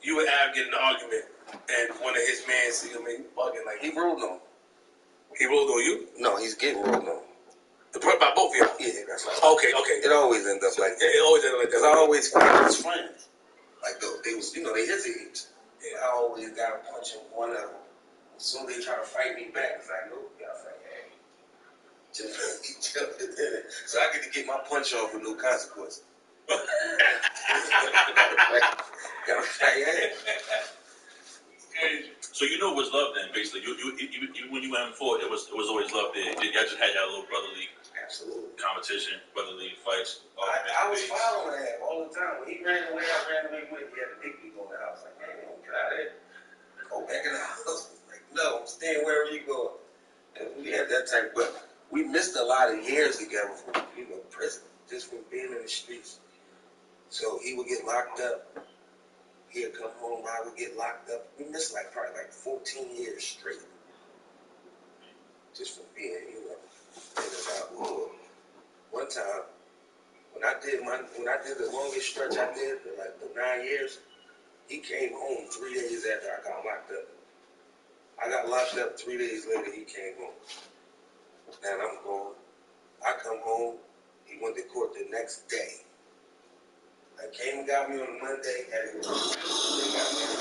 you and Ab get in an argument, and one of his men see him and bugging, like, He ruled on. he ruled on you? No, he's getting ruled on. By both of you? Yeah, that's right. Okay. It always ends up like that. It always ends up like that. Because I always fight his friends. Like, they was, they his age. Yeah, I always got to punch him one of them. As soon as they try to fight me back, it's like, nope, you got to fight back. Just jumping in it. So I get to get my punch off with no consequence. Gotta fight back. So you know it was love then, basically. You when you went for it was always love there. Y'all just had your little brotherly competition, brotherly fights. I was following him all the time. When he ran away, I ran away with him. He had a big ego in the house. Like, hey, man, get out of here. Go back in the house. Like, no, I'm staying wherever you go. And we had that type, but we missed a lot of years together from, prison, just from being in the streets. So he would get locked up. He'd come home, I would get locked up. We missed probably 14 years straight. Just from being, in and out. One time, when I did the longest stretch I did, the 9 years, he came home 3 days after I got locked up. I got locked up 3 days later, he came home. And I'm going, I come home, he went to court the next day. I came and got me on a Monday, and they got me on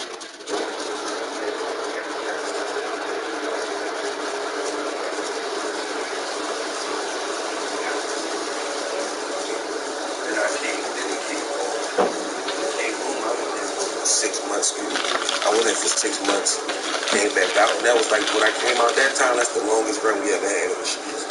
Then he came home. I went in for 6 months. I went in for 6 months, came back out, and that was like, when I came out that time, that's the longest run we ever had on the streets.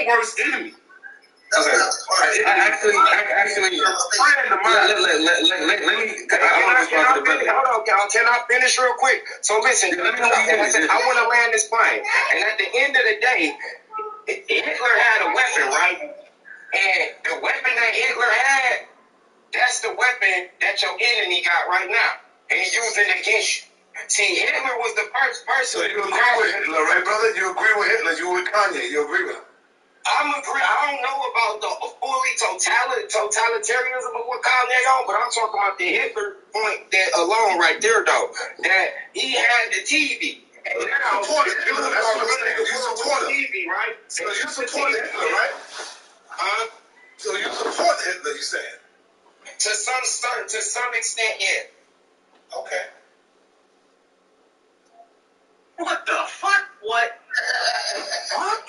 Worst enemy. Okay. Actually, can I finish real quick? So listen, I want to land this plane. And at the end of the day, Hitler had a weapon, right? And the weapon that Hitler had, that's the weapon that your enemy got right now. And he's using it against you. See, Hitler was the first person. So you agree with Hitler, right, brother? You agree with Hitler. You with Kanye. You agree with him. I'm agree. I don't know about the fully totalitarianism of what Kanye on, but I'm talking about the Hitler point that alone right there, though. That he had the TV. And now, you support Hitler. That's what I'm saying. You support him. TV, right? So you support Hitler, right? Huh? So you support Hitler, you saying? To some extent, yeah. Okay. What the fuck? What? Fuck?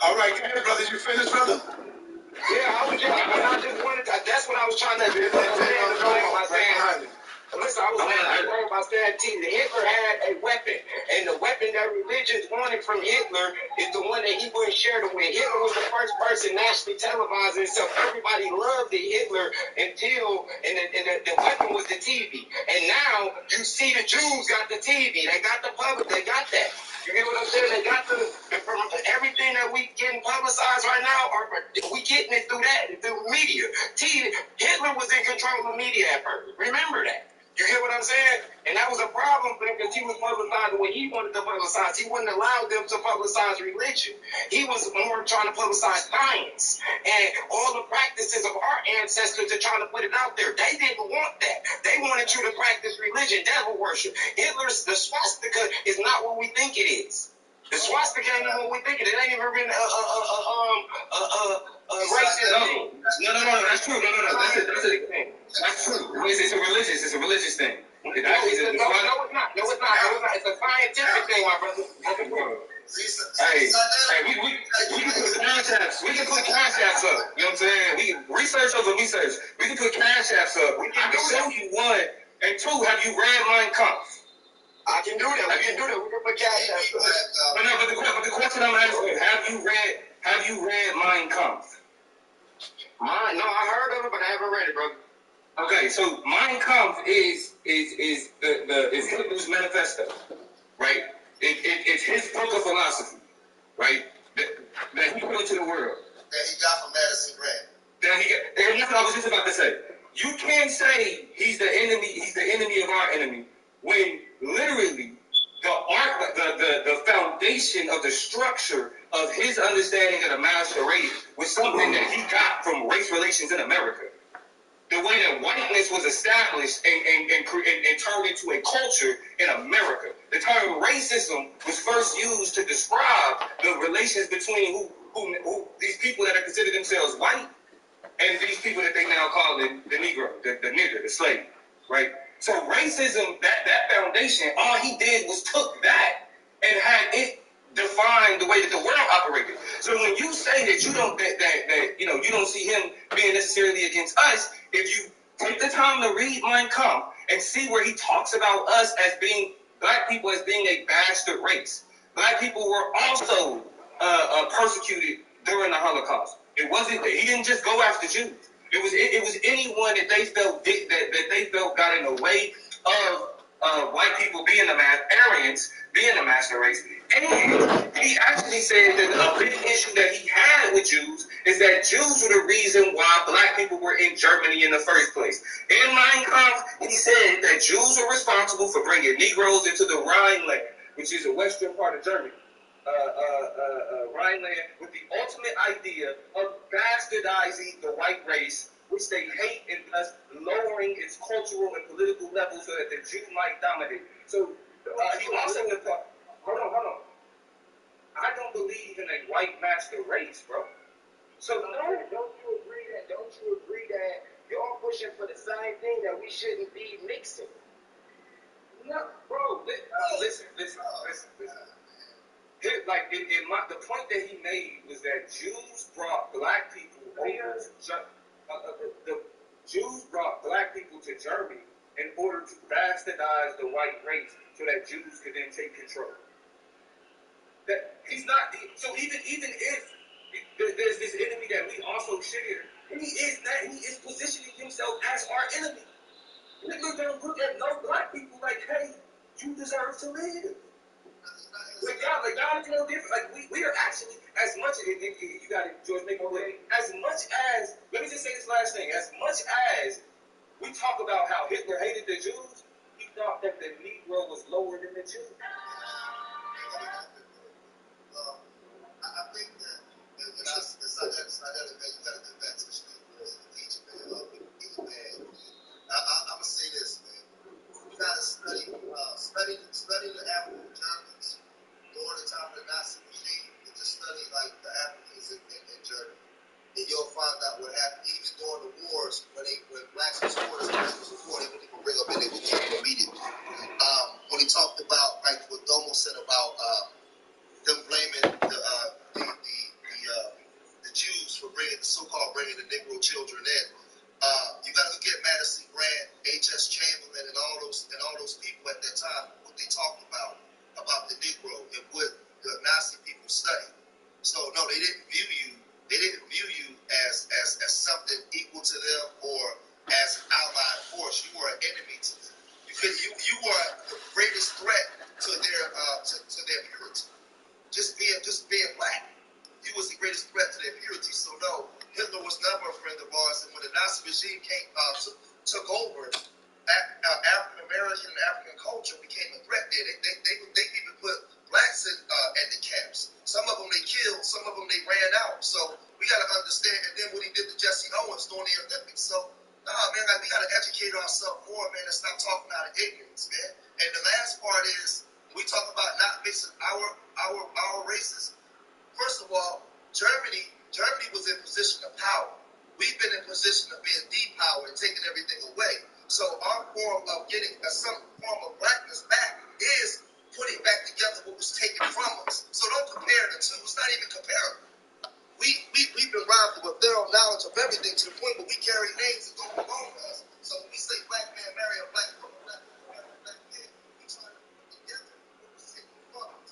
All right, come here, brother. You finished, brother? Yeah, I just wanted to, that's what I was trying to do. Listen, I was saying about saying Hitler had a weapon, and the weapon that religions wanted from Hitler is the one that he wouldn't share it with. Hitler was the first person nationally televising, so everybody loved the Hitler until, the weapon was the TV. And now you see the Jews got the TV, they got the public, they got that. You get what I'm saying? They got everything that we getting publicized right now, we getting it through that, through media. Hitler was in control of media at first. Remember that. You get what I'm saying? And that was a problem for him because he was publicizing what he wanted to publicize. He wouldn't allow them to publicize religion. He was more trying to publicize science and all the practices of our ancestors to try to put it out there. They didn't want that. They wanted you to practice religion, devil worship. The swastika is not what we think it is. The swastika ain't even what we think it is. It ain't even been racist thing. No, that's true. No, that's true. It's a religious thing. No, it's not. It's a scientific thing, my brother. Hey, we can put cash apps up. You know what I'm saying? We can research over research. We can put cash apps up. I can show you one. And two, have you read Mein Kampf? I can do that. We can put cash apps up. But the question I'm asking you, have you read Mein Kampf? No, I heard of it, but I haven't read it, brother. Okay, so Mein Kampf is Hitler's manifesto, right? It's his book of philosophy, right? That he put into the world. That he got from Madison Grant. And that's what I was just about to say. You can't say he's the enemy of our enemy, when literally the foundation of the structure of his understanding of the master race was something that he got from race relations in America. The way that whiteness was established and turned into a culture in America. The term racism was first used to describe the relations between who these people that are considered themselves white and these people that they now call the Negro, the nigger, the slave, right? So racism, that foundation, all he did was took that and had it define the way that the world operated. So when you say that you don't see him being necessarily against us, if you take the time to read Mein Kampf and see where he talks about us as being black people as being a bastard race. Black people were also persecuted during the Holocaust. It wasn't that he didn't just go after Jews. It was anyone that they felt got in the way of white people being Aryans being the master race. And he actually said that a big issue that he had with Jews is that Jews were the reason why black people were in Germany in the first place. In Mein Kampf, he said that Jews were responsible for bringing Negroes into the Rhineland, which is the western part of Germany. Rhineland, with the ultimate idea of bastardizing the white race, which they hate, and thus lowering its cultural and political level so that the Jew might dominate. So he also hold on. I don't believe in a white master race, bro. So don't you agree that y'all pushing for the same thing that we shouldn't be mixing? No, bro. Listen. The point that he made was that Jews brought black people over. The Jews brought black people to Germany in order to bastardize the white race so that Jews could then take control. That he's not. So even if there's this enemy that we also share, he is positioning himself as our enemy. Niggas don't look at no black people like, hey, you deserve to live. Like y'all is no different. Like we are actually, as much as you got it, George, make my way. As much as, let me just say this last thing. As much as we talk about how Hitler hated the Jews, he thought that the Negro was lower than the Jew. I think that it's not that you got to get back to the teaching, man. I'm gonna say this, man. You gotta study the African Germans during the time of the Nazi regime, and just study like the Africans in Germany, and you'll find found out what happened. Even during the wars, when blacks were supporters, blacks were supporting, when people bring up and they would kill them immediately. When he talked about, like what Domo said about them blaming the Jews for bringing bringing the Negro children in. You got to look at Madison Grant, H.S. Chamberlain, and all those people at that time, what they talked about the Negro and what the Nazi people studied. So no, they didn't view you as something equal to them or as an allied force. You were an enemy to them. You were the greatest threat to their purity. Just being black. He was the greatest threat to their purity. So no, Hitler was never a friend of ours. And when the Nazi regime took over, African American and African culture became a threat there. They even put blacks in the camps. Some of them they killed, some of them they ran out. So we got to understand. And then what he did to Jesse Owens during the Olympics. So man, like, we got to educate ourselves more, man, and stop talking out of ignorance, man. And the last part is we talk about not mixing our races. First of all, Germany was in position of power. We've been in position of being depowered and taking everything away. So our form of getting some form of blackness back is putting back together what was taken from us. So don't compare the two. It's not even comparable. We've been robbed of a thorough knowledge of everything to the point where we carry names that don't belong to us. So when we say black man marry a black woman, black woman marry a black man, we try to put together what was taken from us.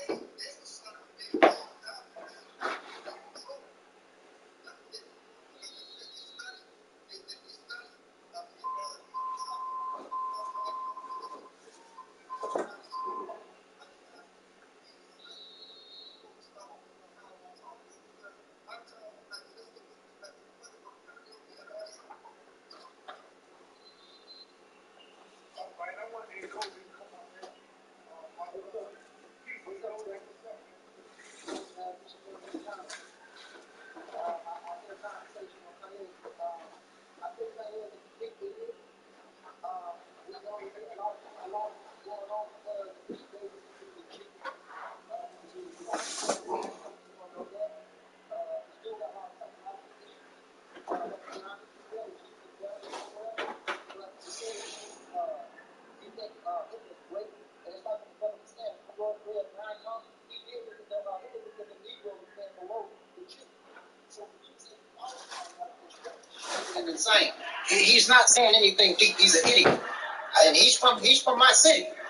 And they was trying to figure it all out. Insane. He's not saying anything deep. He's an idiot, and he's from my city.